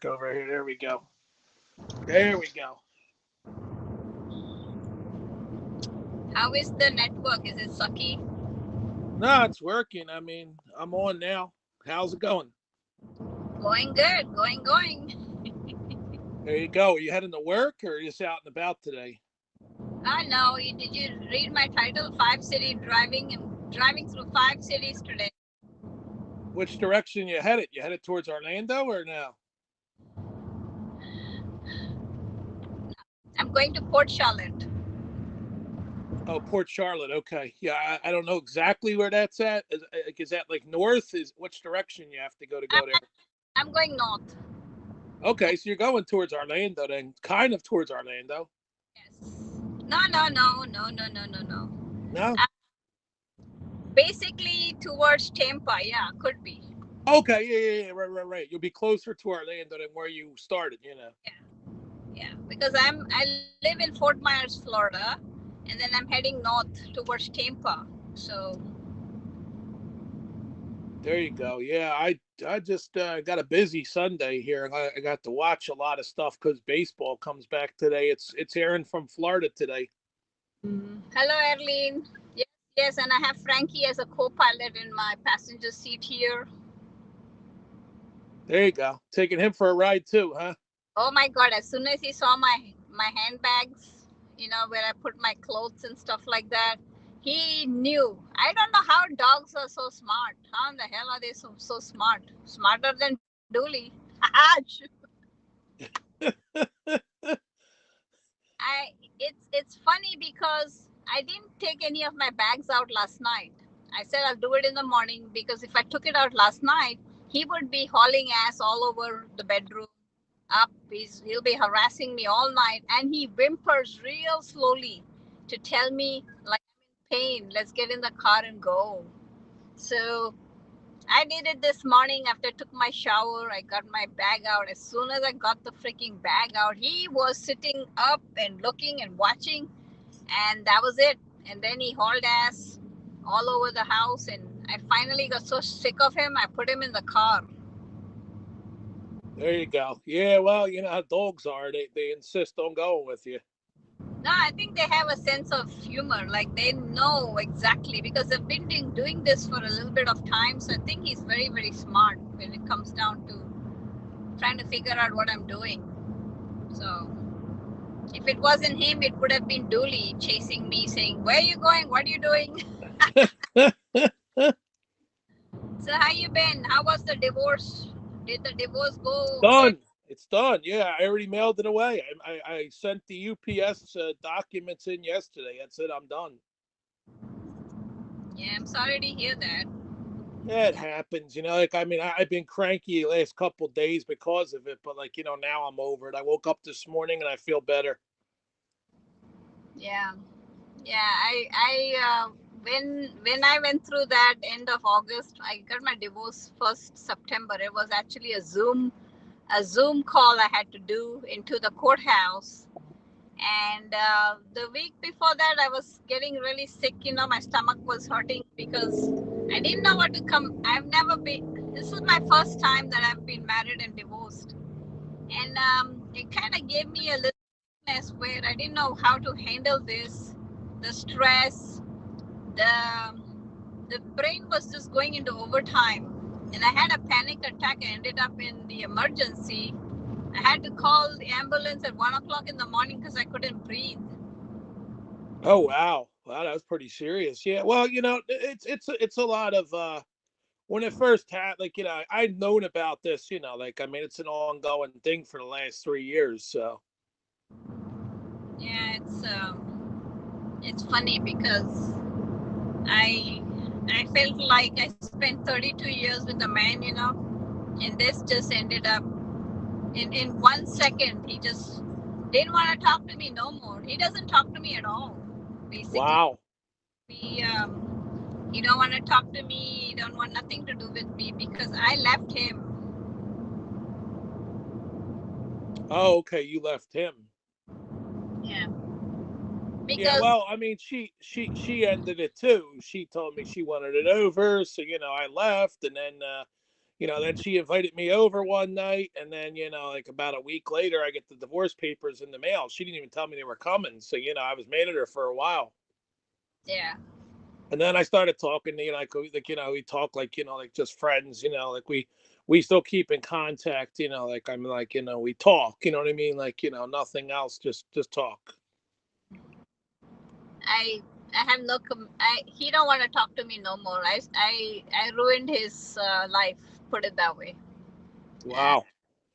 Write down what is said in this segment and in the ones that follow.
over here. There we go. There we go. How is the network? Is it sucky? No, it's working. I mean, I'm on now. How's it going? Going good. Going. There you go. Are you heading to work or are you just out and about today? I know. Did you read my title? Five city driving and driving through five cities today. Which direction you headed? You headed towards Orlando or no? I'm going to Port Charlotte. Oh, Port Charlotte. Okay. Yeah, I don't know exactly where that's at. Is that like north? Is which direction you have to I'm, go there? I'm going north. Okay, so you're going towards Orlando then, kind of towards Orlando. Yes. No. No? Uh, Basically towards Tampa. Yeah, could be. Okay, yeah. Right. You'll be closer to Orlando than where you started. Yeah. Because I live in Fort Myers, Florida, and then I'm heading north towards Tampa. So There you go. Yeah, I just got a busy Sunday here. I got to watch a lot of stuff because baseball comes back today. It's airing from Florida today. hello, Erlene. Yes, and I have Frankie as a co-pilot in my passenger seat here. There you go. Taking him for a ride too, huh? Oh my God! As soon as he saw my handbags, where I put my clothes and stuff like that, he knew. I don't know how dogs are so smart. How in the hell are they so smart? Smarter than Dooley. I it's funny because I didn't take any of my bags out last night. I said I'll do it in the morning because if I took it out last night, he would be hauling ass all over the bedroom. Up, he'll be harassing me all night, and he whimpers real slowly to tell me like I'm in pain. Let's get in the car and go. So I did it this morning after I took my shower. I got my bag out. As soon as I got the freaking bag out, he was sitting up and looking and watching, and that was it. And then he hauled ass all over the house, and I finally got so sick of him, I put him in the car. There you go. Yeah, well, you know how dogs are. They insist on going with you. No, I think they have a sense of humor. Like they know exactly because they've been doing this for a little bit of time. So I think he's very, very smart when it comes down to trying to figure out what I'm doing. So if it wasn't him, it would have been Dooley chasing me, saying, "Where are you going? What are you doing?" So how you been? How was the divorce? Did the divorce go ahead? Done. It's done. Yeah, I already mailed it away. I sent the UPS documents in yesterday. That's it. I'm done. Yeah, I'm sorry to hear that. Yeah, it happens. Like I mean, I've been cranky the last couple days because of it, but like now I'm over it. I woke up this morning and I feel better. Yeah, yeah. When I went through that end of August, I got my divorce first September. It was actually a Zoom call I had to do into the courthouse. And the week before that, I was getting really sick. My stomach was hurting because I didn't know what to come. I've never been. This is my first time that I've been married and divorced, and it kind of gave me a little mess where I didn't know how to handle this, the stress, the the brain was just going into overtime, and I had a panic attack. I ended up in the emergency. I had to call the ambulance at 1 o'clock in the morning because I couldn't breathe. Oh wow, that was pretty serious. Yeah, well, it's a lot of when it first had like I'd known about this. Like I mean, it's an ongoing thing for the last 3 years. So Yeah, it's funny because I I felt like I spent 32 years with a man, and this just ended up in 1 second. He just didn't want to talk to me no more. He doesn't talk to me at all. Basically, wow. he don't want to talk to me. He don't want nothing to do with me because I left him. Oh, okay, you left him. Yeah, Yeah, because well, I mean, she ended it too. She told me she wanted it over, so I left, and then Then she invited me over one night, and then like about a week later, I get the divorce papers in the mail. She didn't even tell me they were coming, so I was mad at her for a while. Yeah. And then I started talking, we talk like just friends, like we still keep in contact, like I'm like, we talk, you know what I mean? Like, nothing else, just talk. I I have no he don't want to talk to me no more. I ruined his life, put it that way. And Wow.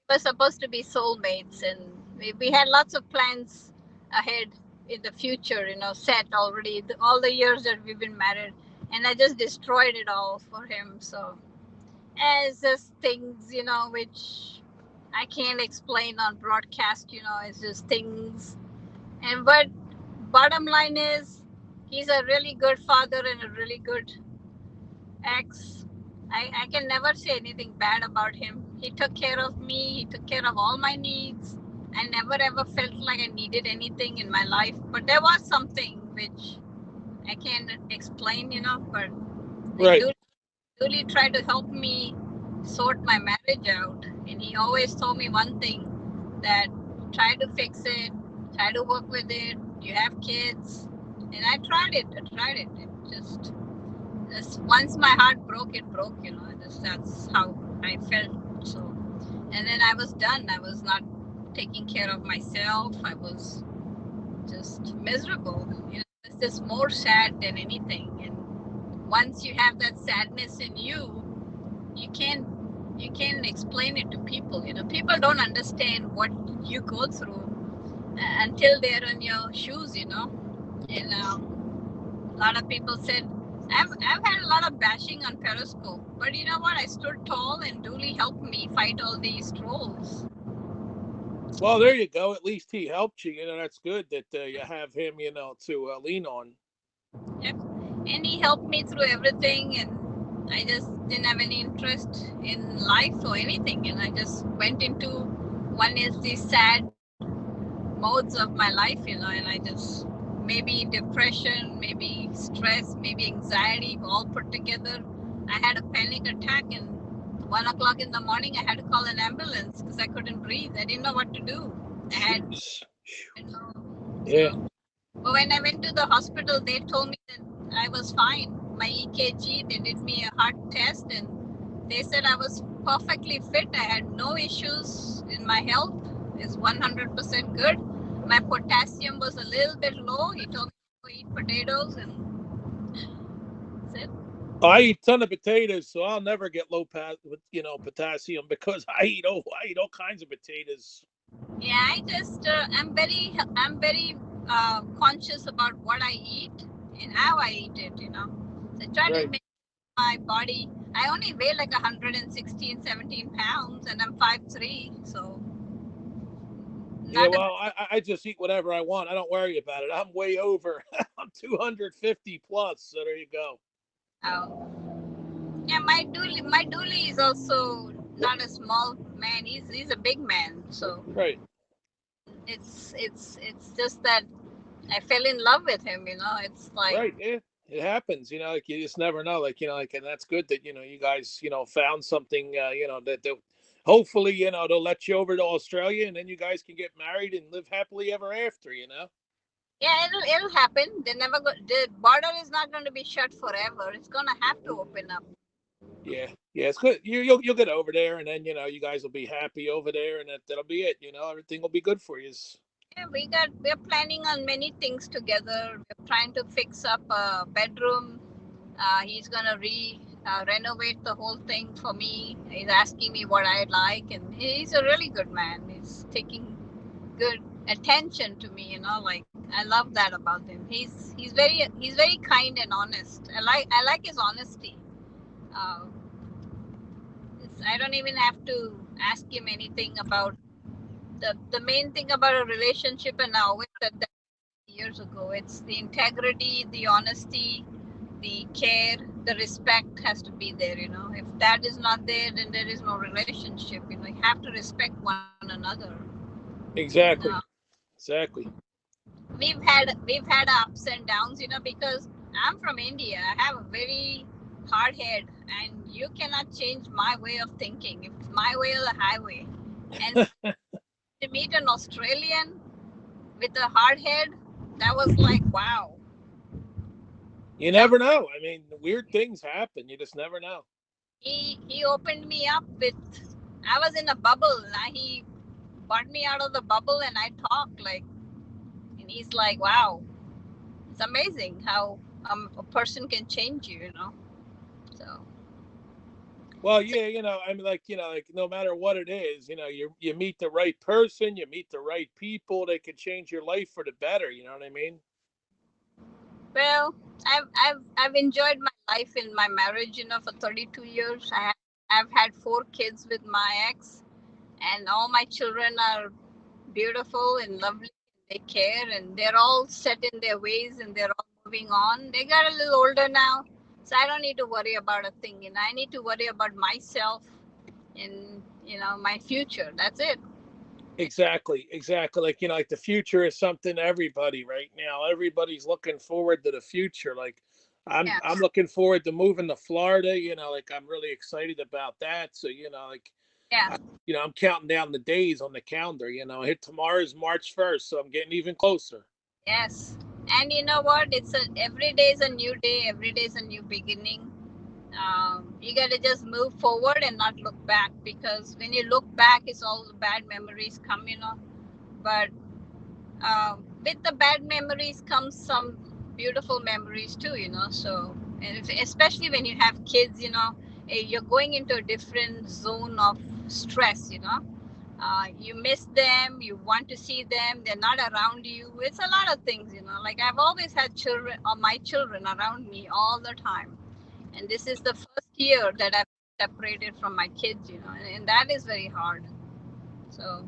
we're supposed to be soulmates, and we had lots of plans ahead in the future, set already, all the years that we've been married, and I just destroyed it all for him. So as just things, which I can't explain on broadcast, it's just things. And but bottom line is, he's a really good father and a really good ex. I can never say anything bad about him. He took care of me, he took care of all my needs. I never ever felt like I needed anything in my life. But there was something which I can't explain, but like Right. Dooley tried to help me sort my marriage out. And he always told me one thing, that try to fix it, try to work with it. You have kids. And I tried it. It just once my heart broke, it broke, that's how I felt. So, and then I was done. I was not taking care of myself. I was just miserable. It's just more sad than anything. And once you have that sadness in you, you can't explain it to people. People don't understand what you go through until they're in your shoes. And a lot of people said, I've had a lot of bashing on Periscope, but you know what? I stood tall, and Dooley helped me fight all these trolls. Well, there you go. At least he helped you. That's good that you have him, to lean on. Yep. And he helped me through everything, and I just didn't have any interest in life or anything, and I just went into one is these sad modes of my life, and I just, maybe depression, maybe stress, maybe anxiety, all put together. I had a panic attack, and 1 o'clock in the morning, I had to call an ambulance because I couldn't breathe. I didn't know what to do. I had, Jeez. you know, Yeah. so. But when I went to the hospital, they told me that I was fine. My EKG, they did me a heart test, and they said I was perfectly fit. I had no issues in my health. It's 100% good. My potassium was a little bit low. He told me to eat potatoes, and that's it. I eat a ton of potatoes, so I'll never get low potassium because I eat all kinds of potatoes. Yeah, I'm very conscious about what I eat and how I eat it. So I try to Right. make my body. I only weigh like 116, 17 pounds, and I'm 5'3", so Yeah, not a. well, I just eat whatever I want. I don't worry about it. I'm way over. I'm 250 plus. So there you go. Oh. Yeah, my dooley is also not a small man. He's a big man. So Right. it's just that I fell in love with him. It's like, Right. Yeah. It happens. Like you just never know. Like like, and that's good that you guys found something. That hopefully they'll let you over to Australia, and then you guys can get married and live happily ever after. yeah, it'll happen. The border is not going to be shut forever. It's going to have to open up. Yeah, yeah, it's good. You'll get over there, and then you guys will be happy over there, and that'll be it. Everything will be good for you. Yeah, we're planning on many things together. We're trying to fix up a bedroom. He's gonna renovate the whole thing for me. He's asking me what I like, and he's a really good man. He's taking good attention to me. Like, I love that about him. He's very kind and honest. I like his honesty. Uh, I don't even have to ask him anything about the main thing about a relationship, and I always said that years ago. It's the integrity, the honesty, the care, the respect has to be there. If that is not there, then there is no relationship. You have to respect one another. And Exactly, exactly. we've had ups and downs, because I'm from India. I have a very hard head, and you cannot change my way of thinking. It's my way or the highway. And to meet an Australian with a hard head, that was like, wow. You Some never know. I mean, weird things happen. You just never know. he opened me up with. I was in a bubble. Now he brought me out of the bubble, and I talked like, and he's like, wow, it's amazing how a person can change you, you know. So, Well, so yeah, I mean, like no matter what it is, you meet the right person, you meet the right people, they can change your life for the better. You know what I mean? well, I've enjoyed my life in my marriage, you know, for 32 years. I've had 4 kids with my ex, and all my children are beautiful and lovely. They care, and they're all set in their ways, and they're all moving on. They got a little older now, so I don't need to worry about a thing. You know, I need to worry about myself and my future. That's it. Exactly, exactly. Like like the future is something everybody right now. Everybody's looking forward to the future. Like I'm Yeah, I'm looking forward to moving to Florida. Like I'm really excited about that. So like yeah, I, I'm counting down the days on the calendar. Hit tomorrow's March 1st, so I'm getting even closer. yes. And you know what? Every day is a new day. Every day is a new beginning. You got to just move forward and not look back, because when you look back, it's all the bad memories come. But with the bad memories comes some beautiful memories too, so, and especially when you have kids, you're going into a different zone of stress. You miss them, you want to see them, they're not around you. It's a lot of things, like I've always had children or my children around me all the time, and this is the first year that I've separated from my kids, and that is very hard. So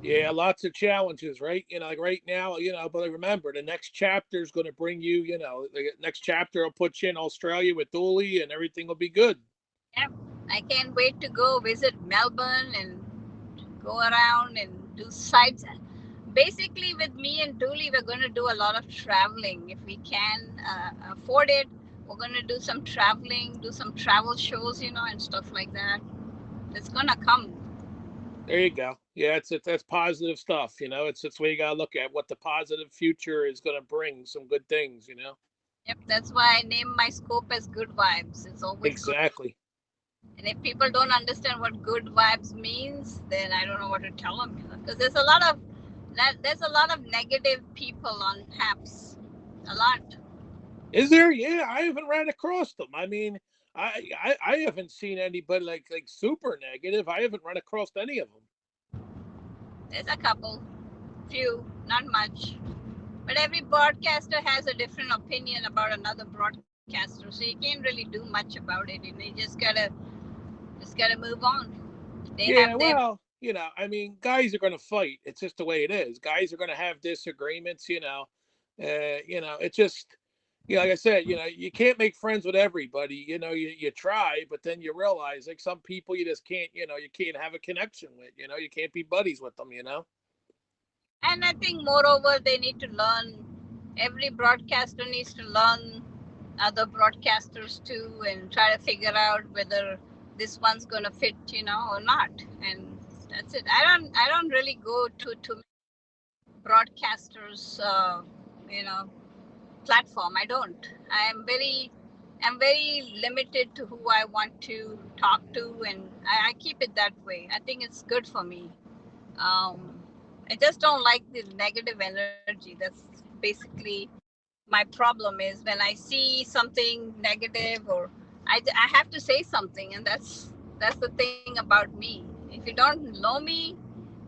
Yeah, lots of challenges, right? Like right now, but remember the next chapter is going to bring you, the next chapter will put you in Australia with Dooley and everything will be good. yeah, I can't wait to go visit Melbourne and go around and do sites. Basically, with me and Dooley, we're going to do a lot of traveling. If we can afford it, we're going to do some traveling, do some travel shows, and stuff like that. It's going to come. There you go. Yeah, that's positive stuff. It's where you got to look at what the positive future is going to bring. Some good things. Yep, that's why I name my scope as good vibes. It's always good. Exactly. And if people don't understand what good vibes means, then I don't know what to tell them. Because there's a lot of negative people on apps. A lot. Is there? Yeah, I haven't ran across them. I mean, I haven't seen anybody like super negative. I haven't run across any of them. There's a couple, few, not much. But every broadcaster has a different opinion about another broadcaster, so you can't really do much about it. You just gotta move on. They have Yeah, their well, I mean, guys are going to fight. It's just the way it is. Guys are going to have disagreements. It just, like I said, you can't make friends with everybody. You try, but then you realize like some people you just can't, you can't have a connection with. You can't be buddies with them. and I think moreover they need to learn. Every broadcaster needs to learn other broadcasters too, and try to figure out whether this one's gonna fit, or not. And that's it. I don't really go to broadcasters, you know, platform. I don't. I'm very limited to who I want to talk to, and I keep it that way. I think it's good for me. Um, I just don't like the negative energy. That's basically my problem. Is when I see something negative, or I have to say something, and that's the thing about me. If you don't know me,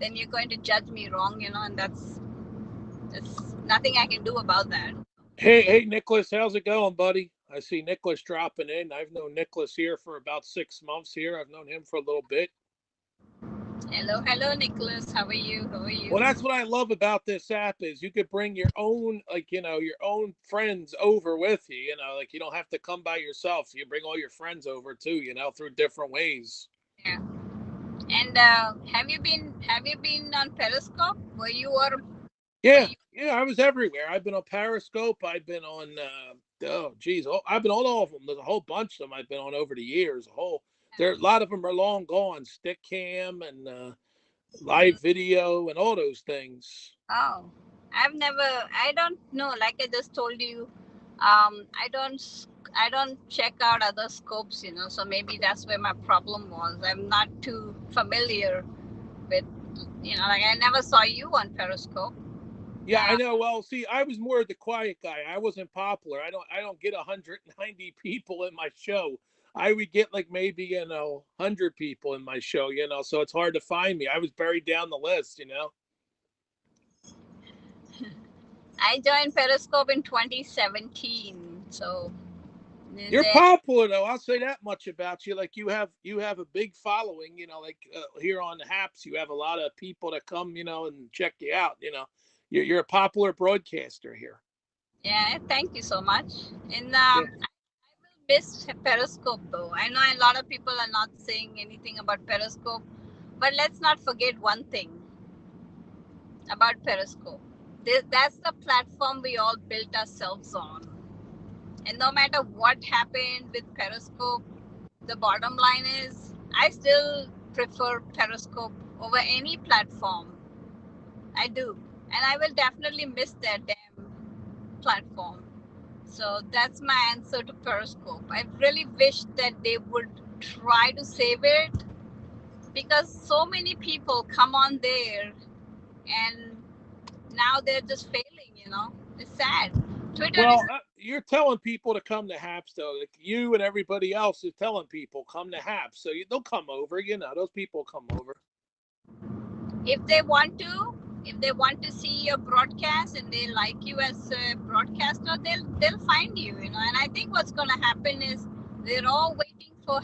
then you're going to judge me wrong, and that's nothing I can do about that. Hey, Nicholas, how's it going, buddy? I see Nicholas dropping in. I've known Nicholas here for about 6 months here. I've known him for a little bit. Hello, Nicholas. How are you? How are Well, you? that's what I love about this app is you could bring your own, like, your own friends over with you, like you don't have to come by yourself. You bring all your friends over too, through different ways. Yeah. And have you been on Periscope? Were Yeah, you? yeah, I was everywhere. I've been on Periscope. I've been on Oh, geez. Oh, I've been on all of them. There's a whole bunch of them I've been on over the years. A lot of them are long gone. Stick cam and live video and all those things. Oh, I don't know. Like I just told you, I don't check out other scopes, so maybe that's where my problem was. I'm not too familiar with, like I never saw you on Periscope. Yeah, I Uh, know. Well, see, I was more the quiet guy. I wasn't popular. I don't get 190 people in my show. I would get like maybe 100 people in my show. So it's hard to find me. I was buried down the list. I joined Periscope in 2017, so You're then popular though. I'll say that much about you. Like you have a big following. Like here on the Haps, you have a lot of people that come, and check you out. You're a popular broadcaster here. yeah, thank you so much. And Yeah. I will miss Periscope though. I know a lot of people are not saying anything about Periscope, but let's not forget one thing about Periscope. That's the platform we all built ourselves on. And no matter what happened with Periscope, the bottom line is I still prefer Periscope over any platform. I do. And I will definitely miss that damn platform. So that's my answer to Periscope. I really wish that they would try to save it because so many people come on there and now they're just failing. It's sad. Twitter is, Well, you're telling people to come to Haps though. Like you and everybody else is telling people come to Haps, so they'll come over. Those people come over. if they want to, if they want to see your broadcast and they like you as a broadcaster, they'll find you. And I think what's gonna happen is they're all waiting for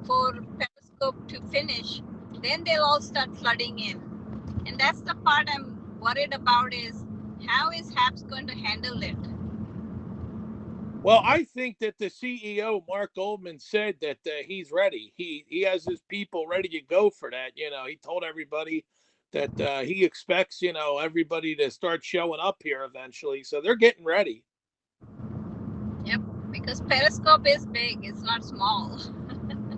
Periscope to finish. Then they'll all start flooding in. And that's the part I'm worried about is how is Haps going to handle it? Well, I think that the CEO Mark Goldman said that he's ready. He has his people ready to go for that. He told everybody that he expects everybody to start showing up here eventually. So they're getting ready. Yep, because Periscope is big, it's not small.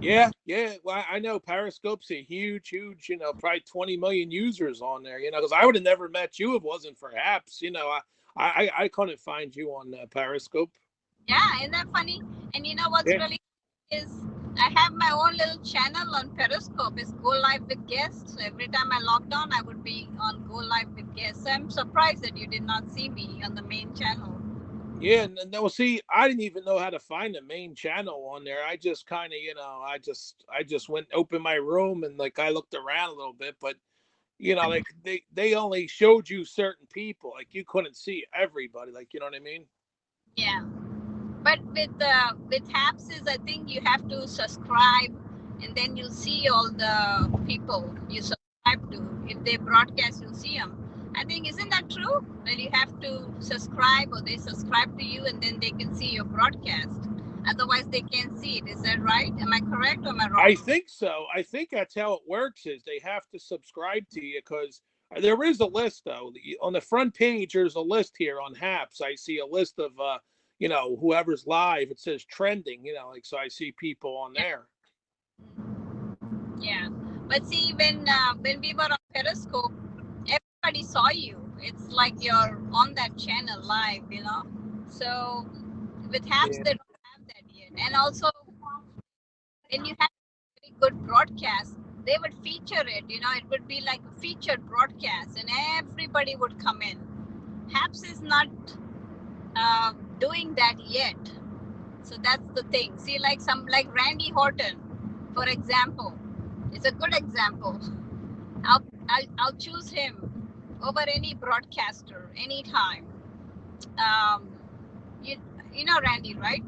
Yeah, yeah. Well, I know Periscope's a huge, huge. Probably 20 million users on there. Because I would have never met you if it wasn't for apps. I couldn't find you on Periscope. Yeah, isn't that funny? And you know what's Yeah. really is I have my own little channel on Periscope. It's Go Live with Guests. So every time I logged on, I would be on Go Live with Guests. So I'm surprised that you did not see me on the main channel. Yeah, no. See, I didn't even know how to find the main channel on there. I just kind of, I just went open my room and like I looked around a little bit, but like they only showed you certain people. Like you couldn't see everybody. Like you know what I mean? Yeah. But with Hapsis, I think you have to subscribe, and then you'll see all the people you subscribe to. If they broadcast, you'll see them. I think isn't that true? That you have to subscribe, or they subscribe to you, and then they can see your broadcast. Otherwise, they can't see it. Is that right? Am I correct or am I I wrong? think so. I think that's how it works. Is they have to subscribe to you because there is a list though on the front page. There's a list here on Haps. I see a list of whoever's live. It says trending. Like so I see people on Yeah, there. yeah. But see, when we were on Periscope, everybody saw you. It's like you're on that channel live. So with Haps, Yeah. they don't have that yet. And also, when you have a very good broadcast, they would feature it. It would be like a featured broadcast, and everybody would come in. Haps is not doing that yet. So that's the thing. See, like Randy Horton, for example, is a good example. I'll choose him over any broadcaster anytime. Um, you you know Randy, right?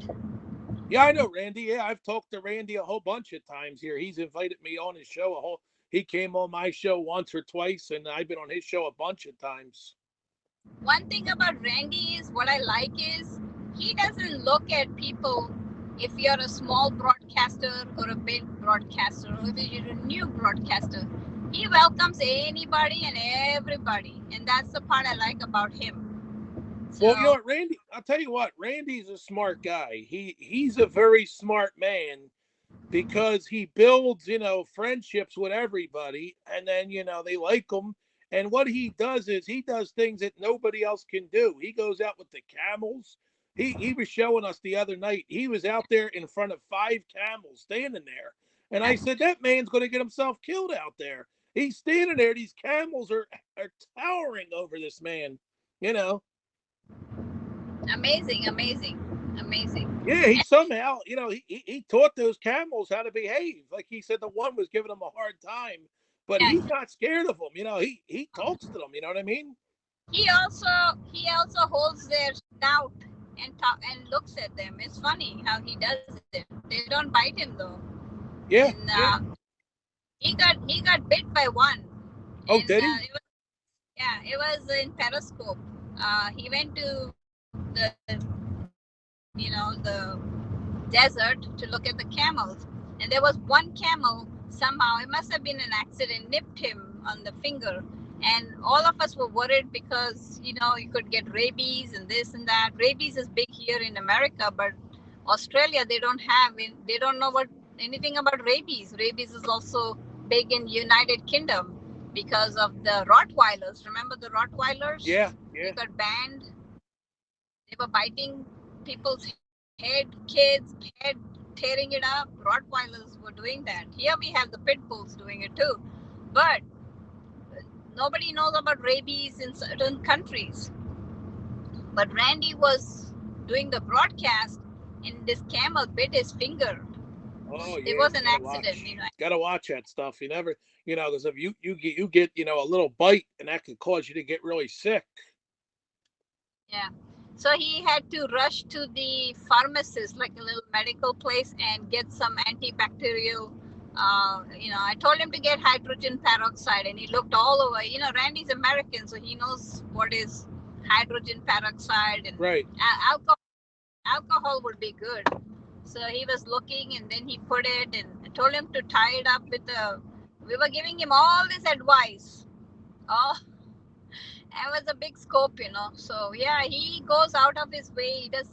Yeah, I know Randy. Yeah, I've talked to Randy a whole bunch of times here. He's invited me on his show. He came on my show once or twice, and I've been on his show a bunch of times. One thing about Randy is what I like is he doesn't look at people if you're a small broadcaster or a big broadcaster or if you're a new broadcaster. He welcomes anybody and everybody, and that's the part I like about him. Well, you know So what, Randy? I'll tell you what. Randy's a smart guy. He's a very smart man because he builds, friendships with everybody, and then they like him. And what he does is he does things that nobody else can do. He goes out with the camels. He was showing us the other night. He was out there in front of 5 camels standing there, and I said that man's going to get himself killed out there. He's standing there. These camels are towering over this man. You know. amazing, amazing, amazing. Yeah, he somehow, he taught those camels how to behave. Like he said, the one was giving him a hard time, but Yeah. he's not scared of them. He talks to them. You know what I mean? He also holds their snout and talk and looks at them. It's funny how he does it. They don't bite him though. And Yeah, yeah. he got bit by one, Oh, and did he? it was in Periscope. He went to the desert to look at the camels, and there was one camel somehow. It must have been an accident. Nipped him on the finger, and all of us were worried because you could get rabies and this and that. Rabies is big here in America, but Australia they don't have. They don't know what anything about rabies. Rabies is also big in United Kingdom because of the Rottweilers. Remember the Rottweilers? Yeah, They yeah. got banned. They were biting people's head, kids' head, tearing it up. Rottweilers were doing that. Here we have the pit bulls doing it too. But nobody knows about rabies in certain countries. But Randy was doing the broadcast and this camel bit his finger. Oh, It yeah. was an Gotta accident, watch. Gotta watch that stuff. You never, because if you get a little bite, and that could cause you to get really sick. Yeah. So he had to rush to the pharmacist, like a little medical place, and get some antibacterial. I told him to get hydrogen peroxide, and he looked all over. Randy's American, so he knows what is hydrogen peroxide and Right. alcohol. Alcohol would be good. So he was looking, and then he put it, and I told him to tie it up with a. We were giving him all this advice. Oh, it was a big scope. So yeah, he goes out of his way. He does.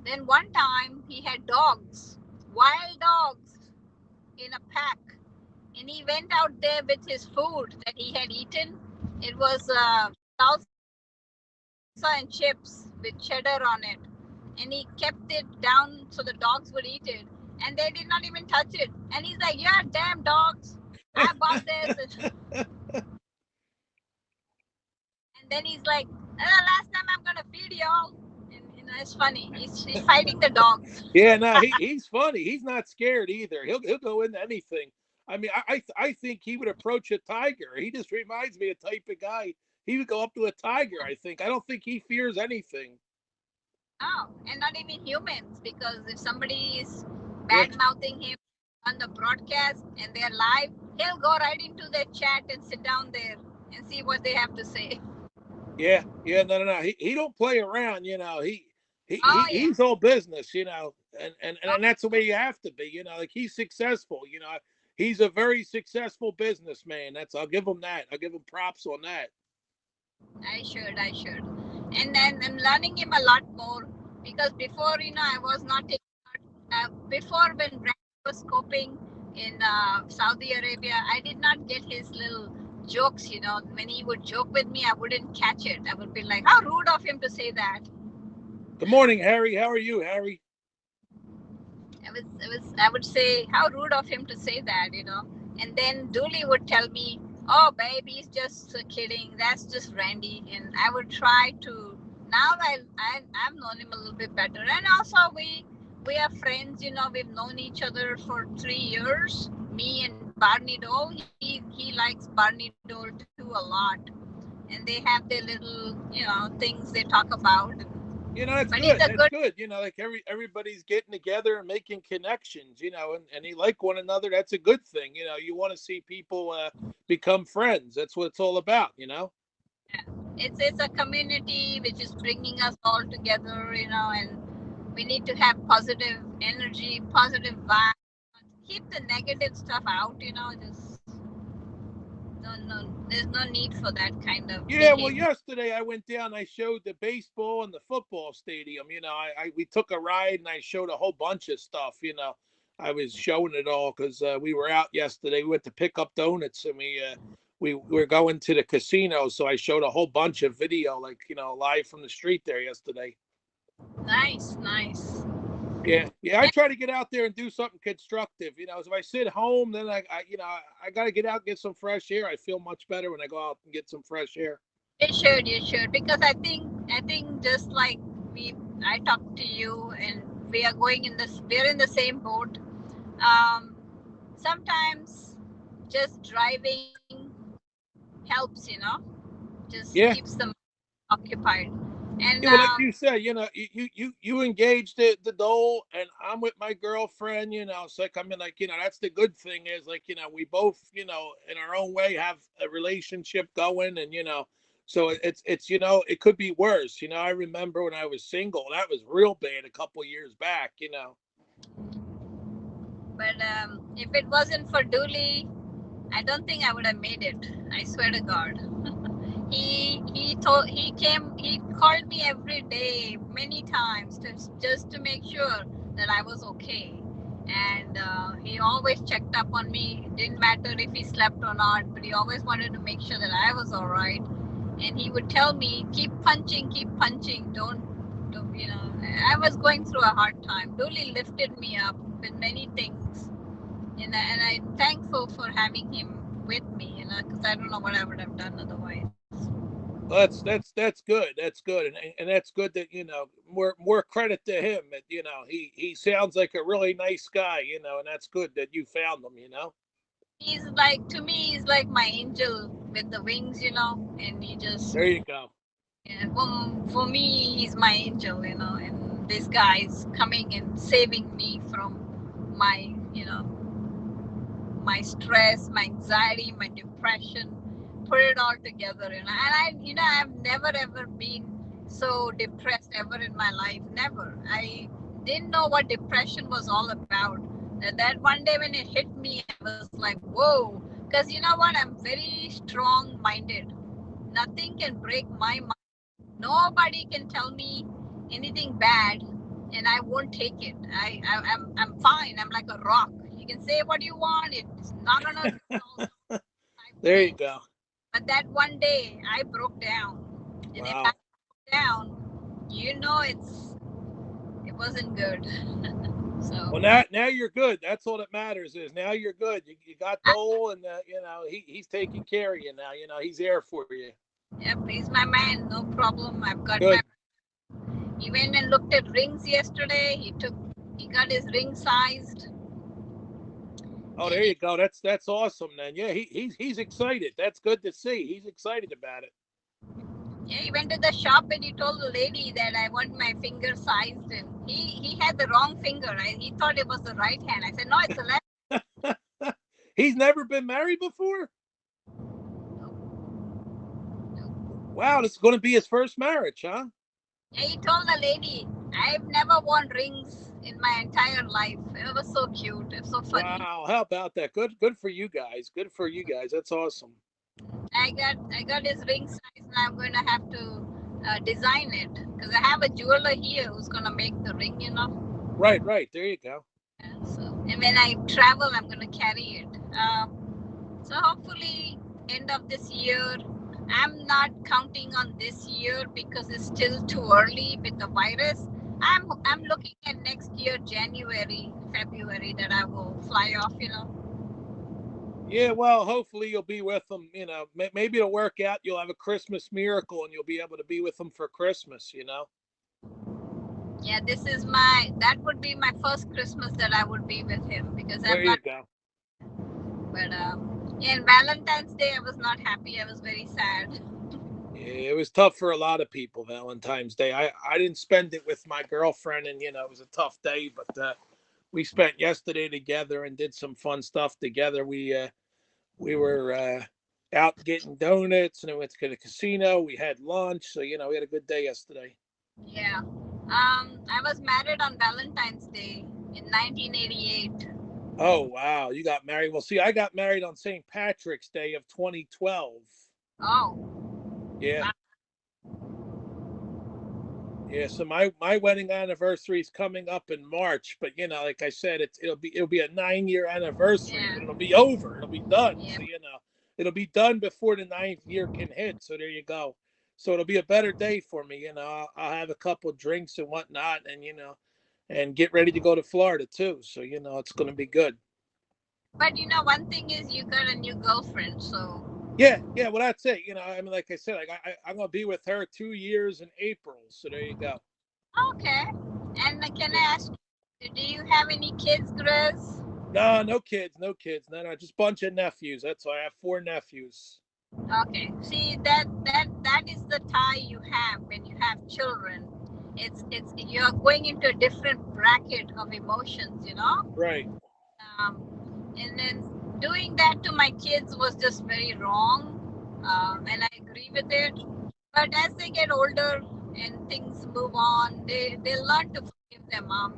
Then one time he had dogs, wild dogs in a pack, and he went out there with his food that he had eaten. It was salsa and chips with cheddar on it, and he kept it down so the dogs would eat it, and they did not even touch it. And he's like, "Yeah, damn dogs! I bought this." And then he's like, "Last time I'm gonna feed y'all." And it's funny. He's fighting the dogs. Yeah, no, he's funny. He's not scared either. He'll go into anything. I mean, I think he would approach a tiger. He just reminds me of the type of guy. He would go up to a tiger. I think. I don't think he fears anything. No, and not even humans, because if somebody is Yeah, bad mouthing him on the broadcast and they're live, he'll go right into their chat and sit down there and see what they have to say. yeah, yeah. No, no, no. He don't play around. Oh yeah. He's all business. And Oh, that's the way you have to be. Like he's successful. He's a very successful businessman. I'll give him that. I'll give him props on that. I should. And then I'm learning him a lot more because before, I was not taking before when Brad was scoping in Saudi Arabia, I did not get his little jokes. When he would joke with me, I wouldn't catch it. I would be like, "How rude of him to say that." Good morning, Harry. How are you, Harry? I would say, "How rude of him to say that." And then Dooley would tell me, "Oh, babe, he's just kidding. That's just Randy." And I would try to. Now I've known him a little bit better, and also we are friends. We've known each other for 3 years. Me and Barney Dole. He likes Barney Dole too a lot, and they have their little things they talk about. But That's he's a good. good. That's good. Like everybody's getting together and making connections. And they like one another. That's a good thing. You want to see people become friends. That's what it's all about. It's a community which is bringing us all together. And we need to have positive energy, positive vibe. Keep the negative stuff out. Just No, no, there's no need for that kind of Yeah, well, behavior. yesterday I went down. I showed the baseball and the football stadium. I we took a ride and I showed a whole bunch of stuff. I was showing it all because we were out yesterday. We went to pick up donuts and we were going to the casino. So I showed a whole bunch of video, like live from the street there yesterday. Nice, nice. Yeah, yeah. I try to get out there and do something constructive. So if I sit home, then I got to get out and get some fresh air. I feel much better when I go out and get some fresh air. You should, because I think just like we, I talked to you, and we are going in this. We're in the same boat. Um, Sometimes just driving helps, just Yeah. keeps them occupied. And Yeah, well, like you said, you engaged the dole, and I'm with my girlfriend. It's like like that's the good thing is like we both in our own way have a relationship going, and so it's it could be worse. I remember when I was single, that was real bad a couple years back. but if it wasn't for Dooley, I don't think I would have made it. I swear to God. He called me every day many times just to make sure that I was okay, and he always checked up on me. It didn't matter if he slept or not, but he always wanted to make sure that I was all right. And he would tell me, keep punching, don't I was going through a hard time. Dooley lifted me up with many things, and I'm thankful for having him with me, because I don't know what I would have done otherwise. Well, that's good. That's good, and that's good that more credit to him. That he sounds like a really nice guy. And that's good that you found him. He's like, to me, he's like my angel with the wings, and he just, There you go. yeah, for me, he's my angel, and this guy's coming and saving me from my stress, my anxiety, my depression, put it all together. I've never ever been so depressed ever in my life. Never. I didn't know what depression was all about. That one day when it hit me, I was like, whoa. Because you know what? I'm very strong minded. Nothing can break my mind. Nobody can tell me anything bad, and I won't take it. I'm fine. I'm like a rock. You can say what you want. It's not gonna resolve type There you thing. go. But that one day I broke down, and if I Wow. broke down, it wasn't good. Well, So now you're good. That's all that matters is now you're good. You got I, Dole, and he's taking care of you now. He's there for you. yep, he's my man. No problem. I've got my. Good. He went and looked at rings yesterday. He got his ring sized, Oh, and there you go. That's awesome. Then yeah, he's excited. That's good to see. He's excited about it. yeah, he went to the shop and he told the lady that I want my finger sized, and he had the wrong finger. He thought it was the right hand. I said, no, it's the left. He's never been married before. Wow, this is going to be his first marriage, huh? Yeah, he told the lady, I've never worn rings in my entire life. It was so cute. It's so funny. Wow, how about that? Good for you guys. Good for you guys. That's awesome. I got his ring size, and I'm going to have to design it, because I have a jeweler here who's going to make the ring. Right, right. There you go. Yeah, so, and when I travel, I'm going to carry it. So hopefully, end of this year. I'm not counting on this year because it's still too early with the virus. I'm looking at next year, January, February, that I will fly off. Yeah, well, hopefully you'll be with them. Maybe it'll work out. You'll have a Christmas miracle, and you'll be able to be with them for Christmas. Yeah, that would be my first Christmas that I would be with him, because There I'm you not. go. But yeah, and Valentine's Day, I was not happy. I was very sad. Yeah, it was tough for a lot of people. Valentine's Day. I didn't spend it with my girlfriend, and it was a tough day. But we spent yesterday together and did some fun stuff together. We were out getting donuts, and I went to the casino. We had lunch, so we had a good day yesterday. Yeah. I was married on Valentine's Day in 1988. Oh wow, you got married. Well, see, I got married on St. Patrick's Day of 2012. Oh, Yeah, wow. yeah. So my wedding anniversary is coming up in March, but like I said, it'll be a 9 year anniversary, Yeah, but it'll be over. It'll be done. yeah. So it'll be done before the ninth year can hit. So there you go. So it'll be a better day for me. I'll have a couple drinks and whatnot, and get ready to go to Florida too. So it's going to be good. But one thing is you got a new girlfriend, so Yeah, yeah. Well, that's it. I mean, like I said, I'm gonna be with her 2 years in April. So there you go. okay. And can Yeah. I ask you, do you have any kids, Grace? No, no kids, no kids. No, no, just a bunch of nephews. That's why I have four nephews. Okay. See, that is the tie you have when you have children. It's you're going into a different bracket of emotions. Right. And then doing that to my kids was just very wrong, and I agree with it. But as they get older and things move on, they learn to forgive their mom.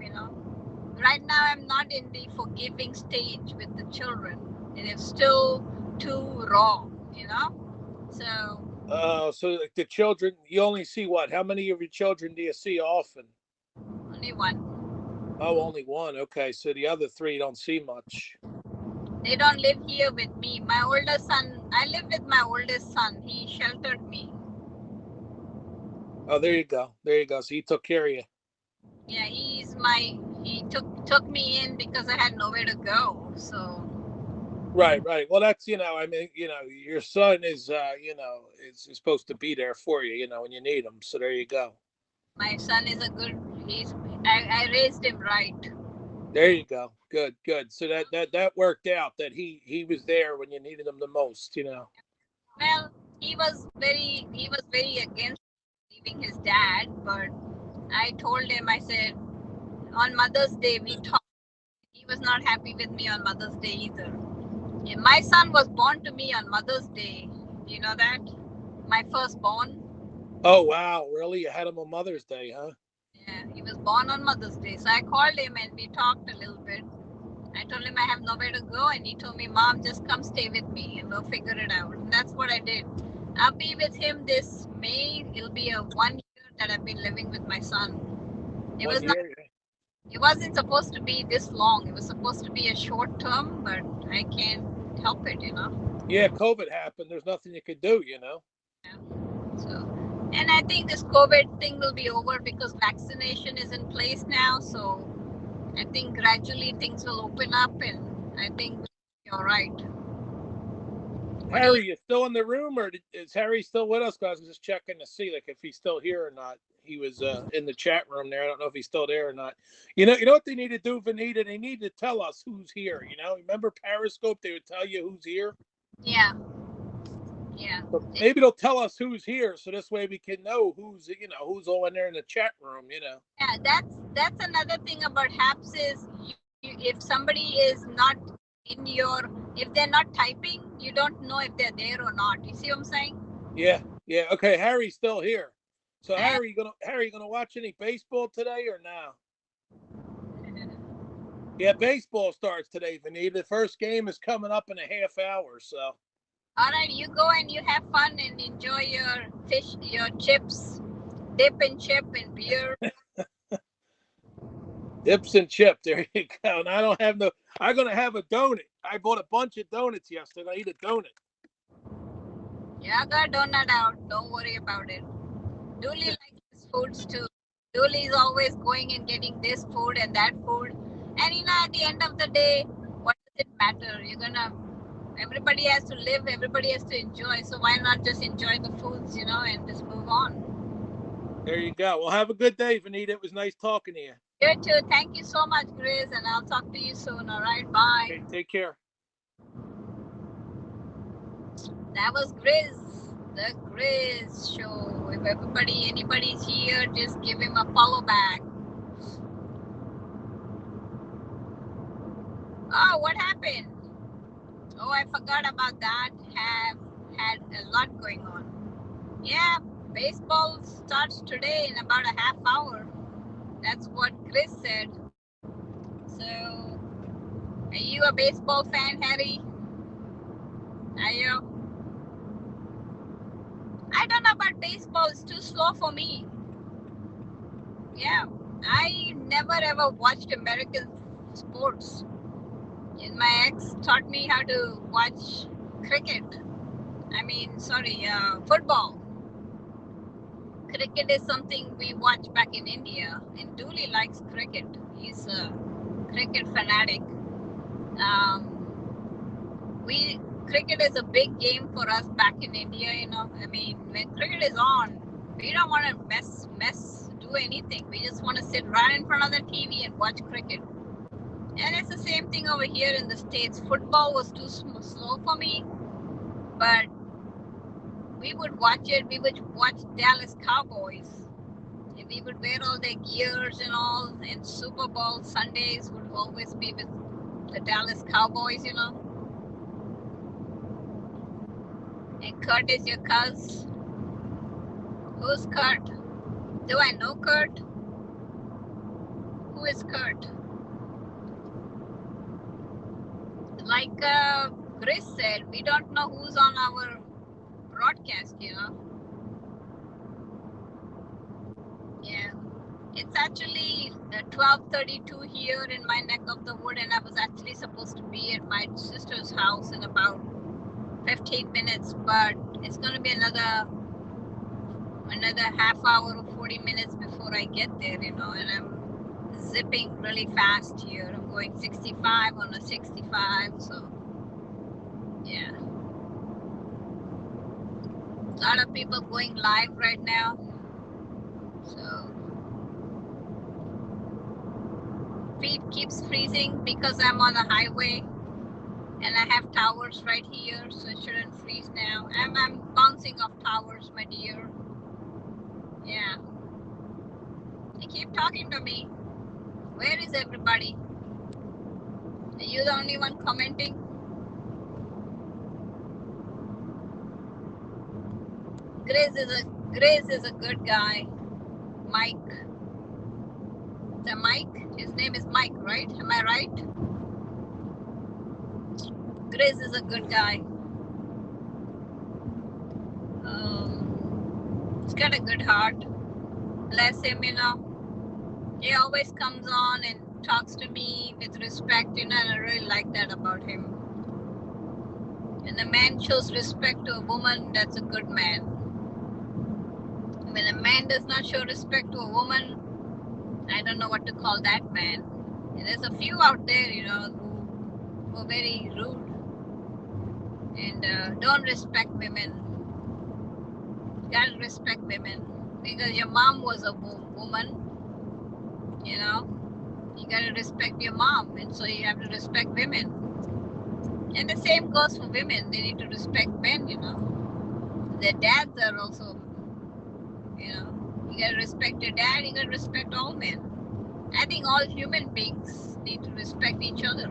Right now, I'm not in the forgiving stage with the children. It is still too raw. So So like the children, you only see what? How many of your children do you see often? only one. Oh, only one. Okay, so the other three you don't see much. They don't live here with me. My oldest son, I live with my oldest son. He sheltered me. Oh, there you go. There you go. So he took care of you. Yeah, he took me in because I had nowhere to go. So Right, right. Well, I mean, your son is supposed to be there for you, when you need him. So there you go. my son is a good. He's I raised him right. There you go. Good, good. So that worked out. That he was there when you needed him the most. Well, he was very against leaving his dad, but I told him. I said on Mother's Day we talked. He was not happy with me on Mother's Day either. Yeah, my son was born to me on Mother's Day. Do you know that? My firstborn. Oh wow, really? You had him on Mother's Day, huh? Yeah, he was born on Mother's Day. So I called him and we talked a little bit. I told him I have nowhere to go, and he told me, "Mom, just come stay with me, and we'll figure it out." And that's what I did. I'll be with him this May. It'll be a 1 year that I've been living with my son. It One was not. year. It wasn't supposed to be this long. It was supposed to be a short term, but I can't help it. Yeah, COVID happened. There's nothing you could do. Yeah. So, and I think this COVID thing will be over because vaccination is in place now. So I think gradually things will open up, and I think you're right. What do you? Harry, you still in the room, or is Harry still with us? Guys, I was just checking to see like if he's still here or not. He was in the chat room there. I don't know if he's still there or not. You know what they need to do, Vanita? They need to tell us who's here. Remember Periscope? They would tell you who's here. Yeah, yeah. So maybe they'll tell us who's here, so this way we can know who's all in there in the chat room. Yeah, that's another thing about Haps is if somebody is not in your, if they're not typing, you don't know if they're there or not. You see what I'm saying? Yeah, yeah. Okay, Harry's still here. So And Harry, you gonna watch any baseball today or now? Yeah, baseball starts today, Vanita. The first game is coming up in a half hour. So all right, you go and you have fun and enjoy your fish, your chips, dip and chip and beer. dips and chip. There you go. And I don't have no. I'm gonna have a donut. I bought a bunch of donuts yesterday. I eat a donut. Yeah, got donut out. Don't worry about it. Dooley likes his foods too. Dooley is always going and getting this food and that food. And at the end of the day, what does it matter? Everybody has to live, everybody has to enjoy. So why not just enjoy the foods, and just move on? There you go. Well, have a good day, Vanita. It was nice talking to you. You too. Thank you so much, Grace, and I'll talk to you soon. All right, bye. Okay, take care. That was Grizz, the Grizz show. If anybody's here, just give him a follow back. Oh, what happened? Oh, I forgot about that. Have had a lot going on. Yeah, baseball starts today in about a half hour. That's what Chris said. So Are you a baseball fan, Harry? Are you? I don't know about baseball. It's too slow for me. Yeah, I never ever watched American sports. And my ex taught me how to watch cricket. Football. Cricket is something we watch back in India, and Dooley likes cricket. He's a cricket fanatic. We cricket is a big game for us back in India. When cricket is on, we don't want to do anything. We just want to sit right in front of the TV and watch cricket. And it's the same thing over here in the States. Football was too slow for me, but we would watch it. We would watch Dallas Cowboys. And we would wear all their gears and all. And Super Bowl Sundays would always be with the Dallas Cowboys, And Kurt is your cousin. Who's Kurt? Do I know Kurt? Who is Kurt? Like Chris said, we don't know who's on our broadcast, Yeah. It's actually 12:32 here in my neck of the wood, and I was actually supposed to be at my sister's house in about 15 minutes, but it's going to be another half hour or 40 minutes before I get there, and I'm zipping really fast here. I'm going 65 on a 65, so yeah. A lot of people going live right now, so feet keeps freezing because I'm on the highway and I have towers right here, so it shouldn't freeze now. I'm bouncing off towers, my dear. Yeah. They keep talking to me. Where is everybody? Are you the only one commenting? Grace is a good guy. Mike. Is that Mike? His name is Mike, right? Am I right? Grace is a good guy. He's got a good heart. Bless him, He always comes on and talks to me with respect, and I really like that about him. And a man shows respect to a woman, that's a good man. When a man does not show respect to a woman, I don't know what to call that man. And there's a few out there, who are very rude and don't respect women. You gotta respect women because your mom was a woman, You gotta respect your mom, and so you have to respect women. And the same goes for women. They need to respect men, Their dads are also, You gotta respect your dad, you gotta respect all men. I think all human beings need to respect each other.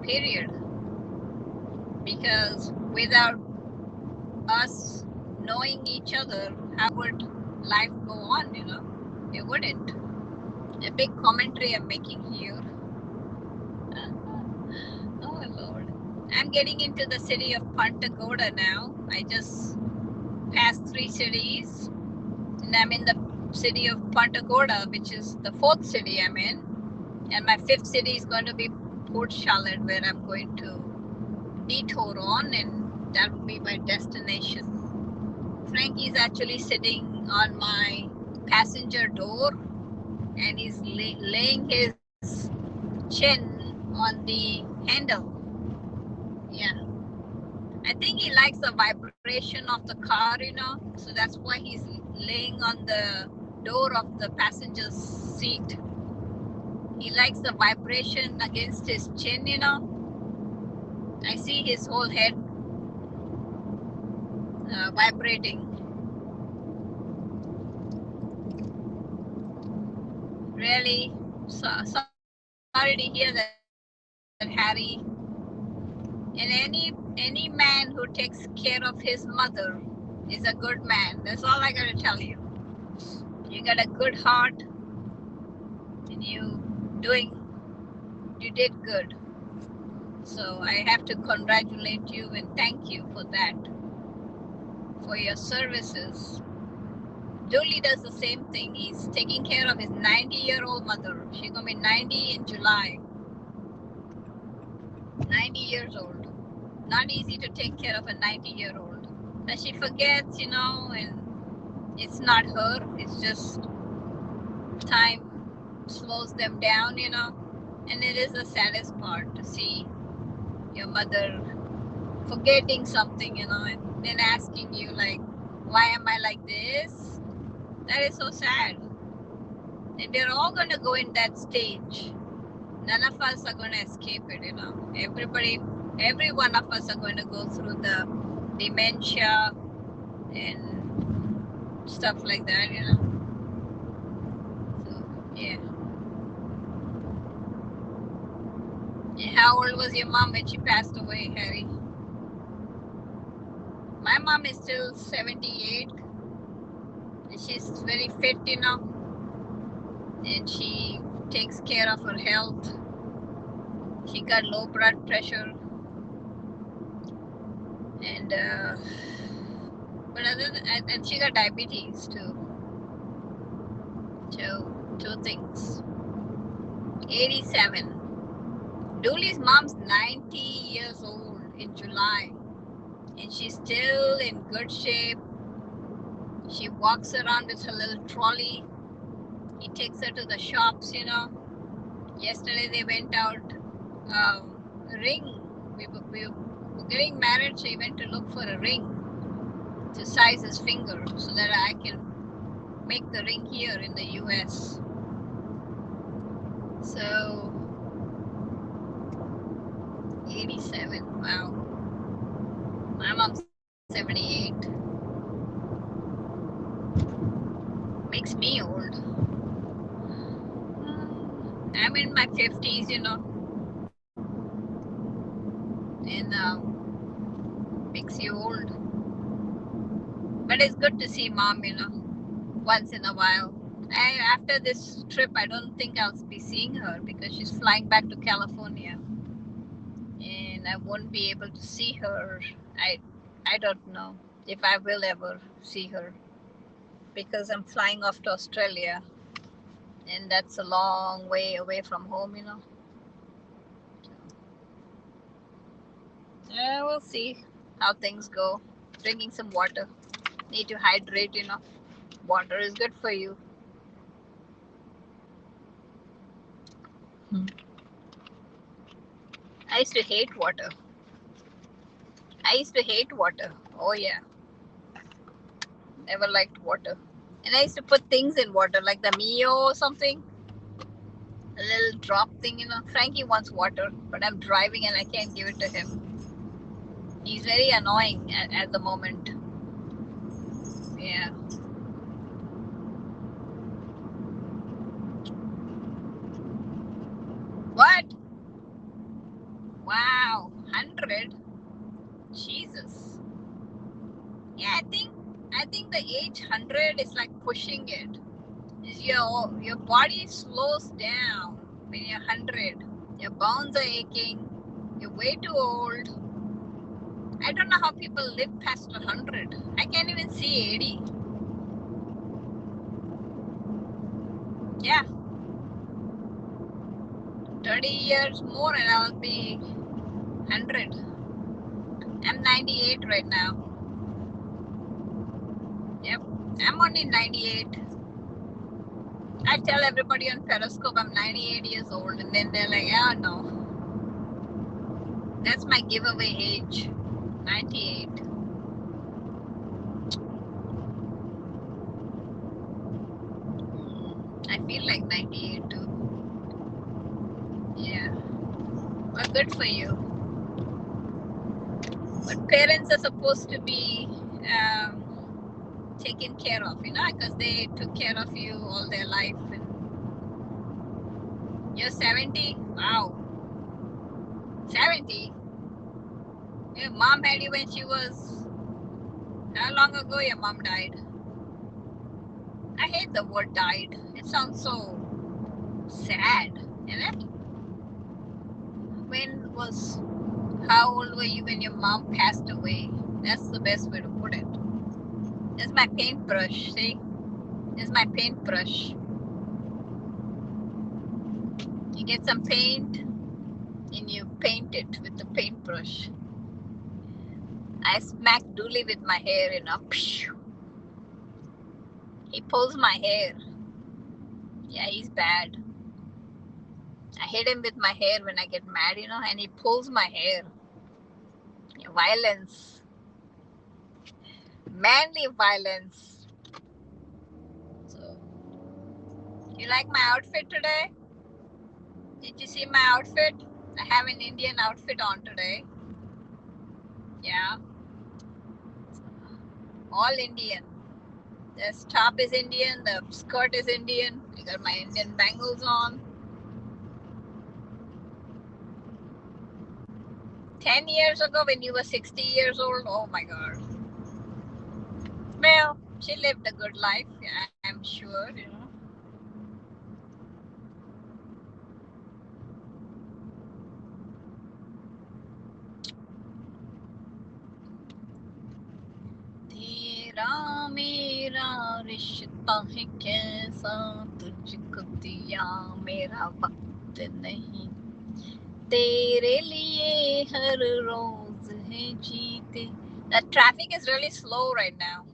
Period. Because without us knowing each other, how would life go on, It wouldn't. A big commentary I'm making here. Oh Lord. I'm getting into the city of Punta Gorda now. I just passed 3 cities and I'm in the city of Punta Gorda, which is the 4th city I'm in. And my 5th city is going to be Port Charlotte, where I'm going to detour on, and that will be my destination. Frankie's actually sitting on my passenger door, and he's laying his chin on the handle. Yeah. I think he likes the vibration of the car, so that's why he's laying on the door of the passenger's seat. He likes the vibration against his chin, I see his whole head vibrating. Really sorry to hear that, Harry. And any man who takes care of his mother is a good man. That's all I gotta tell you. You got a good heart, and you did good. So I have to congratulate you and thank you for that, for your services. Dooley does the same thing. He's taking care of his 90-year-old mother. She's gonna be 90 in July. 90 years old. Not easy to take care of a 90-year-old. But she forgets, and it's not her. It's just time slows them down. And it is the saddest part to see your mother forgetting something, and then asking you, like, why am I like this? That is so sad. And we're all going to go in that stage. None of us are going to escape it. Every one of us are going to go through the dementia and stuff like that. So, yeah. And how old was your mom when she passed away, Harry? My mom is still 78. She's very fit, and she takes care of her health. She got low blood pressure, and and she got diabetes too. Two things. 87. Dooley's mom's 90 years old in July, and she's still in good shape. She walks around with her little trolley. He takes her to the shops. Yesterday they went out. Ring. We were getting married, so he went to look for a ring to size his finger so that I can make the ring here in the US. So 87. Wow. My mom's 78. Makes me old. I'm in my 50s, and makes you old. But it's good to see mom, once in a while. After this trip, I don't think I'll be seeing her because she's flying back to California, and I won't be able to see her. I don't know if I will ever see her because I'm flying off to Australia, and that's a long way away from home. Yeah, we'll see how things go. Drinking some water. Need to hydrate. Water is good for you. I used to hate water. Oh yeah, never liked water. And I used to put things in water like the Mio or something. A little drop thing. Frankie wants water, but I'm driving and I can't give it to him. He's very annoying at the moment. Yeah. What? Wow. 100? Jesus. Yeah, I think the age 100 is like pushing it. Is your body slows down when you're 100. Your bones are aching. You're way too old. I don't know how people live past 100. I can't even see 80. Yeah, 30 years more and I'll be 100. I'm 98 right now. Yep, I'm only 98. I tell everybody on Periscope I'm 98 years old, and then they're like, oh no, that's my giveaway age, 98. I feel like 98 too. Yeah, well, good for you. But parents are supposed to be taken care of, because they took care of you all their life. And you're 70? Wow. 70? Your mom had you when she was... How long ago your mom died? I hate the word died. It sounds so sad, isn't it? was, how old were you when your mom passed away? That's the best way to put it. It's my paintbrush, see? It's my paintbrush. You get some paint and you paint it with the paintbrush. I smack Dooley with my hair, you know. He pulls my hair. Yeah, he's bad. I hit him with my hair when I get mad, you know, and he pulls my hair. Yeah, violence. Manly violence. So, you like my outfit today? Did you see my outfit? I have an Indian outfit on today. Yeah, all Indian. The top is Indian, the skirt is Indian. I got my Indian bangles on. 10 years ago when you were 60 years old, oh my god. Well, she lived a good life, I'm sure, you know. तेरा मेरा रिश्ता है कैसा तुझको दिया मेरा वक्त नहीं तेरे लिए हर रोज है जीते. The traffic is really slow right now.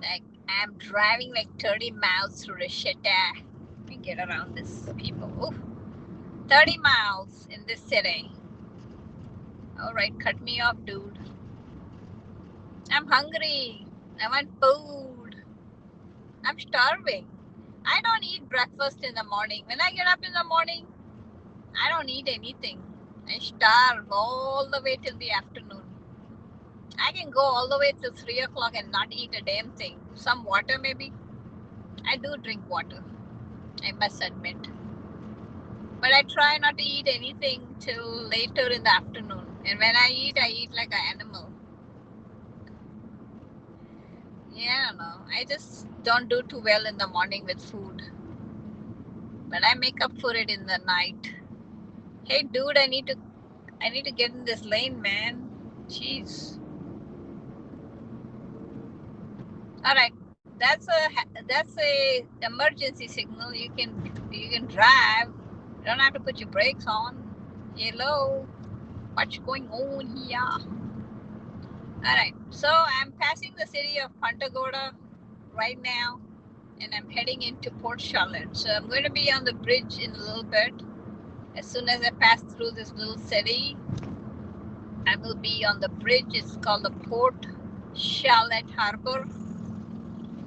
Like I'm driving like 30 miles through Rishita. Let me get around this people. Ooh, 30 miles in this city. Alright, cut me off, dude. I'm hungry. I want food. I'm starving. I don't eat breakfast in the morning. When I get up in the morning, I don't eat anything. I starve all the way till the afternoon. I can go all the way till 3 o'clock and not eat a damn thing. Some water maybe. I do drink water, I must admit. But I try not to eat anything till later in the afternoon. And when I eat like an animal. Yeah, I don't know. I just don't do too well in the morning with food. But I make up for it in the night. Hey dude, I need to get in this lane, man. Jeez. Alright. That's a emergency signal. You can drive. You don't have to put your brakes on. Hello. What's going on here? Alright. So I'm passing the city of Punta Gorda right now. And I'm heading into Port Charlotte. So I'm going to be on the bridge in a little bit. As soon as I pass through this little city, I will be on the bridge. It's called the Port Charlotte Harbor.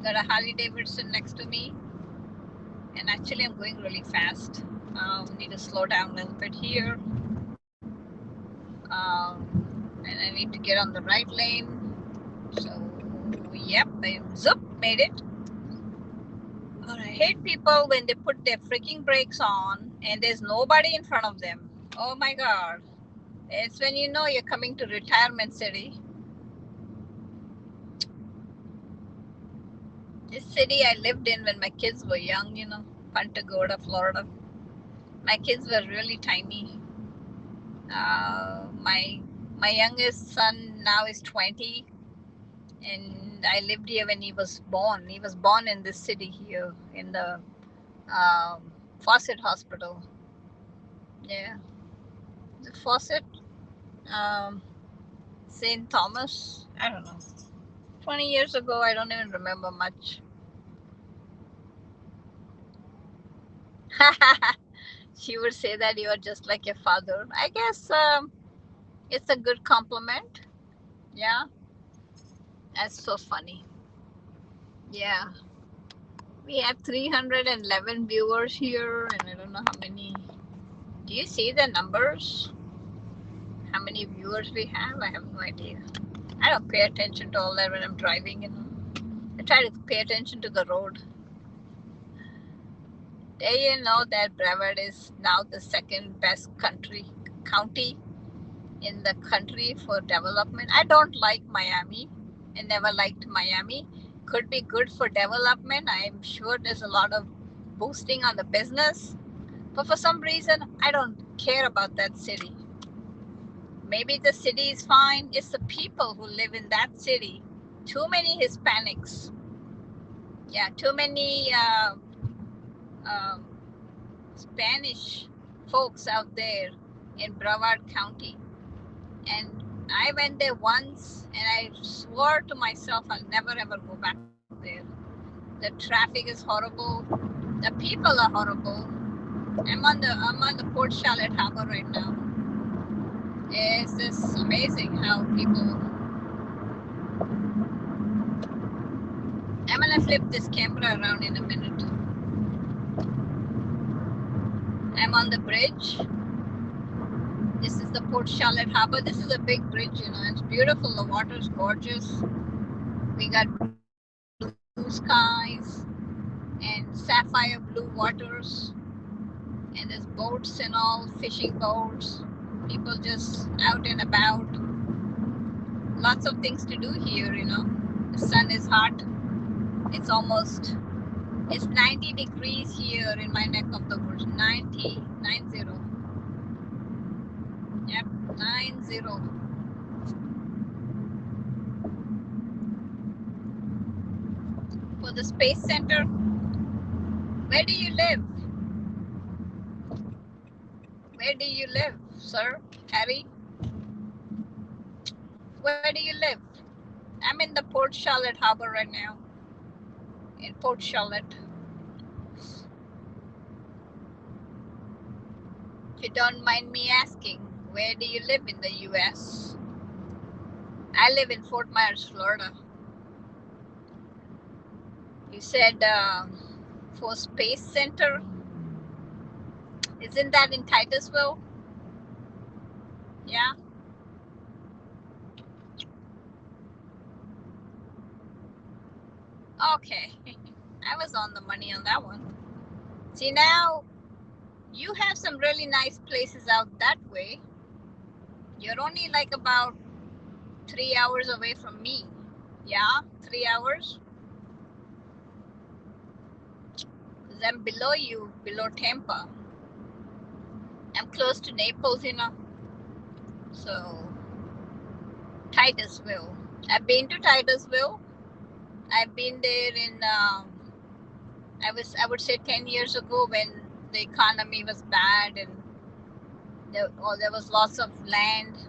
Got a Harley Davidson next to me. And actually I'm going really fast. Need to slow down a little bit here. And I need to get on the right lane. So, yep, I made it. I hate people when they put their freaking brakes on and there's nobody in front of them. Oh my god. It's when you know you're coming to retirement city. This city I lived in when my kids were young, you know, Punta Gorda, Florida. My kids were really tiny. My youngest son now is 20, and I lived here when he was born. He was born in this city here in the Fawcett Hospital. Yeah, the Fawcett, St. Thomas. I don't know. 20 years ago, I don't even remember much. She would say that you are just like your father. I guess it's a good compliment. Yeah, that's so funny. Yeah, we have 311 viewers here, and I don't know how many. Do you see the numbers? How many viewers we have? I have no idea. I don't pay attention to all that when I'm driving, you know. I try to pay attention to the road. Do you know that Brevard is now the second best county in the country for development? I don't like Miami. I never liked Miami. Could be good for development. I'm sure there's a lot of boosting on the business. But for some reason, I don't care about that city. Maybe the city is fine. It's the people who live in that city. Too many Hispanics. Yeah, too many uh, Spanish folks out there in Brevard County. And I went there once and I swore to myself I'll never ever go back there. The traffic is horrible. The people are horrible. I'm on the Port Charlotte Harbor right now. It's just amazing how people. I'm gonna flip this camera around in a minute. I'm on the bridge. This is the Port Charlotte Harbor. This is a big bridge, you know. It's beautiful. The water's gorgeous. We got blue skies and sapphire blue waters. And there's boats and all, fishing boats. People just out and about. Lots of things to do here, you know. The sun is hot. It's 90 degrees here in my neck of the woods. 90. Yep, 90. For the Space Center, where do you live? Where do you live, sir? Harry? Where do you live? I'm in the Port Charlotte Harbor right now. In Port Charlotte. If you don't mind me asking, where do you live in the US? I live in Fort Myers, Florida. You said for Space Center. Isn't that in Titusville? Yeah. Okay. I was on the money on that one. See, now you have some really nice places out that way. You're only like about 3 hours away from me. Yeah, 3 hours. Because I'm below you, below Tampa. I'm close to Naples, you know. So, Titusville. I've been to Titusville. I've been there in, I would say 10 years ago when the economy was bad and there was lots of land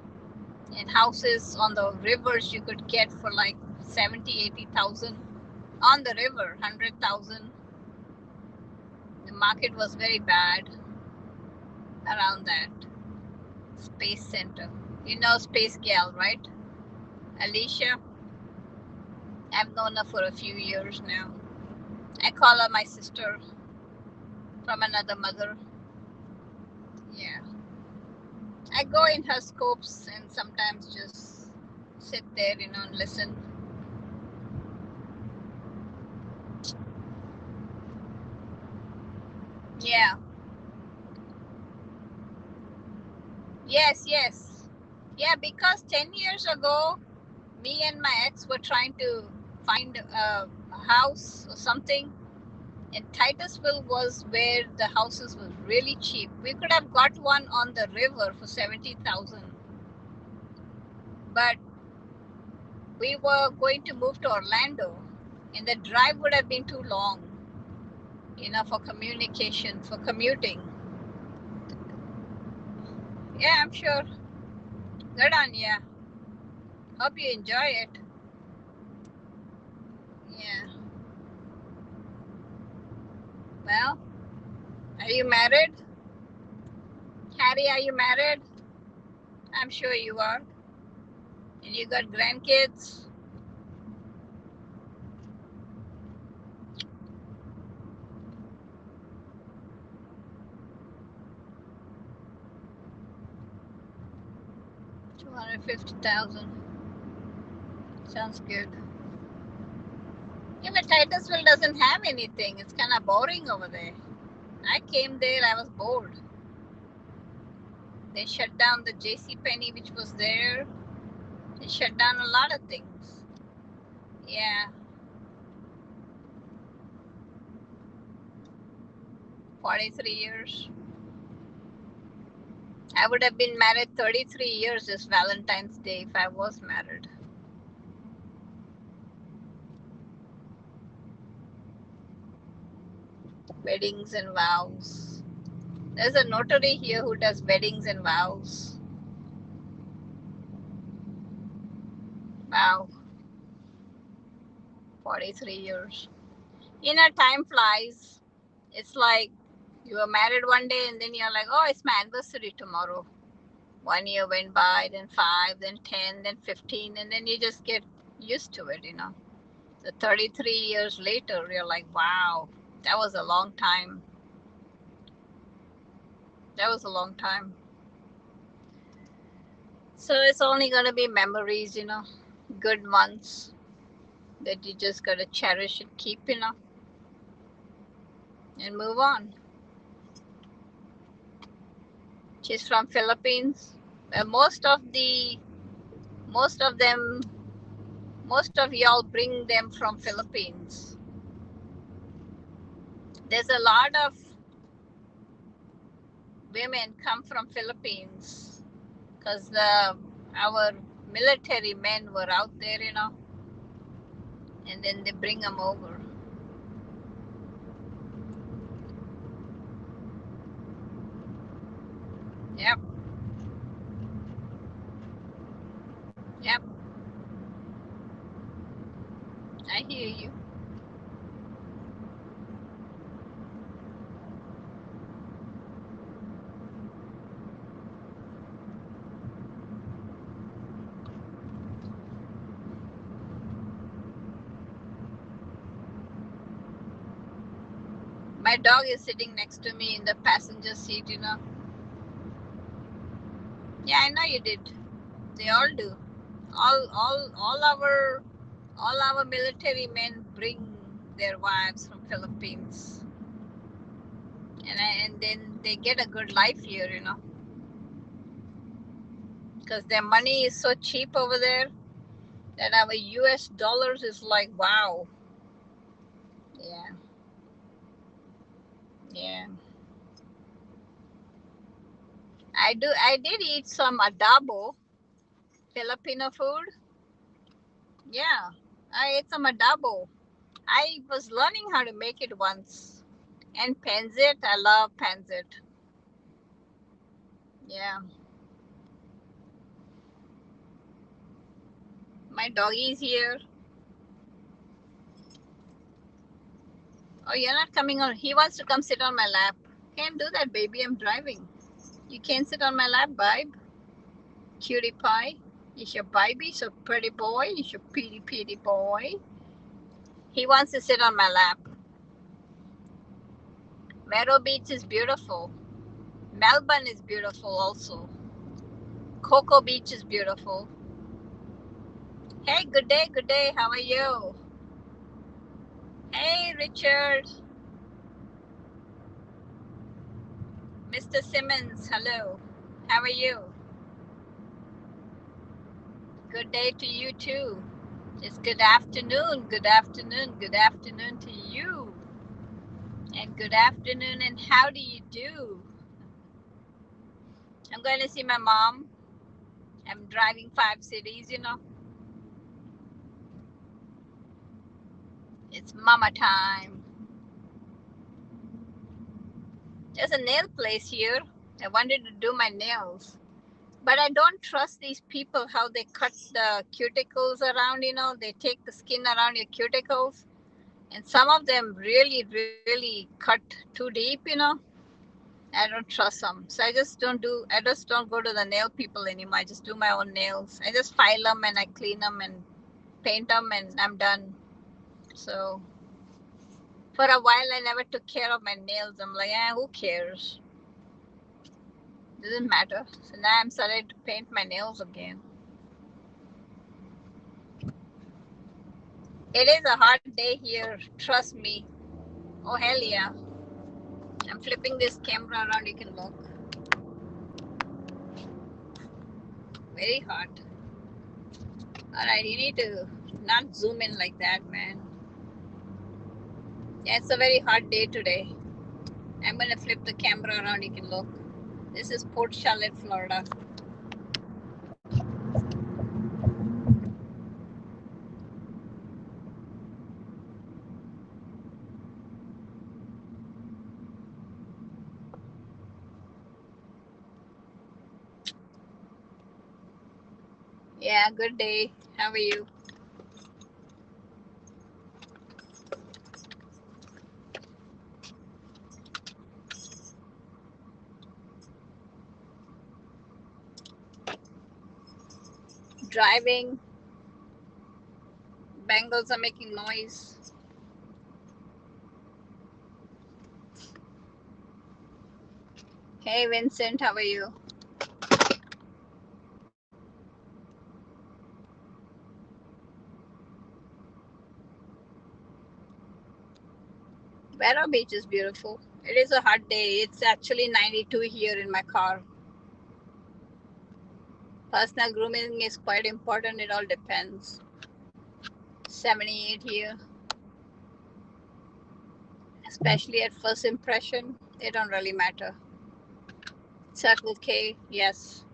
and houses on the rivers you could get for like 70, 80,000 on the river, 100,000. The market was very bad around that. Space Center. You know Space Gal, right? Alicia. I've known her for a few years now. I call her my sister from another mother. Yeah. I go in her scopes and sometimes just sit there, you know, and listen. Yeah. Yes. Yeah, because 10 years ago, me and my ex were trying to find a house or something. And Titusville was where the houses were really cheap. We could have got one on the river for 70,000. But we were going to move to Orlando, and the drive would have been too long, you know, for communication, for commuting. Yeah, I'm sure. Good on ya. Hope you enjoy it. Yeah. Well, are you married? Harry, are you married? I'm sure you are. And you got grandkids? $250,000. Sounds good. Yeah, but Titusville doesn't have anything. It's kind of boring over there. I came there, I was bored. They shut down the J.C. Penney, which was there. They shut down a lot of things. Yeah. 43 years. I would have been married 33 years this Valentine's Day if I was married. Weddings and vows. There's a notary here who does weddings and vows. Wow, 43 years. You know, time flies. It's like you were married one day and then you're like, oh, it's my anniversary tomorrow. 1 year went by, then 5, then 10, then 15, and then you just get used to it, you know. The 33 years later, you're like, wow, that was a long time. That was a long time. So it's only going to be memories, you know, good months that you just got to cherish and keep, you know, and move on. She's from Philippines. Most of y'all bring them from Philippines. There's a lot of women come from Philippines because our military men were out there, you know, and then they bring them over. Yep. Yep. I hear you. My dog is sitting next to me in the passenger seat, you know. Yeah, I know you did. They all do. All our military men bring their wives from Philippines, and then they get a good life here, you know, because their money is so cheap over there that our U.S. dollars is like wow. Yeah, yeah. I did eat some adobo, Filipino food. Yeah, I ate some adobo. I was learning how to make it once. And pancit, I love pancit. Yeah. My doggy's here. Oh, you're not coming on. He wants to come sit on my lap. Can't do that, baby. I'm driving. You can't sit on my lap, babe. Cutie pie. He's your baby, so pretty boy. He's your pretty boy. He wants to sit on my lap. Mero Beach is beautiful. Melbourne is beautiful also. Cocoa Beach is beautiful. Hey, good day, good day. How are you? Hey, Richard. Mr. Simmons, hello. How are you? Good day to you too. It's good afternoon, good afternoon, good afternoon to you. And good afternoon, and how do you do? I'm going to see my mom. I'm driving 5 cities, you know. It's mama time. There's a nail place here. I wanted to do my nails. But I don't trust these people how they cut the cuticles around, you know. They take the skin around your cuticles. And some of them really cut too deep, you know. I don't trust them. So I just don't go to the nail people anymore. I just do my own nails. I just file them and I clean them and paint them and I'm done. So for a while I never took care of my nails. I'm like, who cares? Doesn't matter. So now I'm starting to paint my nails again. It is a hot day here, trust me. Oh hell yeah. I'm flipping this camera around, you can look. Very hot. Alright, you need to not zoom in like that, man. Yeah, it's a very hot day today. I'm gonna flip the camera around, you can look. This is Port Charlotte, Florida. Yeah, good day. How are you? Driving. Bengals are making noise. Hey, Vincent, how are you? Vero Beach is beautiful. It is a hot day. It's actually 92 here in my car. Personal grooming is quite important. It all depends. 78 here, especially at first impression. They don't really matter. Circle K, yes.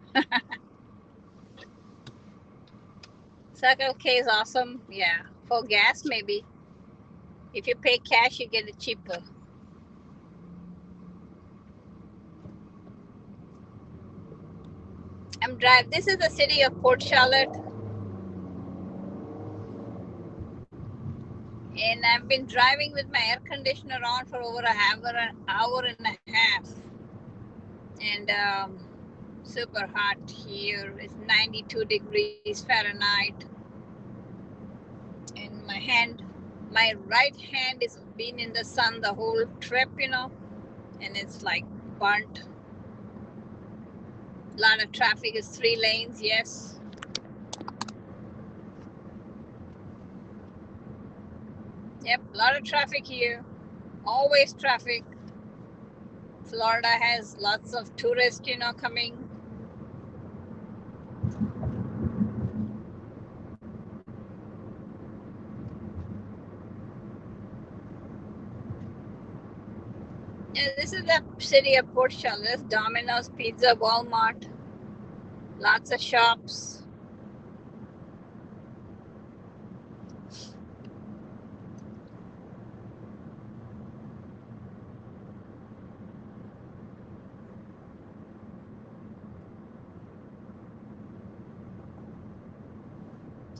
Circle K is awesome. Yeah. For gas, maybe. If you pay cash, you get it cheaper. I'm driving. This is the city of Port Charlotte, and I've been driving with my air conditioner on for over an hour and a half, and super hot here. It's 92 degrees Fahrenheit, and my right hand is been in the sun the whole trip, and it's like burnt. A lot of traffic is 3 lanes, yes. Yep, a lot of traffic here. Always traffic. Florida has lots of tourists, coming. Yeah, this is the city of Port Charlotte. Domino's Pizza, Walmart, lots of shops.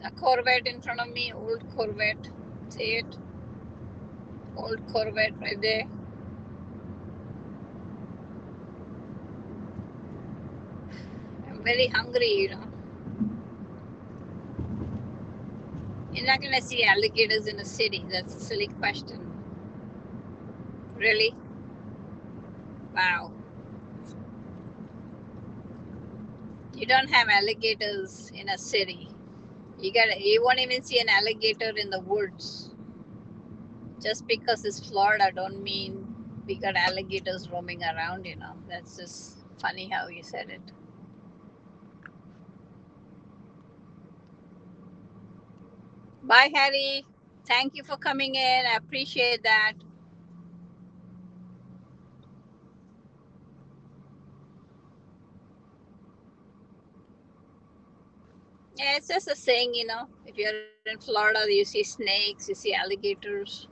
A Corvette in front of me, old Corvette. See it? Old Corvette right there. I'm very hungry. You're not gonna see alligators in a city. That's a silly question. Really? Wow. You don't have alligators in a city. You won't even see an alligator in the woods. Just because it's Florida don't mean we got alligators roaming around. That's just funny how you said it. Bye, Harry. Thank you for coming in. I appreciate that. Yeah, it's just a saying. If you're in Florida, you see snakes, you see alligators.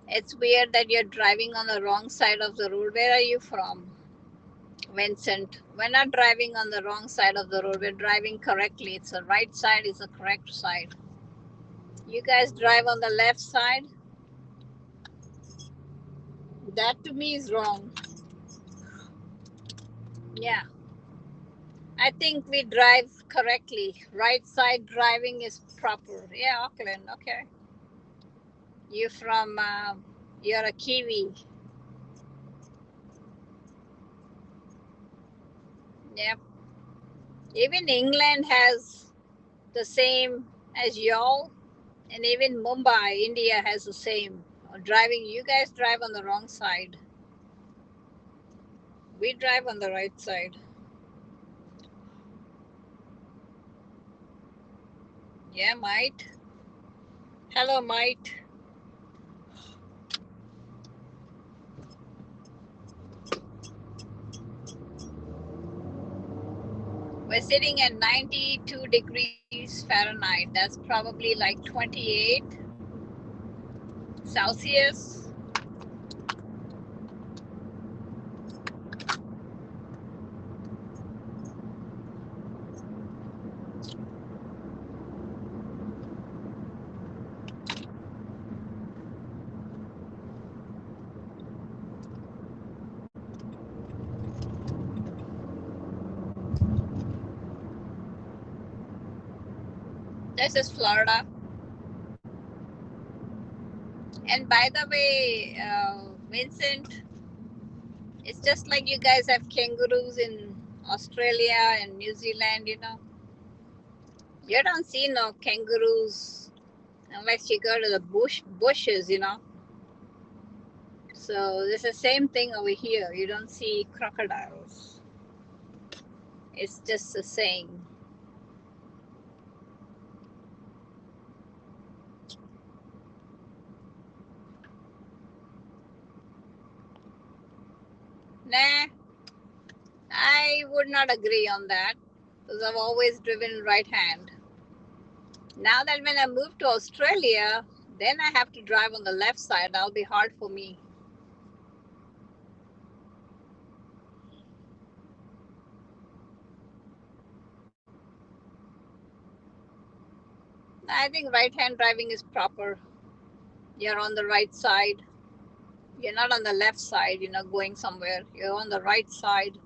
It's weird that you're driving on the wrong side of the road. Where are you from, Vincent? We're not driving on the wrong side of the road. We're driving correctly. It's the right side, it's the correct side. You guys drive on the left side. That to me is wrong. Yeah. I think we drive correctly. Right side driving is proper. Yeah, Auckland. Okay. You from, you're a Kiwi. Yep. Even England has the same as y'all. And even Mumbai, India has the same. Driving, you guys drive on the wrong side. We drive on the right side. Yeah, might. Hello, might. sitting at 92 degrees Fahrenheit. That's probably like 28 Celsius. This is Florida. And by the way, Vincent, it's just like you guys have kangaroos in Australia and New Zealand, you know. You don't see no kangaroos unless you go to the bushes, you know. So it's the same thing over here. You don't see crocodiles. It's just a saying. Nah, I would not agree on that because I've always driven right hand. Now that when I move to Australia, then I have to drive on the left side. That'll be hard for me. I think right hand driving is proper. You're on the right side. You're not on the left side, you know, going somewhere. You're on the right side.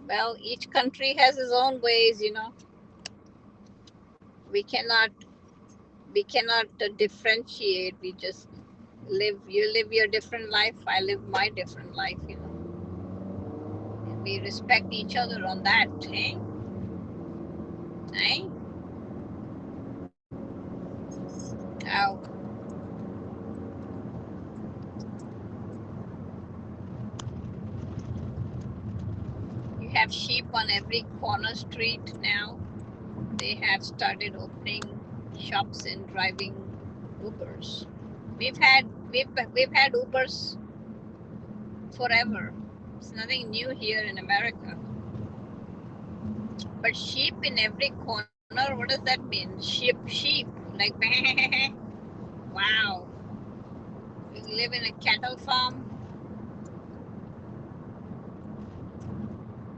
Well, each country has its own ways, you know. We cannot differentiate. We just live. You live your different life. I live my different life, you know. And we respect each other on that, eh? Eh? Oh. You have sheep on every corner street now. They have started opening shops and driving Ubers. We've had Ubers forever. It's nothing new here in America. But sheep in every corner, what does that mean? Sheep, like wow. We live in a cattle farm.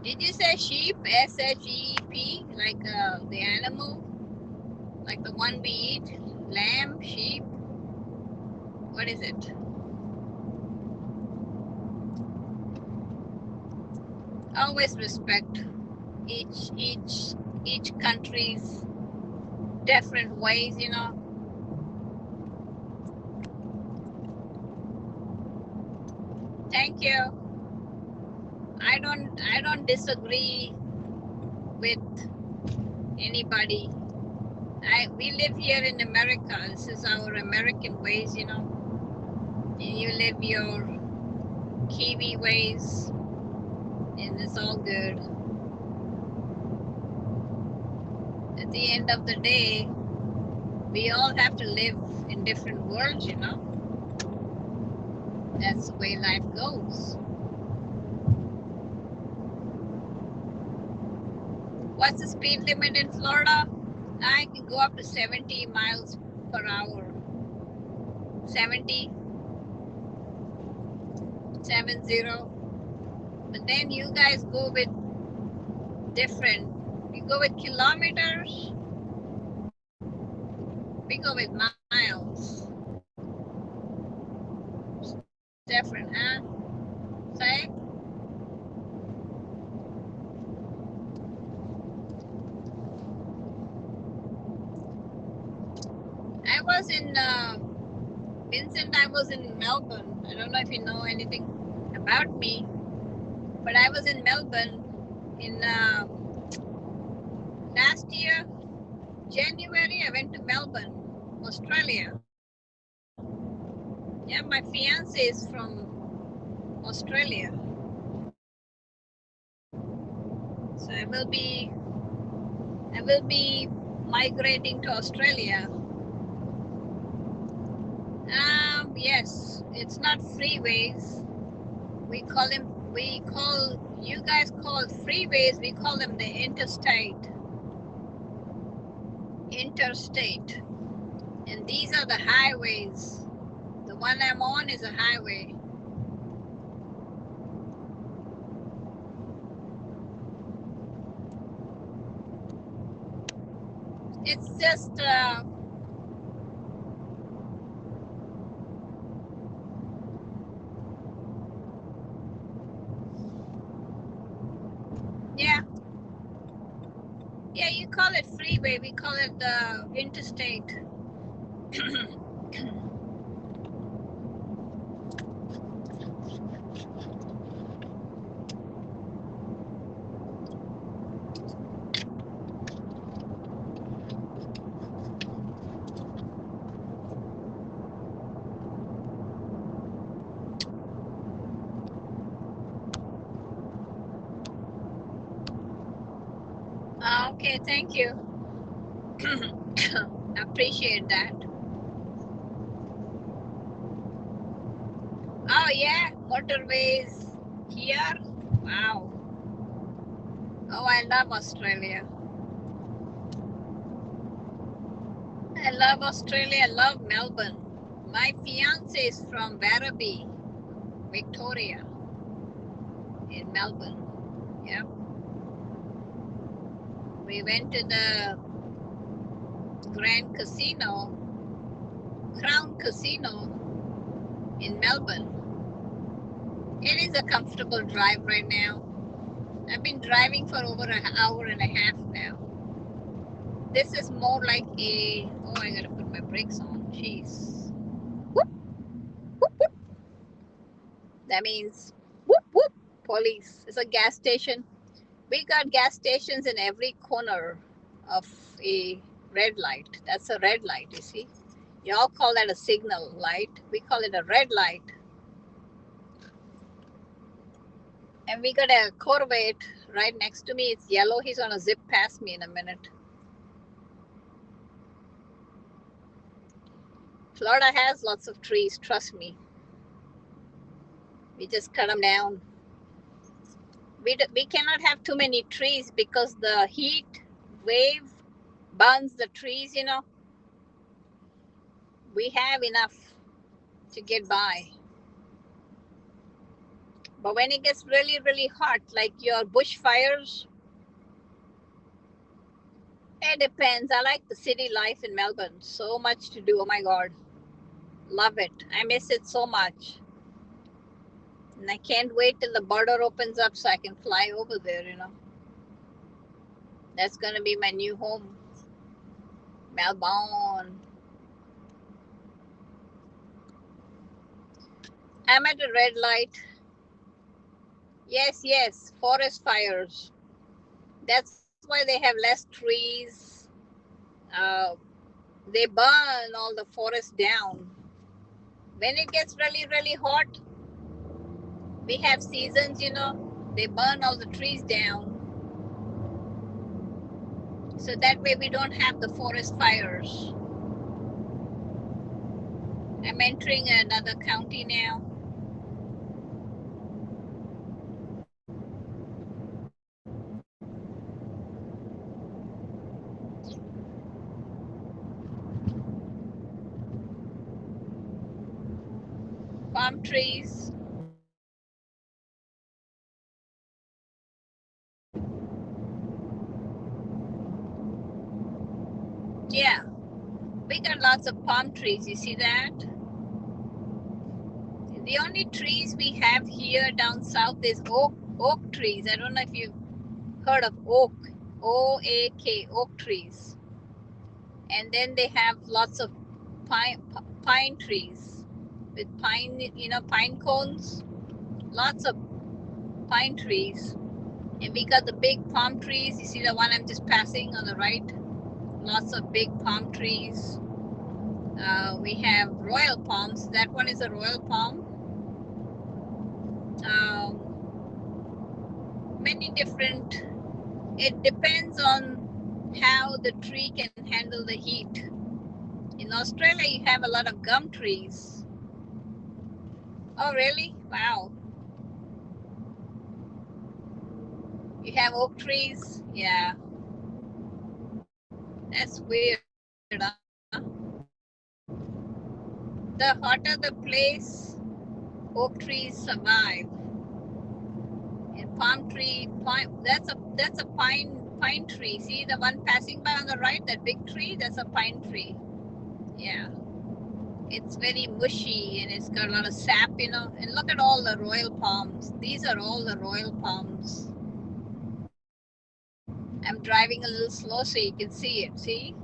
Did you say sheep? SHEEP, like the animal, like the one we eat? Lamb, sheep. What is it? Always respect each country's different ways, you know. Thank you. I don't disagree with anybody. We live here in America. This is our American ways, you know. And you live your Kiwi ways, and it's all good. At the end of the day, we all have to live in different worlds, you know. That's the way life goes. What's the speed limit in Florida? I can go up to 70 miles per hour. 70, 70. But then you guys go with different. You go with kilometers. We go with miles. It's different, huh? Say? I was in Vincent. I was in Melbourne. I don't know if you know anything about me, but I was in Melbourne in last year, January. I went to Melbourne, Australia. Yeah, my fiance is from Australia, so I will be migrating to Australia. Yes, it's not freeways. We you guys call freeways, we call them the interstate. Interstate. And these are the highways. The one I'm on is a highway. It's just yeah, you call it freeway, we call it the interstate. Okay, thank you. Appreciate that. Oh yeah, motorways here. Wow. Oh, I love Australia. I love Australia. I love Melbourne. My fiance is from Werribee, Victoria, in Melbourne. Yeah. We went to the Grand Casino, Crown Casino in Melbourne. It is a comfortable drive right now. I've been driving for over an hour and a half now. This is more like a, oh, I gotta put my brakes on. Jeez. Whoop, whoop, whoop. That means whoop, whoop, police. It's a gas station. We got gas stations in every corner of a red light. That's a red light, you see. Y'all call that a signal light. We call it a red light. And we got a Corvette right next to me. It's yellow. He's gonna zip past me in a minute. Florida has lots of trees, trust me. We just cut them down. We cannot have too many trees because the heat wave burns the trees, you know. We have enough to get by. But when it gets really, really hot, like your bushfires, it depends. I like the city life in Melbourne. So much to do. Oh my God. Love it. I miss it so much. And I can't wait till the border opens up so I can fly over there, you know. That's going to be my new home. Melbourne. I'm at a red light. Yes, yes. Forest fires. That's why they have less trees. They burn all the forest down. When it gets really, really hot, we have seasons, you know. They burn all the trees down. So that way we don't have the forest fires. I'm entering another county now. Palm trees. Yeah, we got lots of palm trees. You see that? The only trees we have here down south is oak trees. I don't know if you've heard of oak. O-A-K, oak trees. And then they have lots of pine trees with pine, you know, pine cones. Lots of pine trees. And we got the big palm trees. You see the one I'm just passing on the right? Lots of big palm trees. We have royal palms. That one is a royal palm. Many different, it depends on how the tree can handle the heat. In Australia, you have a lot of gum trees. Oh, really? Wow. You have oak trees? Yeah. That's weird, huh? The hotter the place, oak trees survive. And palm tree, that's a pine tree. See the one passing by on the right, that big tree? That's a pine tree. Yeah. It's very mushy and it's got a lot of sap, you know. And look at all the royal palms. These are all the royal palms. I'm driving a little slow so you can see it. See?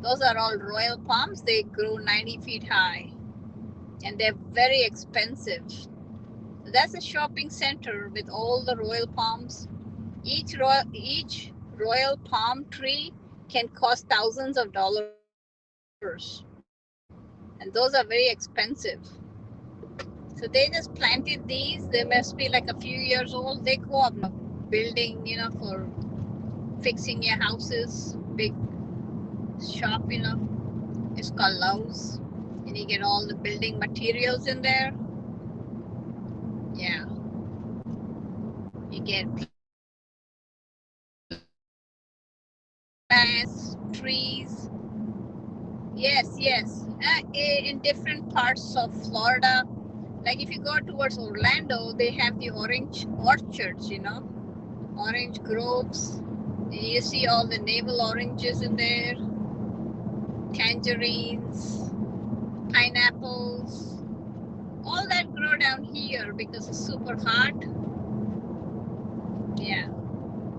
Those are all royal palms. They grow 90 feet high and they're very expensive. So that's a shopping center with all the royal palms. Each royal palm tree can cost thousands of dollars. And those are very expensive. So they just planted these. They must be like a few years old. They go up building, you know, for fixing your houses. Big shop, you know. It's called Lowe's. And you get all the building materials in there. Yeah. You get plants, trees. Yes, yes. In different parts of Florida, like if you go towards Orlando, they have the orange orchards, you know, orange groves. You see all the navel oranges in there, tangerines, pineapples, all that grow down here because it's super hot. Yeah,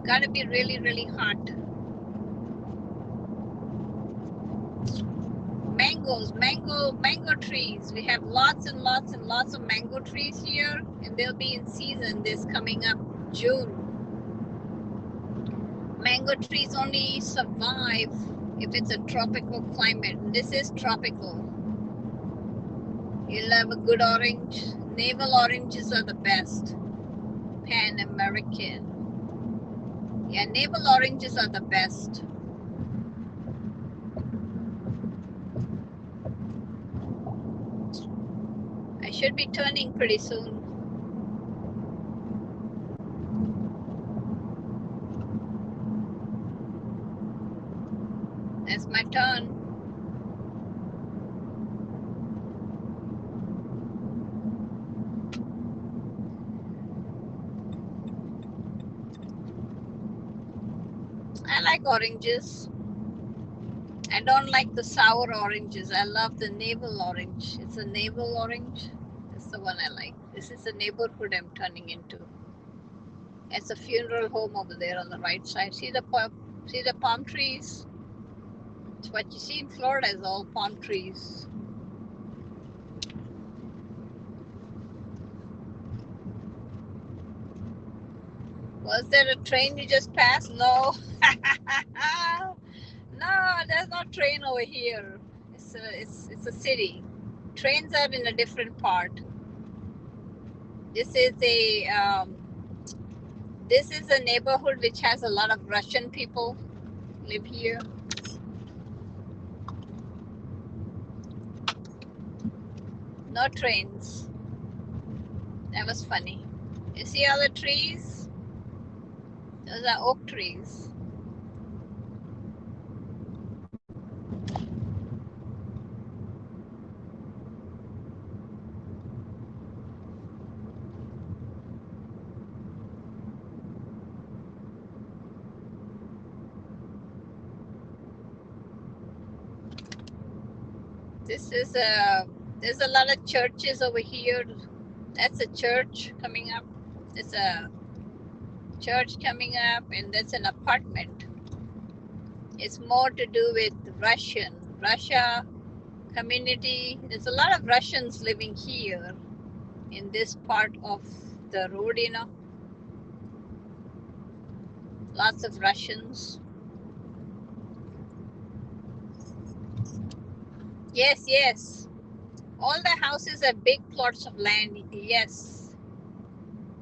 gotta be really, really hot. Mango trees. We have lots and lots and lots of mango trees here, and they'll be in season this coming up June. Mango trees only survive if it's a tropical climate. This is tropical. You'll have a good orange. Navel oranges are the best. Pan American. Yeah, navel oranges are the best. I should be turning pretty soon. That's my turn. I like oranges. I don't like the sour oranges. I love the navel orange. It's a navel orange. That's the one I like. This is the neighborhood I'm turning into. It's a funeral home over there on the right side. See the palm trees? It's what you see in Florida is all palm trees. Was there a train you just passed? No. No, there's no train over here. It's a city. Trains are in a different part. This is a this is a neighborhood which has a lot of Russian people live here. No trains. That was funny. You see all the trees? Those are oak trees. This is a there's a lot of churches over here. That's a church coming up. There's a church coming up, and that's an apartment. It's more to do with Russia community. There's a lot of Russians living here in this part of the road, you know. Lots of Russians. Yes, yes. All the houses have big plots of land. Yes.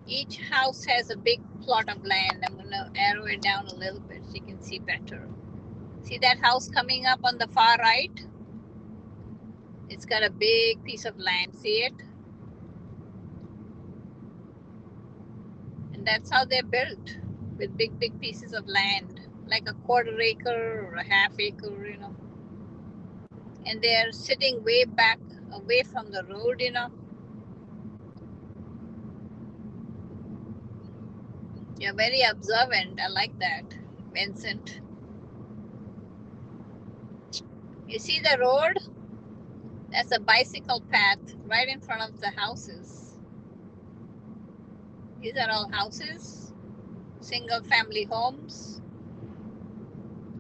Each house has a big plot of land. I'm going to arrow it down a little bit so you can see better. See that house coming up on the far right? It's got a big piece of land. See it? And that's how they're built. with big pieces of land, like a quarter acre or a half acre, and they're sitting way back away from the road. You're very observant. I like that, Vincent. You see the road? That's a bicycle path right in front of the houses. These are all houses, single family homes.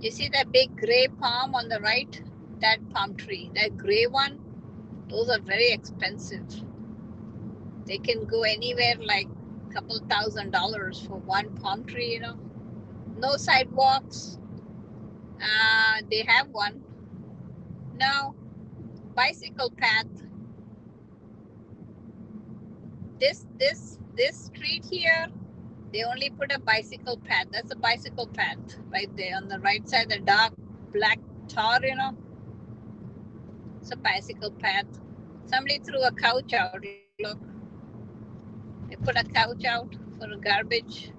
You see that big gray palm on the right? That palm tree, that gray one, those are very expensive. They can go anywhere like a couple $1,000s for one palm tree. No sidewalks. They have one. No, bicycle path. This street here, they only put a bicycle path. That's a bicycle path right there on the right side, the dark black tar. It's a bicycle path. Somebody threw a couch out. Look, they put a couch out for garbage.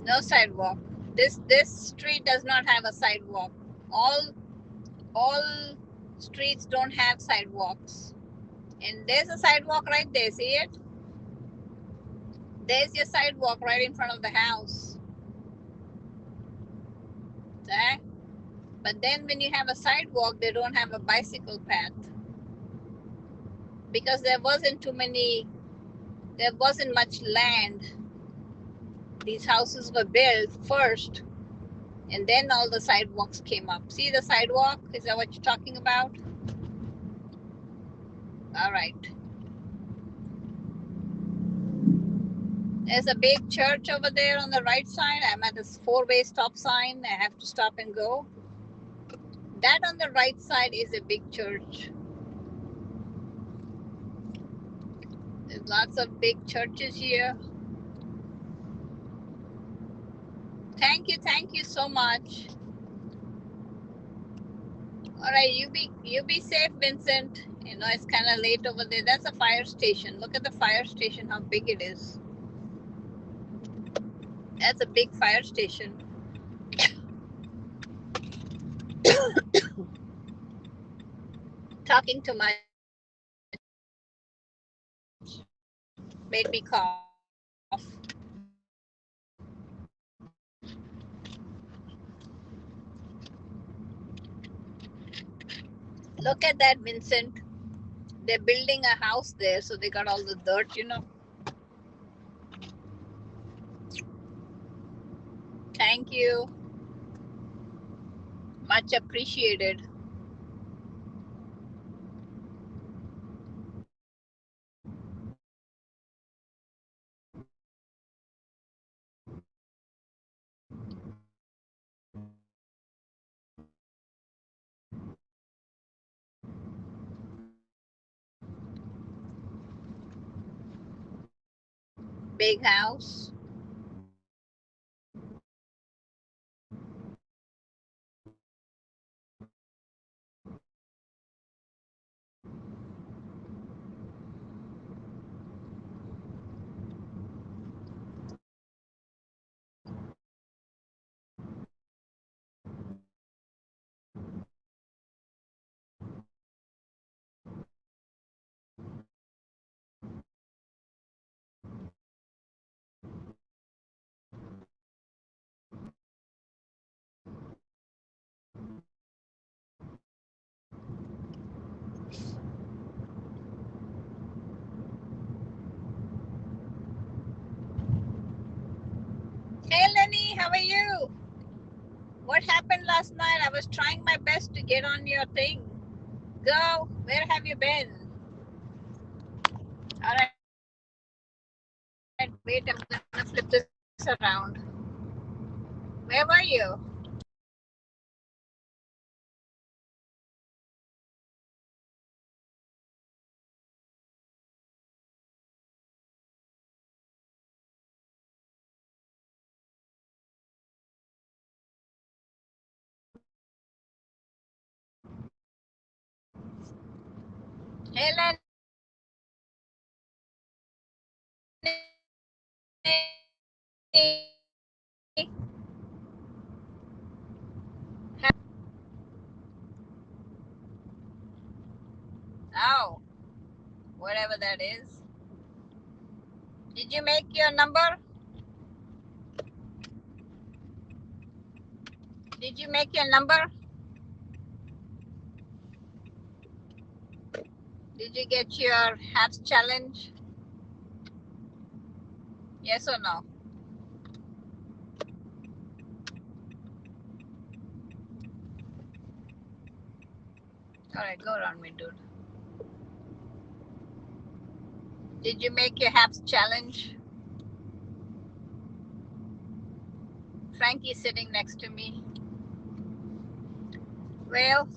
No sidewalk. This street does not have a sidewalk. All streets don't have sidewalks. And there's a sidewalk right there. See it? There's your sidewalk right in front of the house. Okay? But then when you have a sidewalk, they don't have a bicycle path. Because there wasn't much land. These houses were built first, and then all the sidewalks came up. See the sidewalk? Is that what you're talking about? All right. There's a big church over there on the right side. I'm at this 4-way stop sign. I have to stop and go. That on the right side is a big church. There's lots of big churches here. Thank you so much. All right, you be safe, Vincent. It's kind of late over there. That's a fire station. Look at the fire station, how big it is. That's a big fire station. Talking too much made me cough. Look at that, Vincent. They're building a house there, so they got all the dirt. Thank you. Much appreciated. Big house. Hey, Lenny, how are you? What happened last night? I was trying my best to get on your thing. Go. Where have you been? All right. Wait, I'm going to flip this around. Where were you? Hey, Lenny. Oh, whatever that is. Did you make your number? Did you make your number? Did you get your hats challenge? Yes or no? Alright, go around me, dude. Did you make your haps challenge? Frankie's sitting next to me. Well,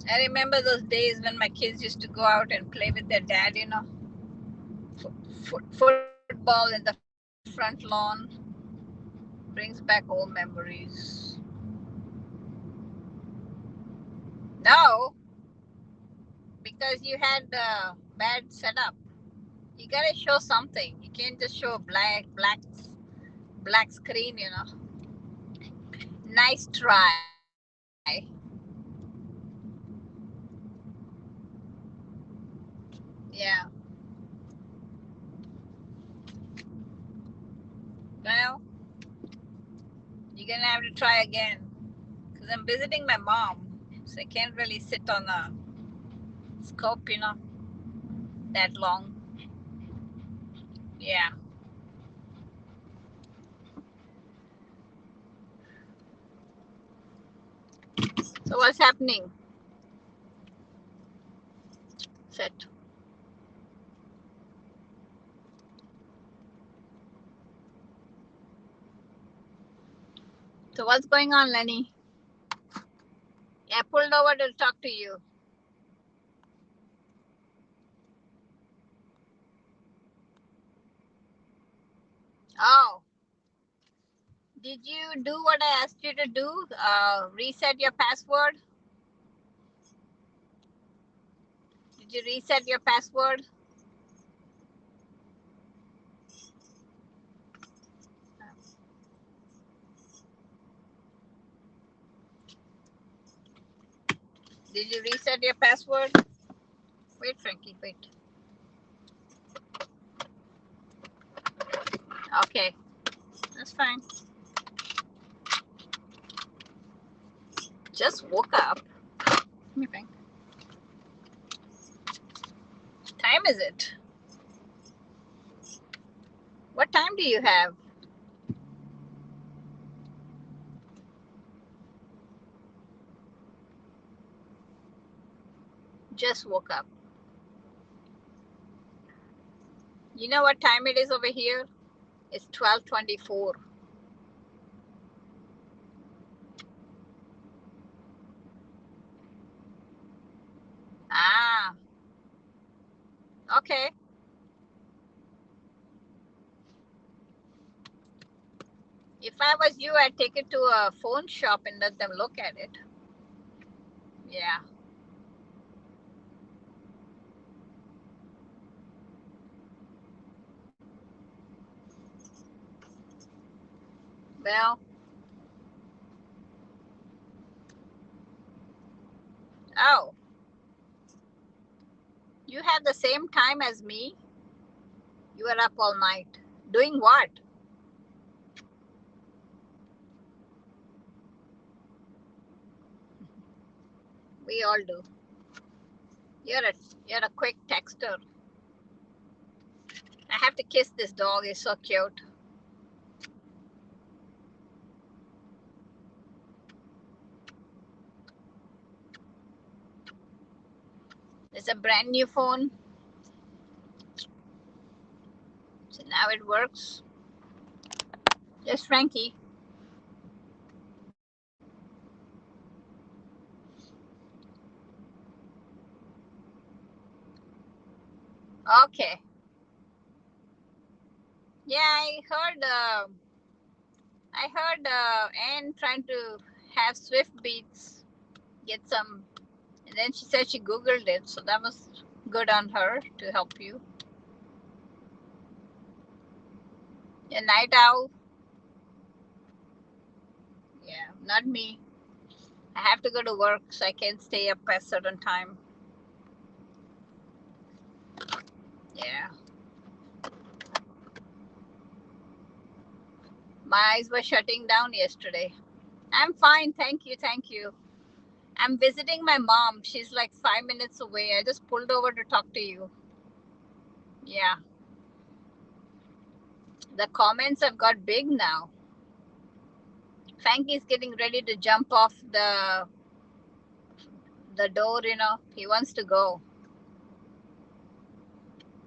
I remember those days when my kids used to go out and play with their dad, football in the front lawn. Brings back old memories. No, because you had a bad setup. You gotta show something. You can't just show a black screen. Nice try. Yeah. Well, you're gonna have to try again. Because I'm visiting my mom. So I can't really sit on a scope, that long. Yeah. So what's happening? Set. So what's going on, Lenny? Yeah, I pulled over to talk to you. Oh, did you do what I asked you to do? Reset your password? Did you reset your password? Did you reset your password? Wait, Frankie, wait. Okay, that's fine. Just woke up. Let me think. Time is it? What time do you have? Just woke up. You know what time it is over here? It's 12:24. Ah, okay. If I was you, I'd take it to a phone shop and let them look at it. Yeah. Well, oh, you have the same time as me? You were up all night. Doing what? We all do. You're a you're a quick texter. I have to kiss this dog. It's so cute. It's a brand new phone. So now it works. Yes, Frankie. Okay. Yeah, I heard Anne trying to have Swift beats, get some, and then she said she Googled it, so that was good on her to help you. A night owl? Yeah, not me. I have to go to work, so I can't stay up at a certain time. Yeah. My eyes were shutting down yesterday. I'm fine, thank you, thank you. I'm visiting my mom. She's like 5 minutes away. I just pulled over to talk to you. Yeah. The comments have got big now. Frankie's getting ready to jump off the door, He wants to go.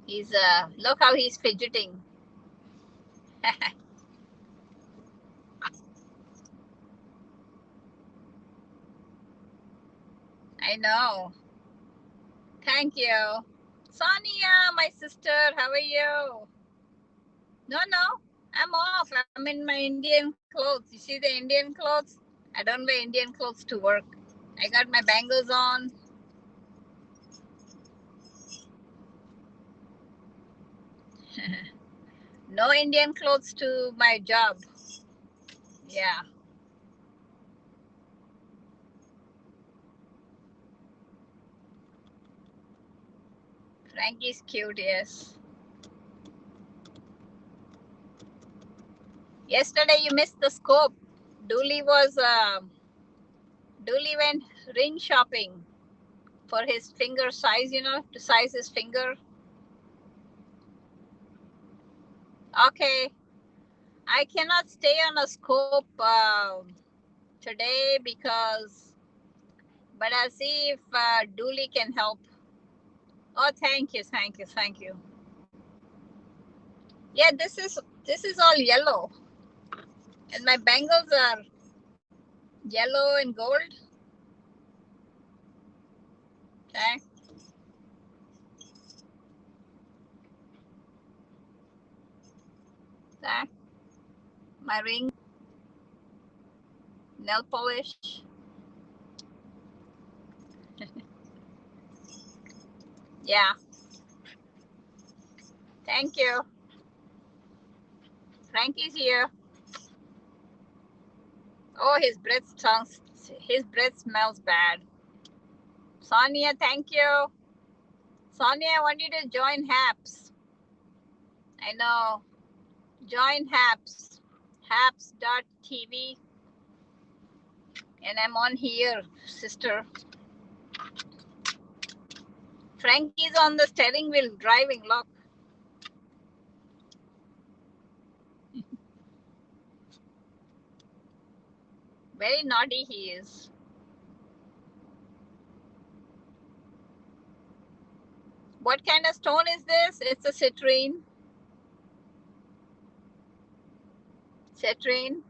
He's look how he's fidgeting. I know. Thank you. Sonia, my sister, how are you? No, no. I'm off. I'm in my Indian clothes. You see the Indian clothes? I don't wear Indian clothes to work. I got my bangles on. No Indian clothes to my job. Yeah. Frankie's cute, yes. Yesterday you missed the scope. Dooley was Dooley went ring shopping for his finger size, to size his finger. Okay. I cannot stay on a scope today but I'll see if Dooley can help. Oh, thank you, thank you, thank you. Yeah, this is all yellow, and my bangles are yellow and gold. Okay. Okay. My ring, nail polish. Yeah. Thank you. Frankie's here. Oh, his breath smells bad. Sonia, thank you. Sonia, I want you to join HAPS. I know. Join HAPS. HAPS.tv. And I'm on here, sister. Frankie's on the steering wheel driving. Look. Very naughty he is. What kind of stone is this? It's a citrine. Citrine.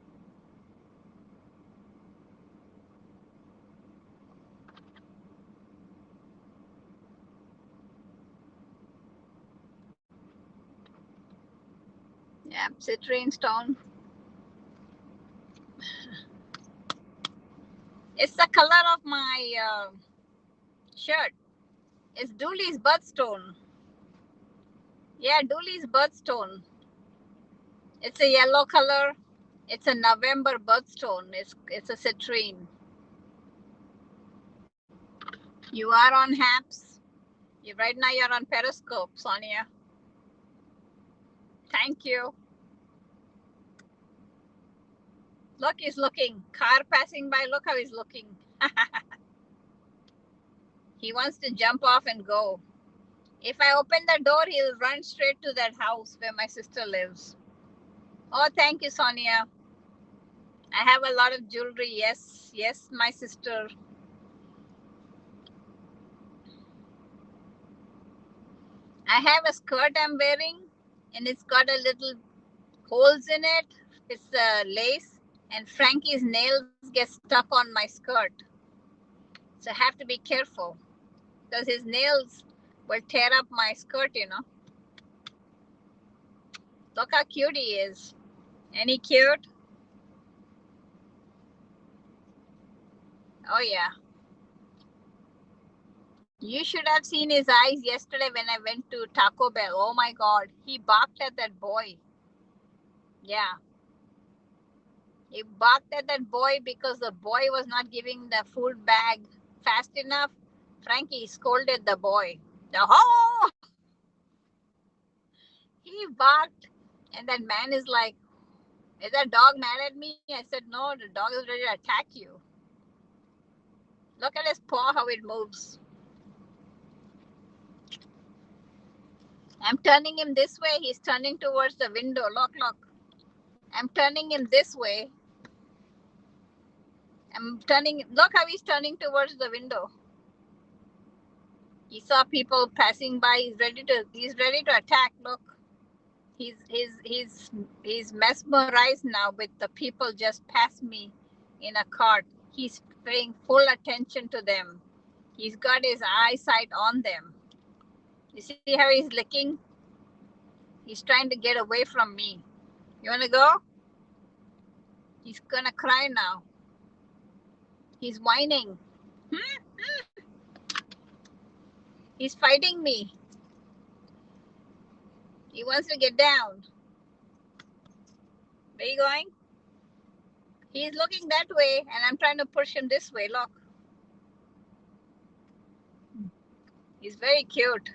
Yeah, citrine stone. It's the color of my shirt. It's Dooley's birthstone. Yeah, Dooley's birthstone. It's a yellow color. It's a November birthstone. It's a citrine. You are on HAPS. Right now you're on Periscope, Sonia. Thank you. Look, he's looking. Car passing by. Look how he's looking. He wants to jump off and go. If I open the door, he'll run straight to that house where my sister lives. Oh, thank you, Sonia. I have a lot of jewelry. Yes, yes, my sister. I have a skirt I'm wearing, and it's got a little holes in it. It's lace, and Frankie's nails get stuck on my skirt. So I have to be careful because his nails will tear up my skirt, you know. Look how cute he is. Any cute? Oh yeah. You should have seen his eyes yesterday when I went to Taco Bell. Oh my God. He barked at that boy. Yeah. He barked at that boy because the boy was not giving the food bag fast enough. Frankie scolded the boy. Oh! He barked. And that man is like, is that dog mad at me? I said, no, the dog is ready to attack you. Look at his paw, how it moves. I'm turning him this way. He's turning towards the window. Look, look. I'm turning him this way. I'm turning. Look how he's turning towards the window. He saw people passing by. He's ready to. He's ready to attack. Look. He's mesmerized now with the people just pass me in a cart. He's paying full attention to them. He's got his eyesight on them. You see how he's licking? He's trying to get away from me. You want to go? He's going to cry now. He's whining. He's fighting me. He wants to get down. Where are you going? He's looking that way and I'm trying to push him this way. Look. He's very cute.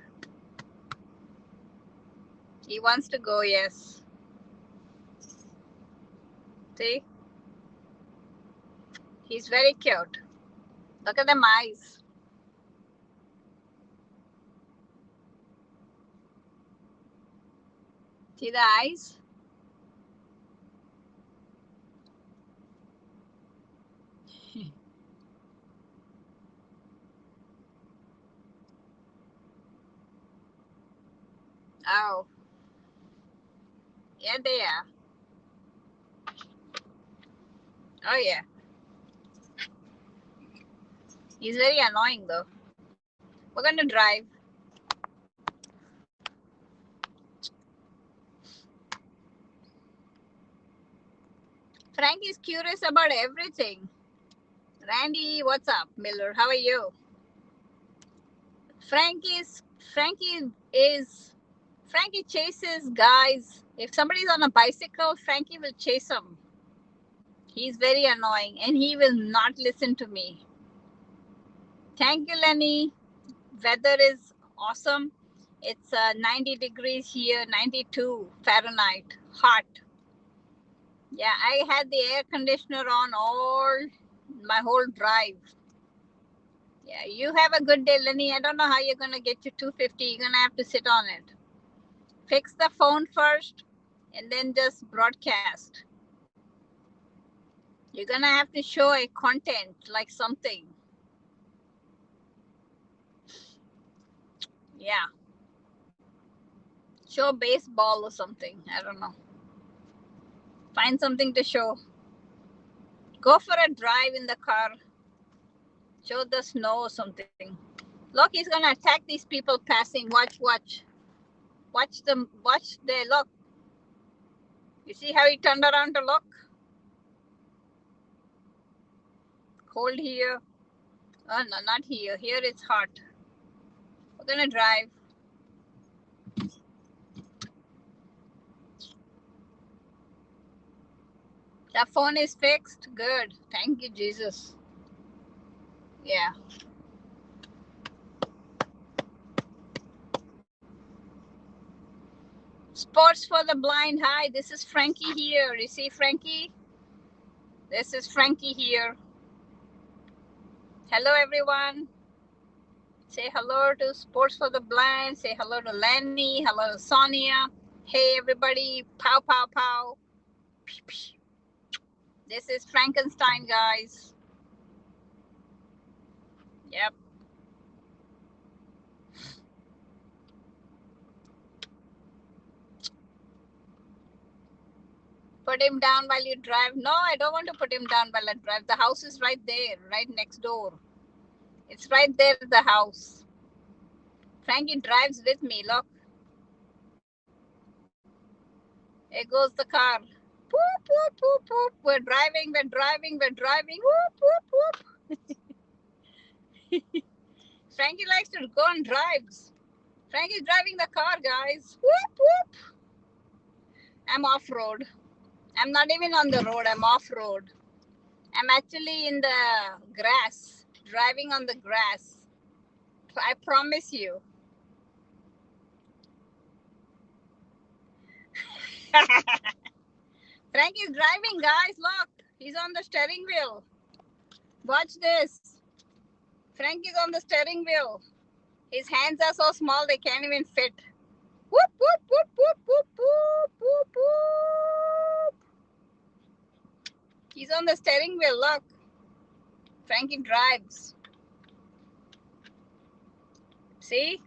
He wants to go, yes. See? He's very cute. Look at them eyes. See the eyes? Oh. Yeah, they are. Oh, yeah. He's very annoying, though. We're going to drive. Frankie's curious about everything. Randy, what's up? Miller, how are you? Frankie chases guys. If somebody's on a bicycle, Frankie will chase him. He's very annoying and he will not listen to me. Thank you, Lenny. Weather is awesome. It's 90 degrees here, 92 Fahrenheit, hot. Yeah, I had the air conditioner on all my whole drive. Yeah, you have a good day, Lenny. I don't know how you're going to get your 250. You're going to have to sit on it. Fix the phone first and then just broadcast. You're going to have to show a content like something. Yeah. Show baseball or something. I don't know. Find something to show. Go for a drive in the car. Show the snow or something. Look, he's going to attack these people passing. Watch, watch. Watch them. Watch. They look. You see how he turned around to look? Cold here. Oh, no, not here. Here it's hot. We're going to drive. The phone is fixed. Good. Thank you, Jesus. Yeah. Sports for the blind. Hi, this is Frankie here. You see Frankie? This is Frankie here. Hello, everyone. Say hello to Sports for the Blind. Say hello to Lenny. Hello to Sonia. Hey, everybody. Pow, pow, pow. This is Frankenstein, guys. Yep. Put him down while you drive. No, I don't want to put him down while I drive. The house is right there, right next door. It's right there, the house. Frankie drives with me. Look. Here goes the car. Whoop, whoop, whoop, whoop. We're driving, we're driving, we're driving. Whoop, whoop, whoop. Frankie likes to go on drives. Frankie's driving the car, guys. Whoop, whoop. I'm off-road. I'm not even on the road. I'm off-road. I'm actually in the grass, driving on the grass. I promise you. Frankie's driving, guys. Look, he's on the steering wheel. Watch this. Frankie's on the steering wheel. His hands are so small they can't even fit. Whoop, whoop, whoop, whoop, whoop, whoop, whoop, whoop. He's on the steering wheel. Look. Frankie drives. See?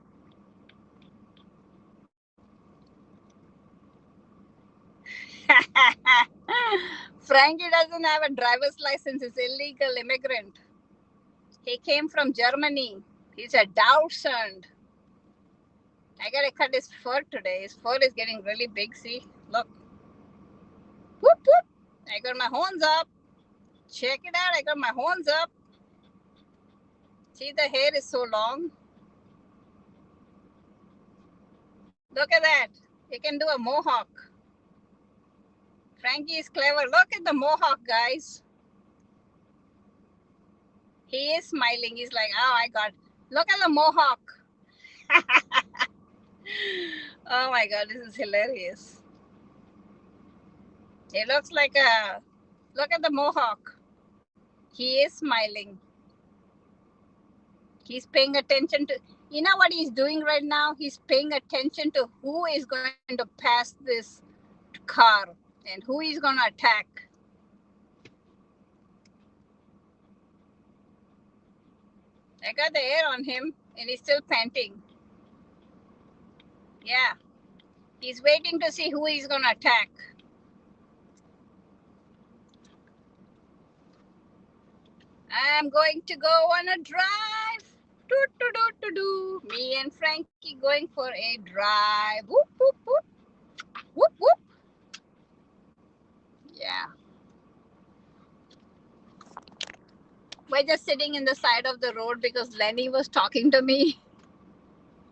Frankie doesn't have a driver's license. He's illegal immigrant. He came from Germany. He's a Dachshund. I gotta cut his fur today. His fur is getting really big. See? Look. Whoop, whoop. I got my horns up. Check it out. I got my horns up. See, the hair is so long. Look at that. He can do a mohawk. Frankie is clever. Look at the mohawk, guys. He is smiling. He's like, oh, I got. Look at the mohawk. Oh my God, this is hilarious. He looks like a. Look at the mohawk. He is smiling. He's paying attention to. You know what he's doing right now? He's paying attention to who is going to pass this car and who he's going to attack. I got the air on him and he's still panting. Yeah. He's waiting to see who he's going to attack. I'm going to go on a drive. Do, do, do, do, do. Me and Frankie going for a drive. Whoop, whoop, whoop. Whoop, whoop. Yeah. We're just sitting in the side of the road because Lenny was talking to me.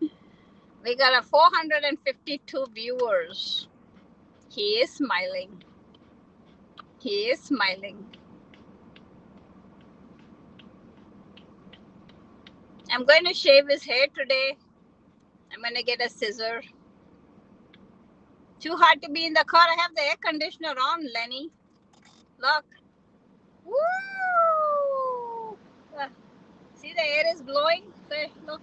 We got a 452 viewers. He is smiling. He is smiling. I'm going to shave his hair today. I'm going to get a scissor. Too hot to be in the car. I have the air conditioner on, Lenny. Look. Woo! See, the air is blowing. There, look.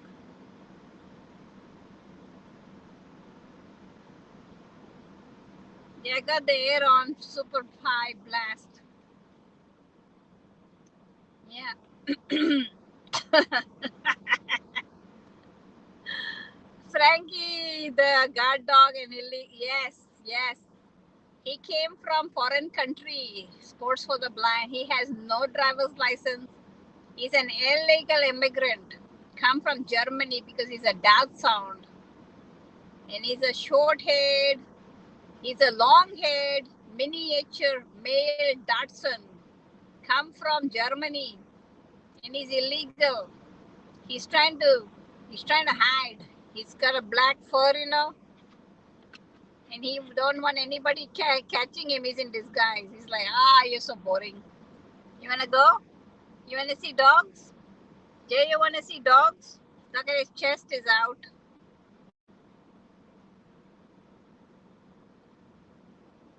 Yeah, I got the air on. Super high blast. Yeah. Frankie, the guard dog, and yes, yes. He came from foreign country, Sports for the Blind. He has no driver's license. He's an illegal immigrant. Come from Germany because he's a Dachshund. And he's a short-haired, he's a long-haired, miniature male Dachshund. Come from Germany. And he's illegal. He's trying to hide. He's got a black fur, and he don't want anybody catching him. He's in disguise. He's like, you're so boring. You want to go? You want to see dogs? Jay, you want to see dogs? Look at his chest is out.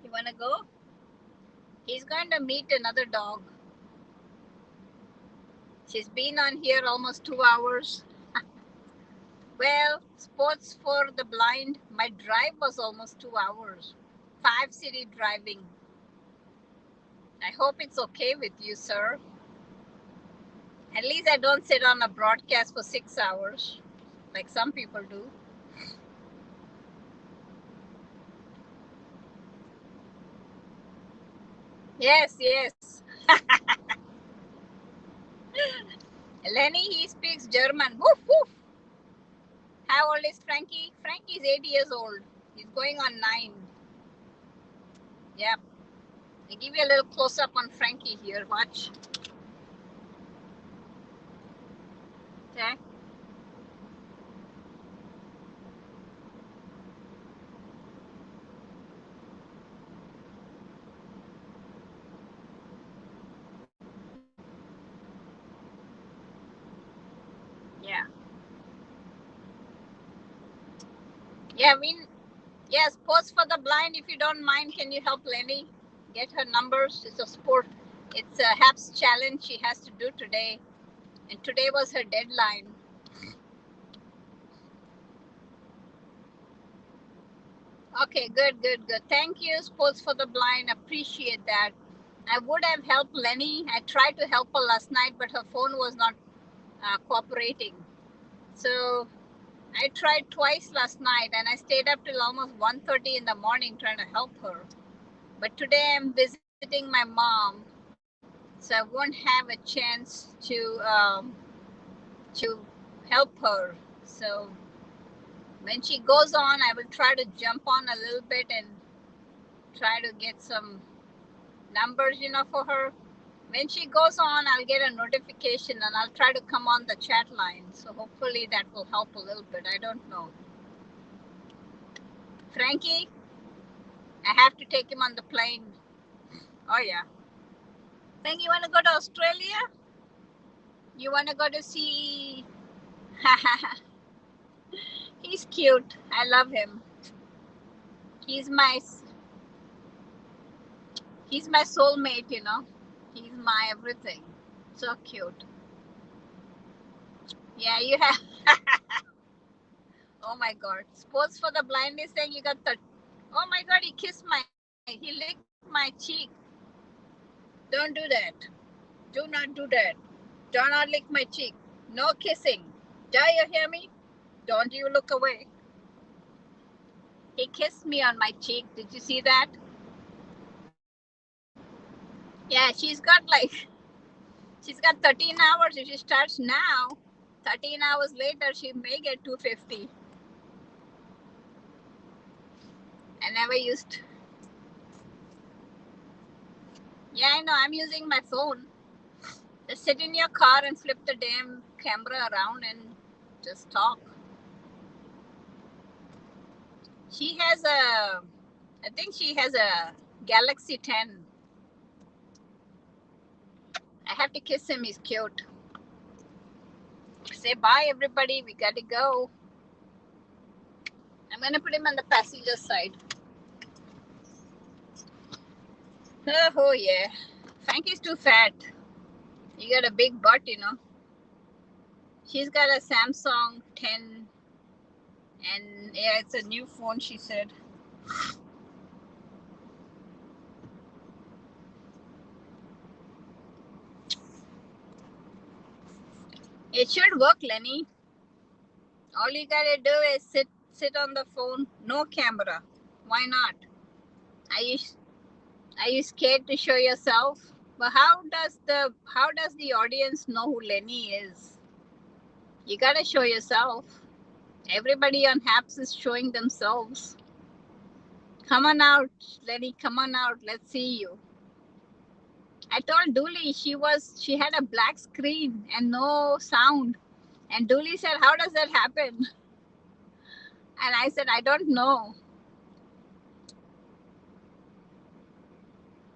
You want to go? He's going to meet another dog. She's been on here almost 2 hours. Well, Sports for the Blind, my drive was almost 2 hours. 5 city driving. I hope it's okay with you, sir. At least I don't sit on a broadcast for 6 hours, like some people do. Yes, yes. Lenny, he speaks German. Woof, woof. How old is Frankie? Frankie's 8 years old. He's going on 9. Yep. I'll give you a little close up on Frankie here. Watch. Okay. Yeah. Yeah, I mean, yes, Pose for the Blind, if you don't mind, can you help Lenny get her numbers? It's a sport. It's a HAPS challenge she has to do today. And today was her deadline. Okay, good, good, good. Thank you, Sports for the Blind. Appreciate that. I would have helped Lenny. I tried to help her last night, but her phone was not cooperating. So I tried twice last night, and I stayed up till almost 1:30 in the morning trying to help her. But today I'm visiting my mom, so I won't have a chance to help her. So when she goes on, I will try to jump on a little bit and try to get some numbers, for her. When she goes on, I'll get a notification and I'll try to come on the chat line. So hopefully that will help a little bit. I don't know. Frankie, I have to take him on the plane. Oh, yeah. Frankie, you want to go to Australia? You want to go to see? He's cute. I love him. He's my soulmate, He's my everything. So cute. Yeah, you have. Oh my God. Sports for the Blind is saying you got the. Oh my God, he licked my cheek. Don't do that. Do not do that. Do not lick my cheek. No kissing. Do you hear me? Don't you look away. He kissed me on my cheek. Did you see that? Yeah, she's got 13 hours. If she starts now, 13 hours later, she may get 250. I never used. Yeah, I know. I'm using my phone. Just sit in your car and flip the damn camera around and just talk. She has I think she has a Galaxy 10. I have to kiss him. He's cute. Say bye, everybody. We gotta go. I'm gonna put him on the passenger side. Oh yeah. Frankie's too fat. You got a big butt. She's got a Samsung 10, and yeah, it's a new phone, she said. It should work, Lenny. All you gotta do is sit on the phone, no camera. Why not? Are you scared to show yourself? But how does the audience know who Lenny is? You gotta show yourself. Everybody on Haps is showing themselves. Come on out, Lenny. Come on out. Let's see you. I told Dooley she had a black screen and no sound. And Dooley said, "How does that happen?" And I said, "I don't know."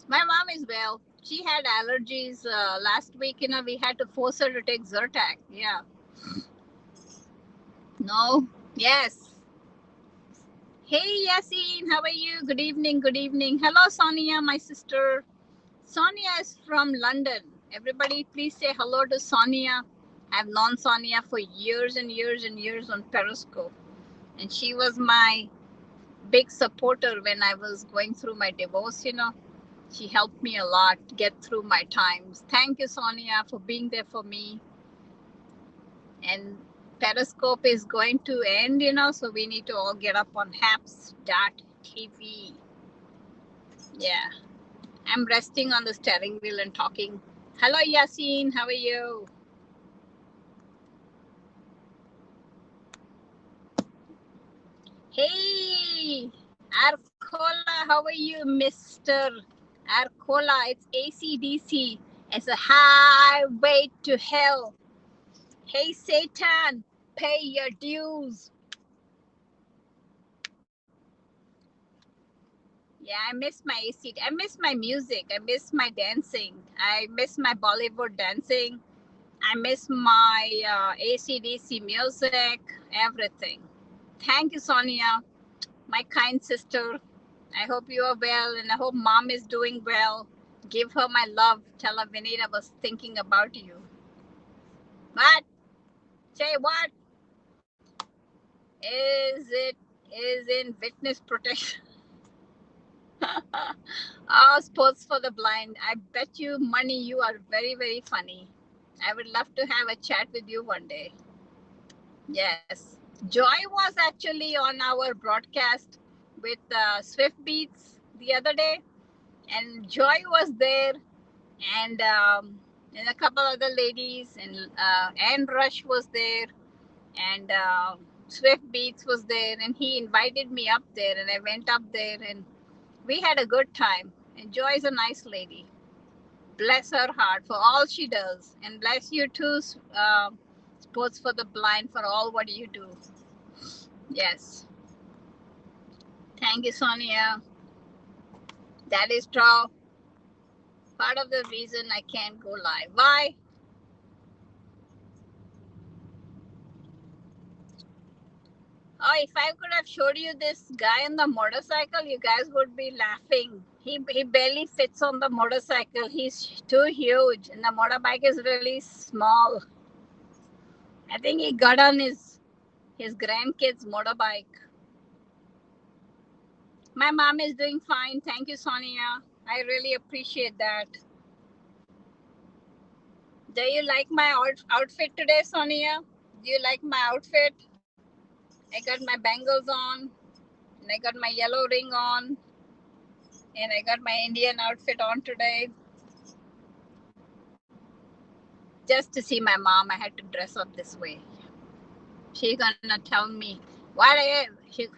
My mom is well. She had allergies last week. We had to force her to take Zyrtec. Yeah. No. Yes. Hey, Yasin. How are you? Good evening. Good evening. Hello, Sonia, my sister. Sonia is from London. Everybody, please say hello to Sonia. I've known Sonia for years and years and years on Periscope. And she was my big supporter when I was going through my divorce. She helped me a lot get through my times. Thank you, Sonia, for being there for me. And Periscope is going to end, so we need to all get up on haps.tv. Yeah. I'm resting on the steering wheel and talking. Hello, Yasin. How are you? Hey, Arcola, how are you, Mr. Arcola? It's ACDC. It's a highway to hell. Hey, Satan, pay your dues. Yeah, I miss my AC. I miss my music. I miss my dancing. I miss my Bollywood dancing. I miss my ACDC music, everything. Thank you, Sonia, my kind sister. I hope you are well and I hope mom is doing well. Give her my love. Tell her Vinita was thinking about you. What? Say what? Is it is in witness protection? Oh, sports for the blind. I bet you money you are very, very funny. I would love to have a chat with you one day. Yes. Joy was actually on our broadcast with Swift Beats the other day, and Joy was there, and a couple other ladies, and Rush was there, and Swift Beats was there, and he invited me up there, and I went up there, and we had a good time. And Joy is a nice lady. Bless her heart for all she does, and bless you too, Sports for the Blind, for all what you do. Yes. Thank you, Sonia. That is true. Part of the reason I can't go live. Why? Oh, if I could have showed you this guy on the motorcycle, you guys would be laughing. He barely fits on the motorcycle. He's too huge, and the motorbike is really small. I think he got on his grandkid's motorbike. My mom is doing fine. Thank you, Sonia. I really appreciate that. Do you like my outfit today, Sonia? Do you like my outfit? I got my bangles on, and I got my yellow ring on, and I got my Indian outfit on today. Just to see my mom, I had to dress up this way. She's gonna tell me, "What are you?"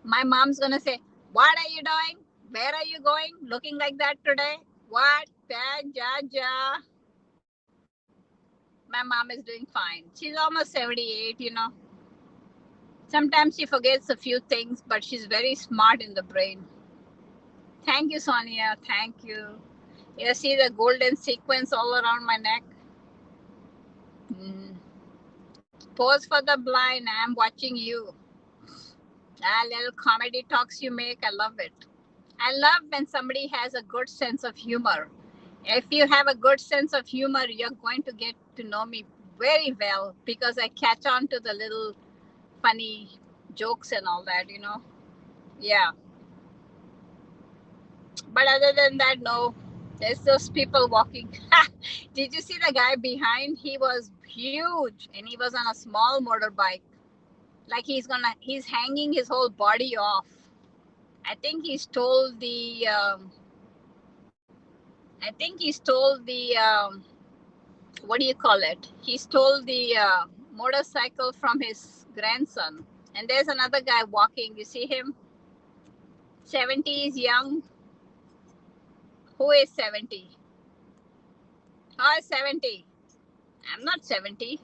My mom's gonna say, "What are you doing? Where are you going? Looking like that today? What? Ja ja." My mom is doing fine. She's almost 78. Sometimes she forgets a few things, but she's very smart in the brain. Thank you, Sonia. Thank you. You see the golden sequence all around my neck? Mm. Pose for the blind. I'm watching you. Ah, little comedy talks you make. I love it. I love when somebody has a good sense of humor. If you have a good sense of humor, you're going to get to know me very well because I catch on to the little funny jokes and all that. Yeah. But other than that, no. There's those people walking. Did you see the guy behind? He was huge and he was on a small motorbike. Like he's hanging his whole body off. I think he stole I think he stole what do you call it? He stole the motorcycle from his grandson. And there's another guy walking. You see him? 70 is young. Who is 70? How is 70? I'm not 70.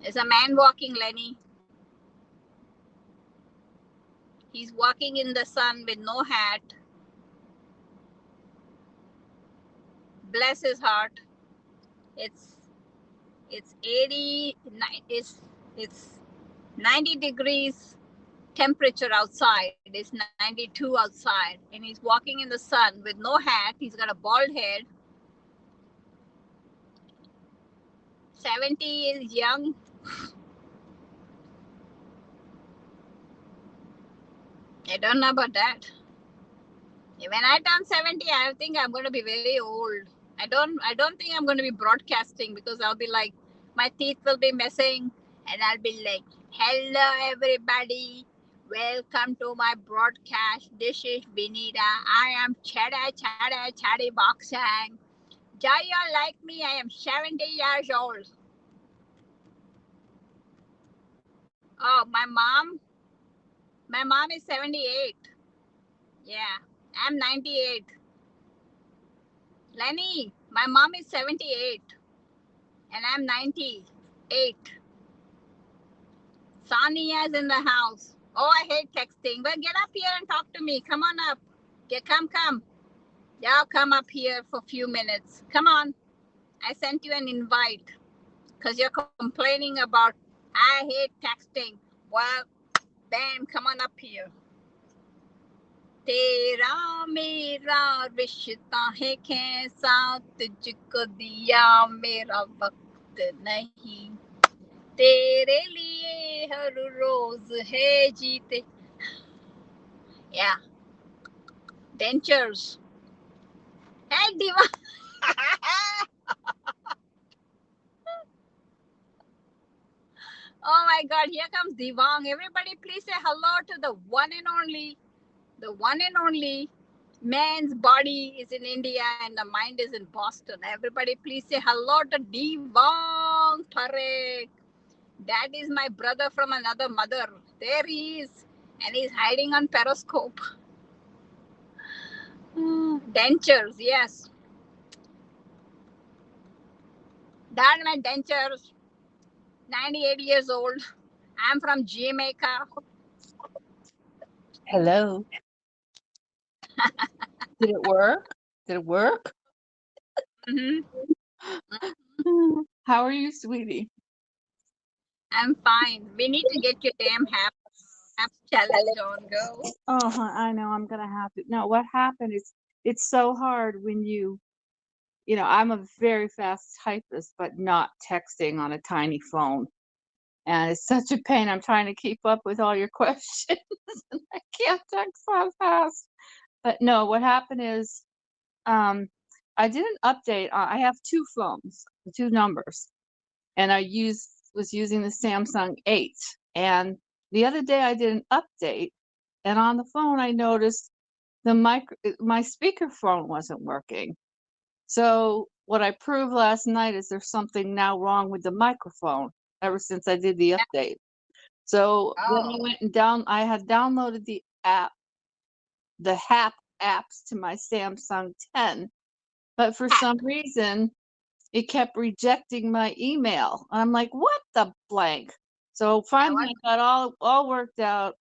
There's a man walking, Lenny. He's walking in the sun with no hat. Bless his heart. It's it's 80 it's 90 degrees temperature outside. It's 92 outside, and he's walking in the sun with no hat. He's got a bald head. 70 is young. I don't know about that. When I turn 70, I think I'm going to be very old. I don't think I'm going to be broadcasting because I'll be like, my teeth will be missing, and I'll be like, "Hello everybody, welcome to my broadcast. This is Vinita. I am Chada Chada Chadi Boxing. Jaya, like me, I am 70 years old. Oh, my mom is 78. Yeah, I'm 98. Lenny, my mom is 78 and I'm 98. Sania's in the house. Oh, I hate texting. Well, get up here and talk to me. Come on up. Come. Y'all come up here for a few minutes. Come on. I sent you an invite because you're complaining about I hate texting. Well, bam, come on up here. तेरा मेरा रिश्ता है कैसा तुझको दिया मेरा वक्त नहीं तेरे लिए हर रोज है जीते. Yeah, dentures. Hey, Diva. Oh my God, here comes Divang. Everybody, please say hello to the one and only. The one and only man's body is in India and the mind is in Boston. Everybody, please say hello to Devang Tarek. That is my brother from another mother. There he is. And he's hiding on Periscope. Dentures, yes. That my dentures. 98 years old. I'm from Jamaica. Hello. Did it work? Did it work? Mm-hmm. How are you, sweetie? I'm fine. We need to get your damn haps challenge on, girl. Oh, I know. I'm gonna have to. No, what happened is it's so hard when I'm a very fast typist, but not texting on a tiny phone. And it's such a pain. I'm trying to keep up with all your questions. And I can't text so fast. But no, what happened is I did an update. I have two phones, two numbers, and was using the Samsung 8. And the other day I did an update, and on the phone I noticed my speakerphone wasn't working. So what I proved last night is there's something now wrong with the microphone ever since I did the update. So then I went and I had downloaded the HAP apps to my Samsung 10, but for some reason it kept rejecting my email. I'm like, what the blank? So finally I got all worked out.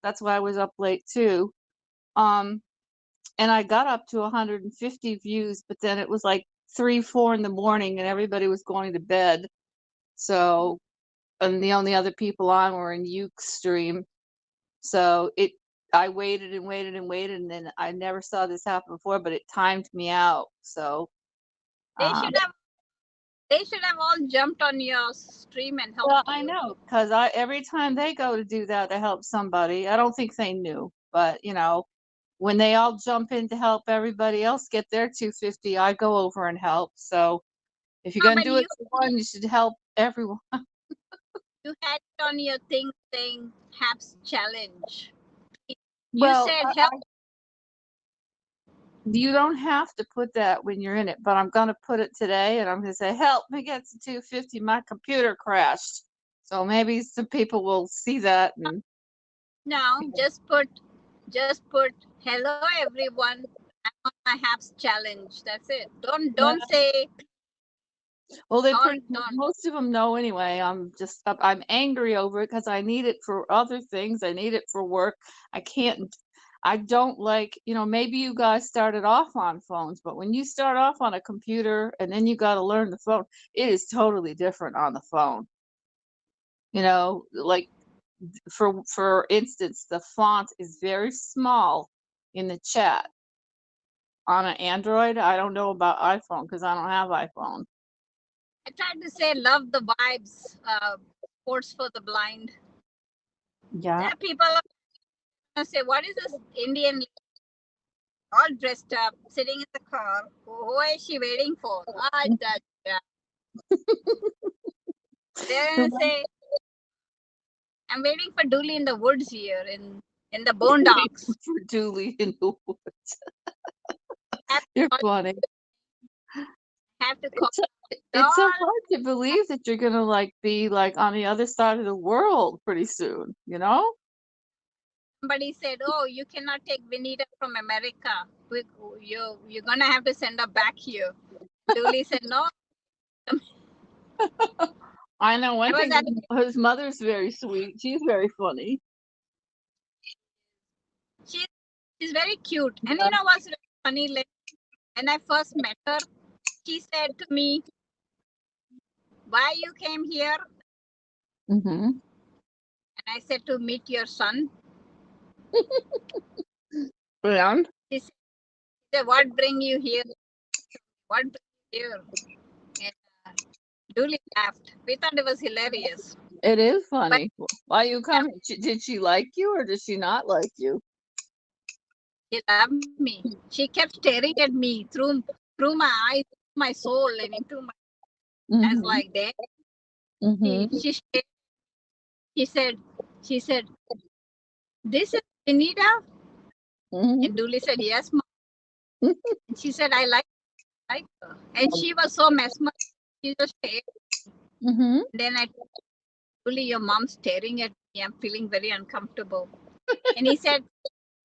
That's why I was up late too. And I got up to 150 views, but then it was like 3, 4 in the morning and everybody was going to bed. So, and the only other people on were in Ustream. So I waited and waited and waited, and then I never saw this happen before, but it timed me out. So they should have all jumped on your stream and helped. Well, I know, because every time they go to do that to help somebody, I don't think they knew, but when they all jump in to help everybody else get their 250, I go over and help. So if you're gonna do it for one, you should help everyone. You had it on your thing saying HAPS challenge. You Well, said help. You don't have to put that when you're in it, but I'm gonna put it today, and I'm gonna say, "Help me get to 250. My computer crashed." So maybe some people will see that and. No, just put hello everyone. I'm on my HAPS challenge. That's it. Don't say. Well, most of them know anyway. I'm angry over it because I need it for other things. I need it for work. I don't like, maybe you guys started off on phones, but when you start off on a computer and then you got to learn the phone, it is totally different on the phone. Like for instance, the font is very small in the chat on an Android. I don't know about iPhone because I don't have iPhone. I tried to say love the vibes, sports for the blind. Yeah. There people are gonna say, what is this Indian all dressed up, sitting in the car? Who is she waiting for? They're gonna say, I'm waiting for Dooley in the woods here in the boondocks. For Dooley in the woods. You're funny. have to call It's so all. hard to believe that you're gonna like be like on the other side of the world pretty soon, you know? Somebody said, "Oh, you cannot take Vinita from America. You're gonna have to send her back here." Dooley said, "No." I know I one was thing, at his mother's very sweet. She's very funny. she's she's very cute. And you know what's really funny? Like when I first met her, she said to me, "Why you came here?" Mm-hmm. And I said, "To meet your son." And She said, "What bring you here? What bring you here?" And Dooley laughed. We thought it was hilarious. it is But funny. Why you yeah, coming? Did she like you or did she not like you? she loved me. She kept staring at me through my eyes, my soul, and into my. I was Mm-hmm. like, "Damn." Mm-hmm. She she said she said, "This is Vinita." Mm-hmm. And Dooley said, "Yes, mom." And she said, "I like her." And she was so mesmerized. She just stared. Mm-hmm. Then I told Dooley, "Your mom's staring at me. I'm feeling very uncomfortable." And he said,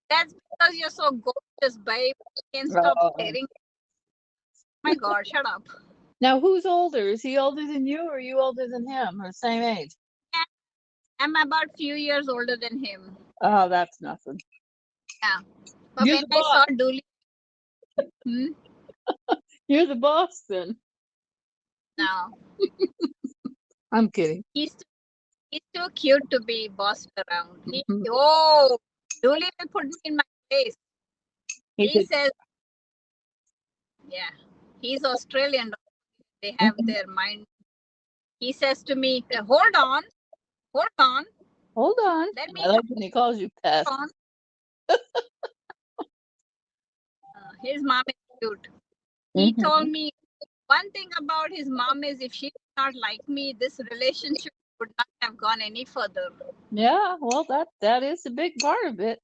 "That's because you're so gorgeous, babe. Can't stop staring." My God, shut up. Now, who's older? Is he older than you, or are you older than him, or same age? I'm about a few years older than him. Oh, that's nothing. Yeah. But You're when the I boss. saw Dooley, hmm, You're the boss, then. no, I'm kidding. he's he's too cute to be bossed around. Mhm. Oh, Dooley will put me in my place. He He did. says, yeah, he's Australian. They have Mhm. their mind. He says to me, hold on, Hold on. let me I like when he calls you talk pest. on." His mom is cute. He Hmm. told me one thing about his mom is if she did not like me, this relationship would not have gone any further. Yeah, well, that is a big part of it.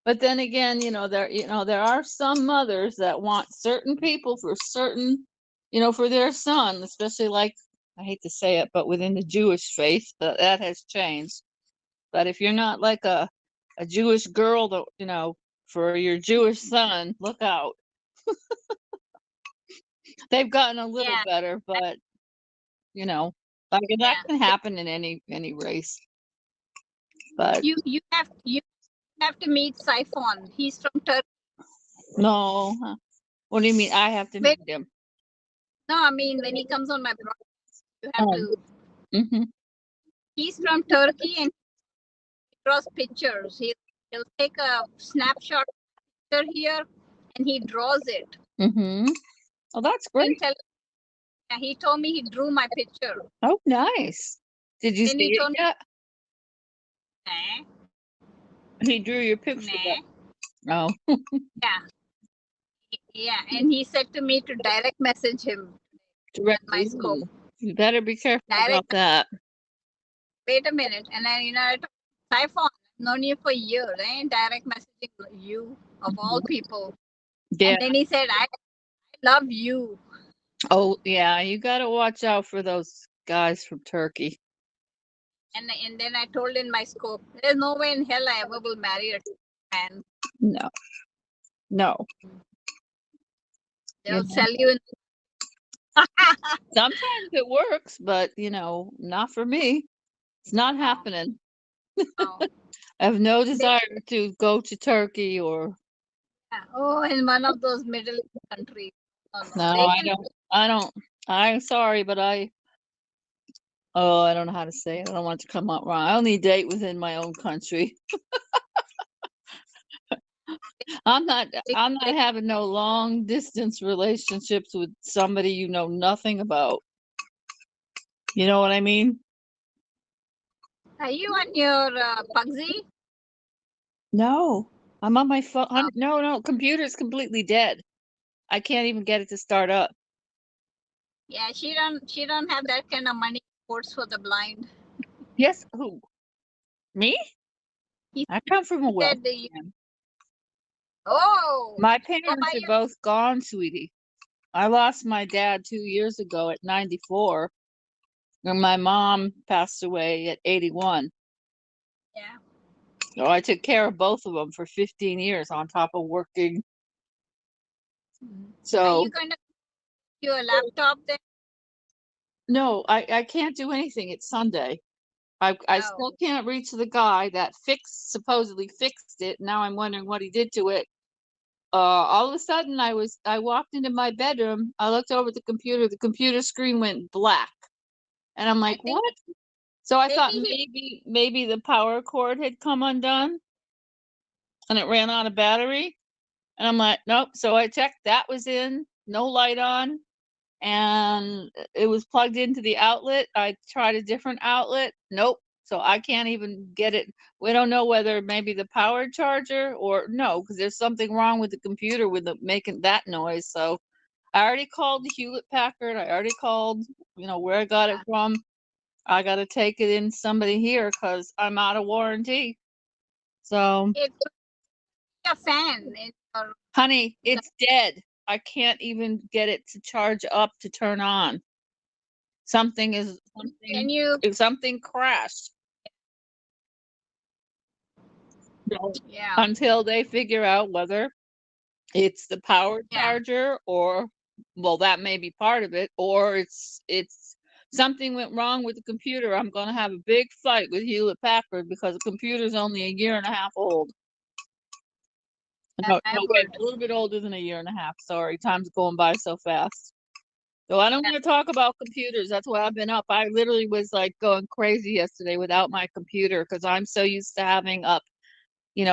But then again, there are some mothers that want certain people for certain, for their son, especially like I hate to say it, but within the Jewish faith, that has changed. But if you're not like a Jewish girl, for your Jewish son, look out. They've gotten a little Yeah, better, but you know, like that yeah. can happen in any race. But You have to meet Siphon. He's from Turkey. no, what do you mean? I have to When, meet him. no, I mean when he comes on my broadcast, you have Um, to. hmm. He's from Turkey and he draws pictures. He'll take a snapshot picture here and he draws it. Mm-hmm. Oh, that's Didn't great. tell. Yeah, he told me he drew my picture. Oh, nice. Did you Then see he it told me, yet? nah, He drew your picture nah, yet? Oh, yeah, yeah. And he said to me to direct message him at my directly. scope. You better be careful Direct. about that. Wait a minute. And then I told Siphon, I've known you for years, eh? Direct messaging you of all Mhm. people. Yeah. And then he said, I love you. Oh, yeah. You got to watch out for those guys from Turkey. And then I told in my scope, there's no way in hell I ever will marry a man. No, no. You They'll know, sell you in. sometimes it works, but not for me. It's not Oh, happening. oh. I have no They, desire to go to Turkey or oh, in one of those Middle East countries. No, no. no, They I can. don't. I don't. I'm sorry, but I don't know how to say it. I don't want it to come out wrong. I only date within my own country. I'm not They, I'm not they, having no long distance relationships with somebody you know nothing about. You know what I mean? are you on your Pugsy? No. I'm on my phone. Oh, No, computer's completely dead. I can't even get it to start up. yeah, she don't have that kind of money. Sports for the blind. Yes, who? Me? He I come from a wealthy said, family. oh, My go buy parents are your. both gone, sweetie. I lost my dad 2 years ago at 94, and my mom passed away at 81. Yeah. So I took care of both of them for 15 years on top of working. Mhm. Are So you going to do a laptop then? no, I can't do anything. It's Sunday. I Oh, still can't reach the guy that supposedly fixed it. Now I'm wondering what he did to it. All of a sudden I walked into my bedroom. I looked over at the computer screen went black. And I'm I like, think what? So I thought maybe he. maybe the power cord had come undone and it ran out of battery. And I'm like, nope. So I checked, that was in, no light on, and it was plugged into the outlet. I tried a different outlet. Nope. So I can't even get it. We don't know whether maybe the power charger or no, because there's something wrong with the computer with the making that noise. So I already called the Hewlett Packard. I already called, where I got it from. I got to take it in somebody here because I'm out of warranty. So, It could be a fan in your. honey, it's dead. I can't even get it to charge up to turn on. Something is Can something you? if something crashed. So Yeah. until they figure out whether it's the power Yeah. charger or well, that may be part of it, or it's something went wrong with the computer. I'm gonna have a big fight with Hewlett Packard because the computer's only a year and a half old. No, I no, wait, would. a little bit older than a year and a half. Sorry, time's going by so fast. So I don't Yeah. want to talk about computers. That's why I've been up. I literally was like going crazy yesterday without my computer because I'm so used to having up, Yeah.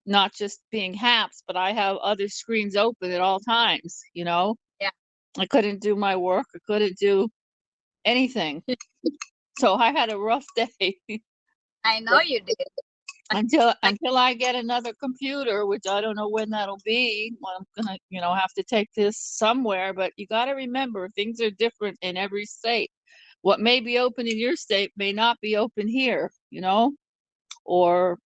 not just being Haps, but I have other screens open at all times. Yeah. I couldn't do my work. I couldn't do anything. So I had a rough day. I know you did. until I get another computer, which I don't know when that'll be. Well, I'm gonna, have to take this somewhere. But you got to remember, things are different in every state. What may be open in your state may not be open here. Or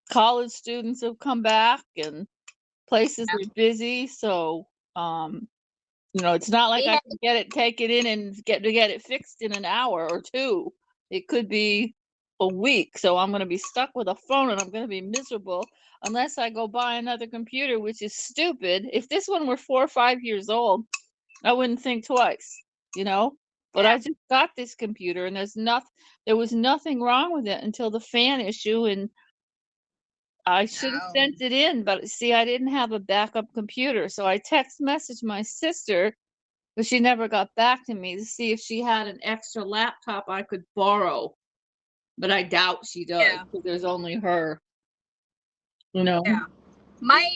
college students have come back and places Yeah. are busy. So, it's not like We I had. can take it in and get it fixed in an hour or two. It could be a week. So I'm going to be stuck with a phone and I'm going to be miserable unless I go buy another computer, which is stupid. If this one were 4 or 5 years old, I wouldn't think twice. But Yeah. I just got this computer and there was nothing wrong with it until the fan issue, and I should have Oh. sent it in, but see, I didn't have a backup computer. So I text messaged my sister, but she never got back to me to see if she had an extra laptop I could borrow. But I doubt she does Yeah. because there's only her, you know. Yeah. My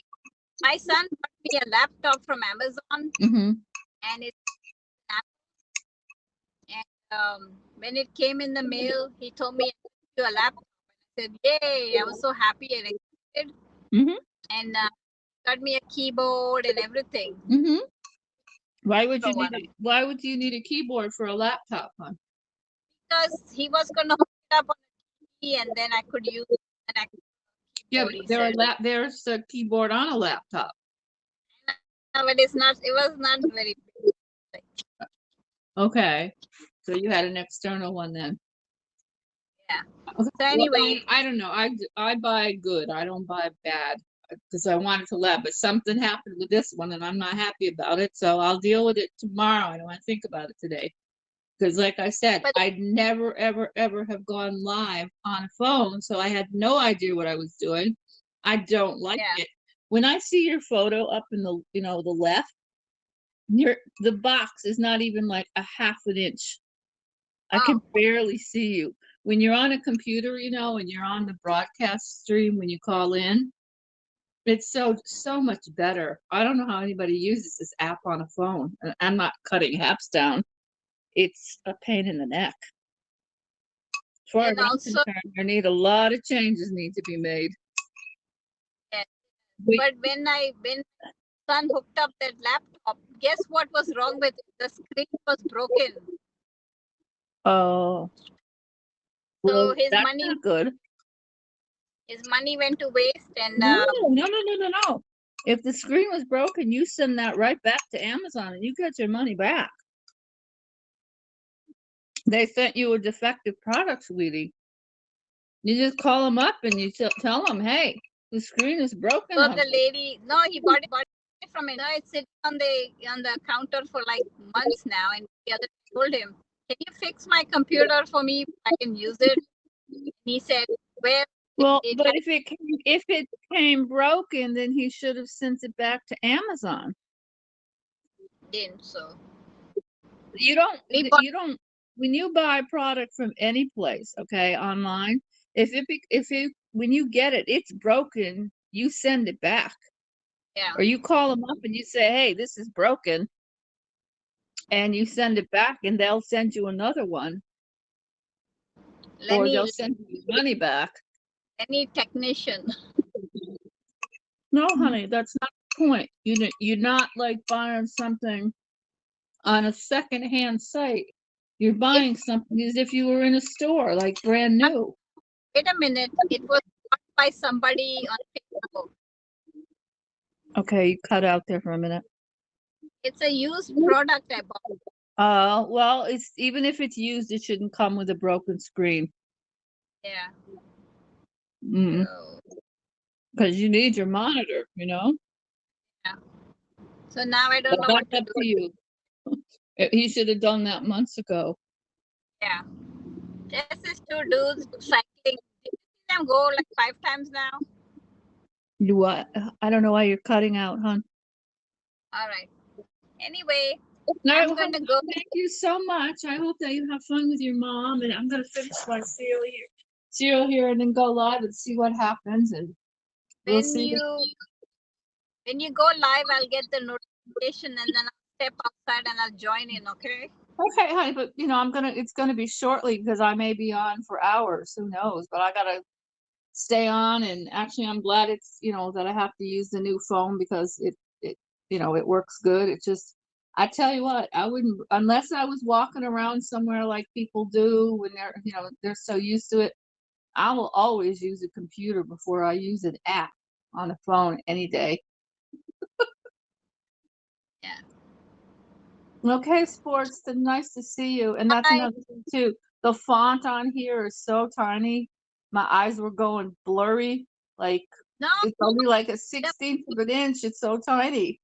my son got me a laptop from Amazon, Mm-hmm. and it's and when it came in the mail, he told me to a laptop. I said, "Yay!" I was so happy and excited, Mm-hmm. and got me a keyboard and everything. Mm-hmm. So one Why would you need a keyboard for a laptop, hon? because he was gonna hook it up on the TV, and then I could use an actual Yeah, keyboard. but He said, there's a keyboard on a laptop. no, but it's not. It was not very big. Okay. So you had an external one then. Yeah. Okay. So Well, anyway, I don't know. I buy good. I don't buy bad because I wanted to lab, but something happened with this one and I'm not happy about it. So I'll deal with it tomorrow. I don't want to think about it today. Because like I said, but I'd never, ever, ever have gone live on a phone. So I had no idea what I was doing. I don't like yeah. it. When I see your photo up in the left, the box is not even like a half an inch. I can Oh, barely see you. When you're on a computer, and you're on the broadcast stream when you call in, it's so much better. I don't know how anybody uses this app on a phone. I'm not cutting apps down. It's a pain in the neck. As far as and I'm also, concerned, there need a lot of changes need to be made. yeah, We, but when son hooked up that laptop, guess what was wrong with it? The screen was broken. oh, So well, that's not good. his money went to waste, and No, no, no, no, no, no. If the screen was broken, you send that right back to Amazon and you get your money back. They sent you a defective product, sweetie. You just call them up and you tell them, hey, the screen is broken. So the lady, no, he bought it from me. No, it's sitting on the counter for like months now. And the other day I told him, can you fix my computer for me? I can use it. And he said, where? Well, but if it came broken, then he should have sent it back to Amazon. Didn't so. You don't. When you buy a product from any place, okay, online, when you get it, it's broken, you send it back. Yeah. Or you call them up and you say, hey, this is broken, and you send it back, and they'll send you another one, or they'll send you money back. Any technician. No, honey, that's not the point. You're not like buying something on a secondhand site. You're buying something as if you were in a store, like brand new. Wait a minute. It was bought by somebody on Facebook. Okay, you cut out there for a minute. It's a used product I bought. Well, it's even if it's used, it shouldn't come with a broken screen. Yeah. Because you need your monitor, you know. Yeah. So now I don't know what to do. You. He should have done that months ago. Yeah. This is two dudes cycling. Did you see them go like 5 times now? You what? I don't know why you're cutting out, hon. All right. Anyway, I'm gonna go. Thank you so much. I hope that you have fun with your mom, and I'm gonna finish my cereal here, and then go live and see what happens, and we'll see. When you go live, I'll get the notification, and then I'll step outside and I'll join in. Okay. Okay, honey, but it's gonna be shortly because I may be on for hours. Who knows? But I gotta stay on, and actually, I'm glad it's that I have to use the new phone because it works good. It just, I tell you what, I wouldn't, unless I was walking around somewhere like people do when they're so used to it. I will always use a computer before I use an app on a phone any day. Yeah. Okay, Sports, it's nice to see you. And that's another thing too. The font on here is so tiny. My eyes were going blurry. Like, it's only like a 16th of an inch. It's so tiny.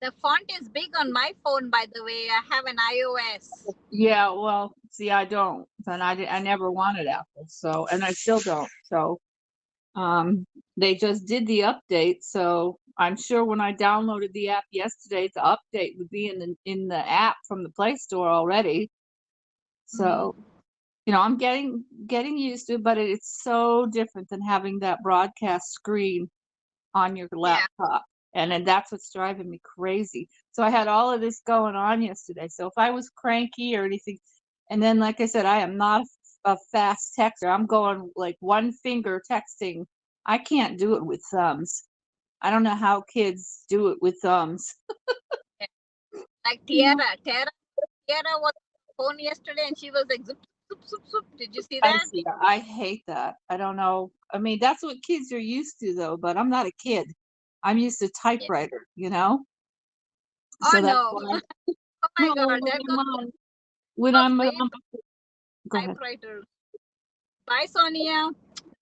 The font is big on my phone, by the way. I have an iOS. Yeah, well, see, I don't. And I never wanted Apple, so, and I still don't. So, they just did the update, so I'm sure when I downloaded the app yesterday, the update would be in the app from the Play Store already. So, I'm getting used to it, but it's so different than having that broadcast screen on your laptop. And then that's what's driving me crazy. So I had all of this going on yesterday. So if I was cranky or anything, and then like I said, I am not a fast texter. I'm going like one finger texting. I can't do it with thumbs. I don't know how kids do it with thumbs. Like Tiara was on the phone yesterday and she was like zoop, zoop, zoop, zoop. Did you see that? I hate that. I don't know. I mean, that's what kids are used to though, but I'm not a kid. I'm used to typewriter, Oh, so no. Oh my God. When I'm typewriter. Bye, Sonia.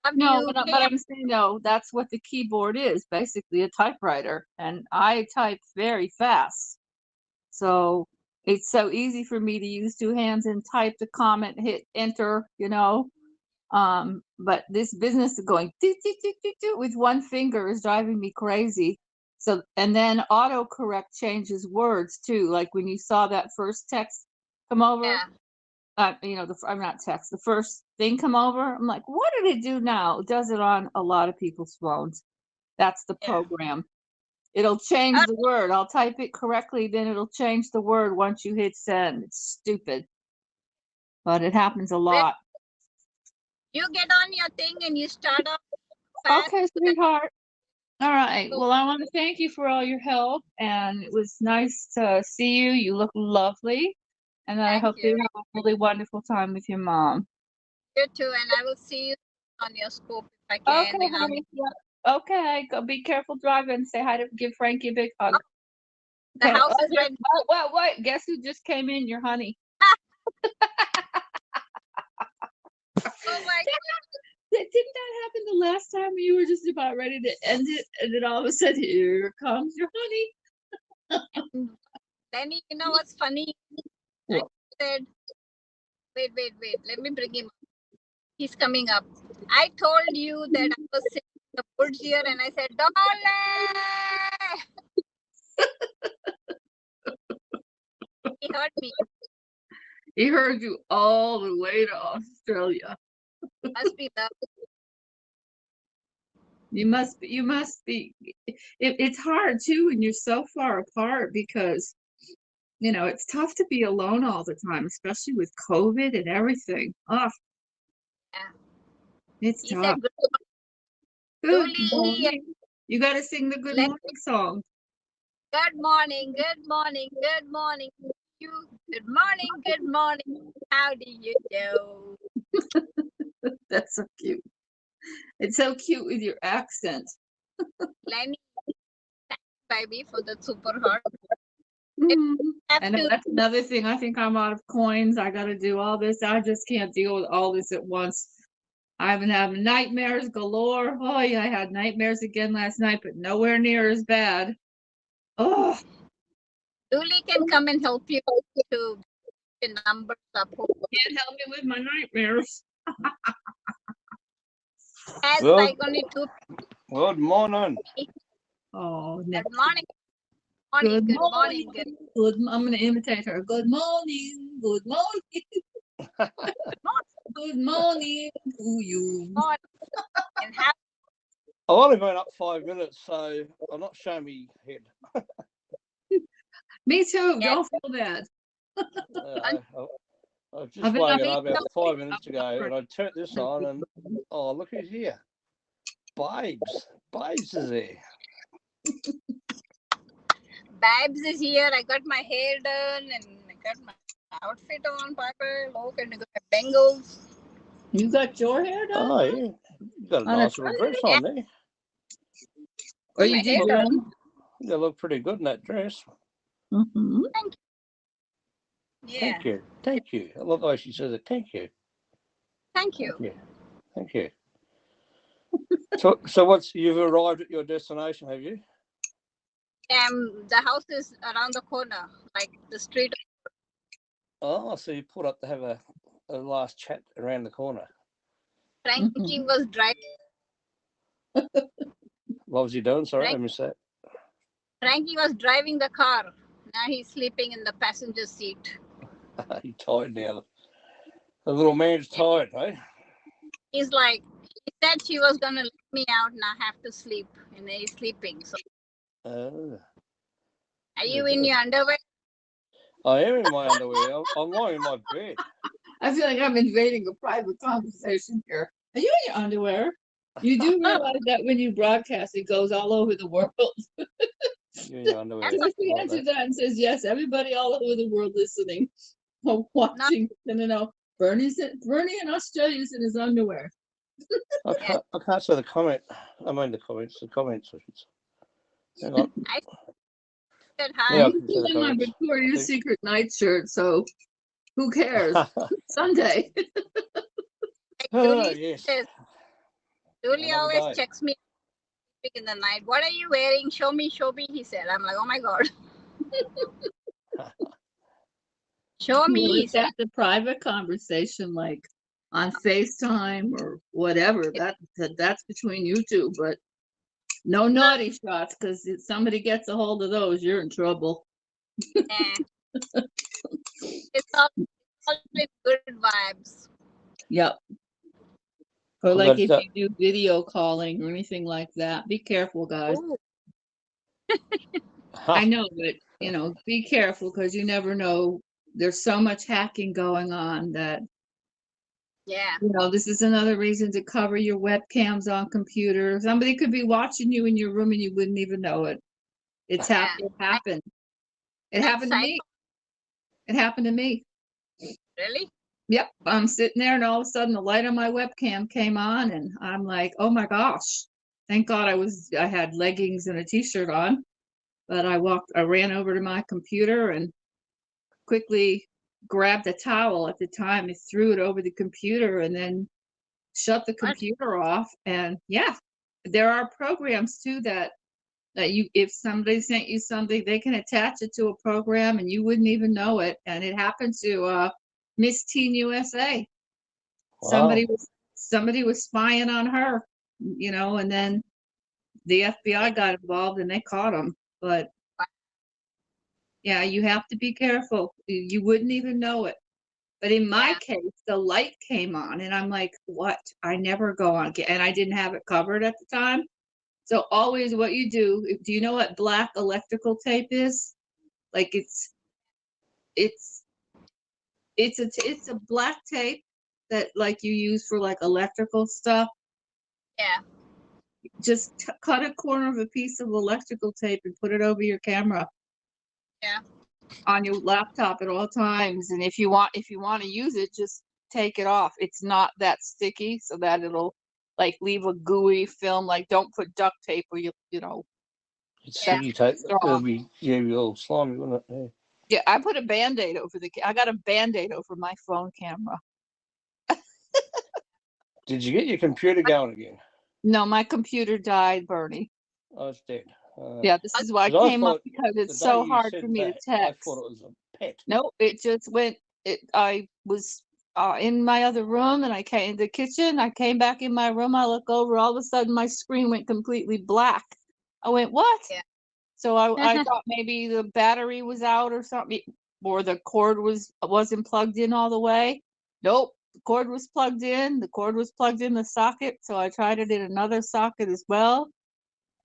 Love no, you. but I'm saying that's what the keyboard is, basically a typewriter, and I type very fast. So it's so easy for me to use two hands and type the comment, hit enter, but this business of going with one finger is driving me crazy. So, and then autocorrect changes words too. Like when you saw that first text come over, I'm not text, the first thing come over, I'm like, what did it do now? It does it on a lot of people's phones. That's the program. It'll change the word. I'll type it correctly, then it'll change the word once you hit send. It's stupid, but it happens a lot. You get on your thing and you start off. Okay, sweetheart. All right. Well, I want to thank you for all your help, and it was nice to see you. You look lovely, and I hope you have a really wonderful time with your mom. You too, and I will see you on your scope if I can. Okay, honey. Yeah. Okay, go be careful driving. Say hi to give Frankie a big hug. The Okay. house Oh, is right. wait. Guess who just came in? Your honey. Oh my Didn't that happen the last time you were just about ready to end it, and then all of a sudden, here comes your honey? God. Lenny, you know what's funny? I What? said, wait. Let me bring him up. He's coming up. I told you that I was sitting in the woods here, and I said, Dolly! He heard me. He heard you all the way to Australia. Must be love. You must be. It's hard too when you're so far apart because it's tough to be alone all the time, especially with COVID and everything. Oh, Yeah. it's He tough. said, good Good Dolly, morning. You got to sing the good let morning song. good morning. You. Good morning. How do you do? That's so cute. It's so cute with your accent. Lenny, baby, for the super heart. Mhm. Have I know to. that's another thing. I think I'm out of coins. I got to do all this. I just can't deal with all this at once. I've been having nightmares galore. Oh, yeah, I had nightmares again last night, but nowhere near as bad. Oh, Dolly can come and help you to the numbers up. can't help me with my nightmares. Has Good, like only two. good morning. Oh, Good morning. good Good morning. morning. Good. I'm going to imitate her. Good morning. Good morning. Good morning to you. Morning. And have I've only been up 5 minutes, so I'm not showing me head. Me too. Yeah. Don't feel bad. I've just I've been woken up up about 5 minutes ago, and I turned this on, and look who's here. Babes is there. Babs is here. I got my hair done and I got my outfit on. Piper, look, and I got my bangles. You got your hair done? Oh, yeah. You got a On a nice little dress on there. Or My you did hair your done. own? You look pretty good in that dress. Mm-hmm. Yeah. Thank you. I love the way she says it. Thank you. Thank you. Thank you. So you've arrived at your destination, have you? The house is around the corner, like the street. Oh, so you pulled up to have a last chat around the corner. Frankie was driving. What was he doing? Sorry, I missed that. Frankie was driving the car. Now he's sleeping in the passenger seat. He's tired now. The little man's tired, eh? He's like, he said she was gonna let me out and I have to sleep, and he's sleeping. So, are you in your underwear? I am in my underwear. I'm lying in my bed. I feel like I'm invading a private conversation here. Are you in your underwear? You do realize that when you broadcast, it goes all over the world. You're in your underwear. So she answers that and says, yes, everybody all over the world listening or watching. No. Bernie in Australia's in his underwear. I can't say the comment. I mean the comments. The comments. Hang on. I said hi. Yeah, I I'm can say still the in my comments. Victoria's Secret night-shirt, so who cares? Sunday. Oh, yes. Julie Another always day. checks me in the night. What are you wearing? Show me. He said. I'm like, oh my god. Show me. Well, He if said. that's a private conversation, like on FaceTime or whatever, that's between you two, but no naughty shots, because if somebody gets a hold of those, you're in trouble. It's all good vibes. Yep. Or like if you do video calling or anything like that, be careful, guys. I know, but be careful, because you never know. There's so much hacking going on that this is another reason to cover your webcams on computers. Somebody could be watching you in your room and you wouldn't even know it. It happened. It happened to me. It happened to me. Really? Yep. I'm sitting there and all of a sudden the light on my webcam came on and I'm like, oh my gosh. Thank God I had leggings and a t-shirt on, but I ran over to my computer and quickly grabbed a towel at the time and threw it over the computer and then shut the What? computer off. And yeah, there are programs too that you, if somebody sent you something, they can attach it to a program and you wouldn't even know it. And it happened to Miss Teen USA. Wow. Somebody was spying on her, and then the FBI got involved and they caught them. But yeah, you have to be careful. You wouldn't even know it. But in my Yeah. case, the light came on and I'm like, what? I never go on, and I didn't have it covered at the time. So always what you do you know what black electrical tape is? Like it's it's a black tape that like you use for like electrical stuff. Yeah. Just cut a corner of a piece of electrical tape and put it over your camera. Yeah. On your laptop at all times. And if you want to use it, just take it off. It's not that sticky, so that it'll like leave a gooey film. Like don't put duct tape or It's Yeah. that's sticky tape. It'll strong. be, yeah, be all slimy, wouldn't it? Yeah, I put a band-aid over I got a band-aid over my phone camera. Did you get your computer going again? No, my computer died, Bernie. Oh, it's dead. Yeah, this is why I 'Cause I came up thought because the it's day so you hard for said me to that, I text. thought it was a pet. No, it just went. I was in my other room and I came in the kitchen. I came back in my room. I look over. All of a sudden, my screen went completely black. I went, what? Yeah. So I thought maybe the battery was out or something, or the cord wasn't plugged in all the way. Nope, the cord was plugged in. The cord was plugged in the socket. So I tried it in another socket as well,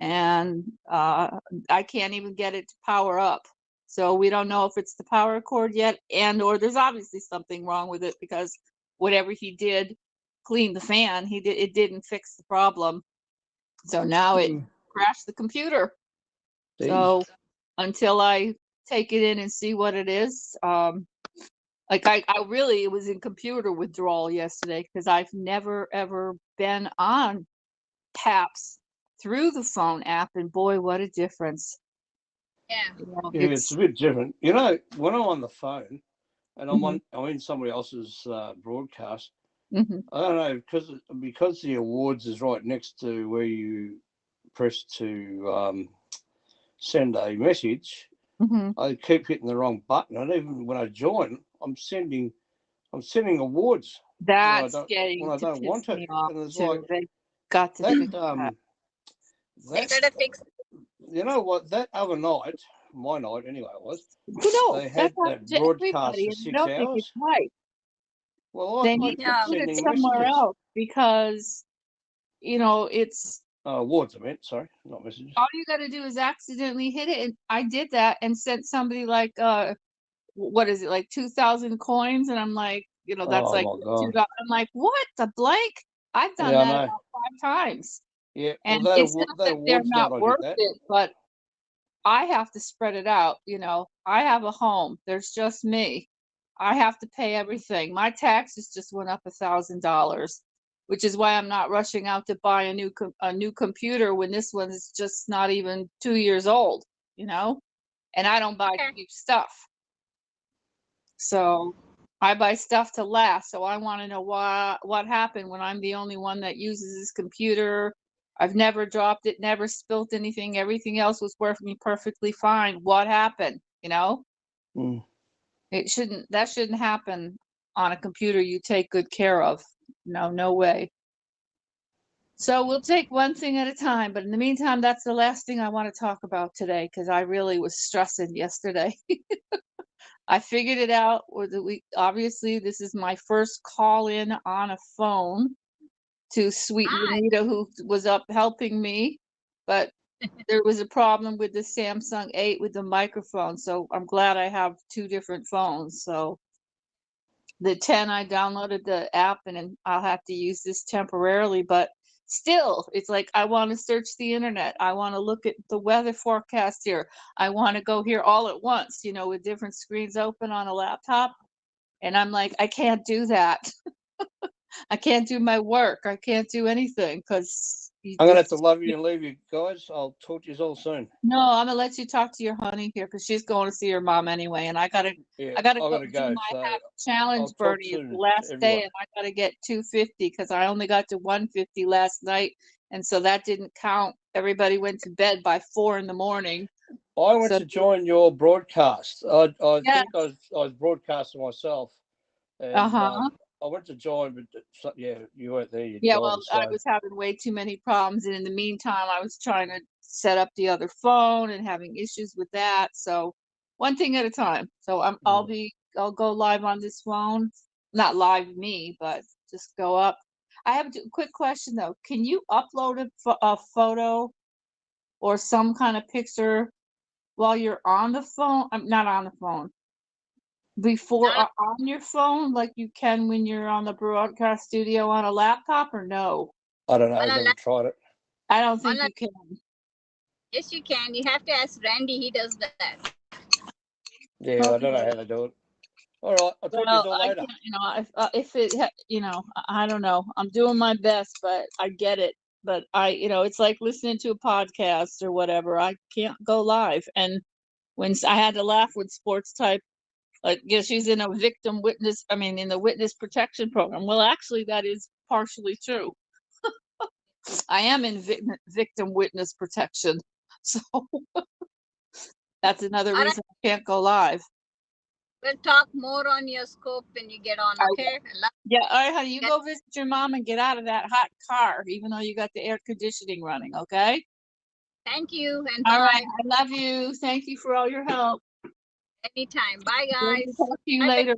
and I can't even get it to power up. So we don't know if it's the power cord yet, or there's obviously something wrong with it because whatever he did, clean the fan, it didn't fix the problem. So now it crashed the computer. So until I take it in and see what it is, like I really was in computer withdrawal yesterday because I've never ever been on taps through the phone app, and boy, what a difference. Yeah. Yeah, it's a bit different. When I'm on the phone and I'm in somebody else's broadcast, Mhm. I don't know, because the awards is right next to where you press to send a message. Mhm. I keep hitting the wrong button, and even when I join, I'm sending awards That's when getting I to don't piss want it, me off and it's like too. They got to that. fix that. They That gotta fix. you know what? That other night, my night anyway, was they That had that happens to broadcast everybody, for and I six don't think it's hours. right. Well, They I need to kept Yeah. put it sending somewhere messages. else because it's Awards, I meant. Sorry, not messages. all you got to do is accidentally hit it. And I did that and sent somebody like what is it, like 2,000 coins, and I'm like, that's Oh like my god. $2. I'm like, what the blank? I've done Yeah, I that know. about 5 times, Yeah. and Well, it's not that that they're awards night, not I did worth that. it, but I have to spread it out. I have a home. There's just me. I have to pay everything. My taxes just went up $1,000, which is why I'm not rushing out to buy a new computer when this one is just not even 2 years old. And I don't buy Okay. cheap stuff. So I buy stuff to last. So I want to know what happened when I'm the only one that uses this computer. I've never dropped it, never spilt anything. Everything else was working perfectly fine. What happened? Mm. That shouldn't happen on a computer you take good care of. No way. So we'll take one thing at a time. But in the meantime, that's the last thing I want to talk about today because I really was stressing yesterday. I figured it out. Obviously, this is my first call in on a phone to sweet Hi. Renita, who was up helping me, but there was a problem with the Samsung 8 with the microphone. So I'm glad I have two different phones. So the 10, I downloaded the app and I'll have to use this temporarily, but still, it's like I want to search the internet. I want to look at the weather forecast here. I want to go here all at once, with different screens open on a laptop. And I'm like, I can't do that. I can't do my work. I can't do anything because I'm going to have to love you and leave you guys. I'll talk to you all soon. No, I'm gonna let you talk to your honey here because she's going to see her mom anyway, and I gotta I've got go to do go. my So half challenge, I'll talk Bernie. It's soon the to last day, everyone. and I gotta get 250 because I only got to 150 last night, and so that didn't count. Everybody went to bed by 4 in the morning. I went So to join your broadcast. I yeah, think I was broadcasting myself, and uh-huh. I went to join, but you weren't there. You'd Yeah, well, gone. I So was having way too many problems, and in the meantime, I was trying to set up the other phone and having issues with that. So one thing at a time. So I'll go live on this phone, not live me, but just go up. I have a quick question though. Can you upload a photo or some kind of picture while you're on the phone? I'm not on the phone. Before Not on your phone, like you can when you're on the broadcast studio on a laptop, or no? I don't know. on I've a never tried it. I don't on think a. you can. Yes, you can. You have to ask Randy. He does that. Yeah, I don't know Okay. how to do it. All right, I'll talk to you Well, all I later. can't, if it, I don't know. I'm doing my best, but I get it. But it's like listening to a podcast or whatever. I can't go live. And when I had to laugh with Sports Type, like, yeah, she's in a in the witness protection program. Well, actually, that is partially true. I am in victim witness protection. So that's another All right. reason I can't go live. We'll talk more on your scope when you get on. Okay. Yeah, all right, honey, you You. go visit your mom and get out of that hot car, even though you got the air conditioning running, okay? Thank you and All right, bye. I love you. Thank you for all your help. Anytime. Bye, We'll guys. talk to you Bye, later.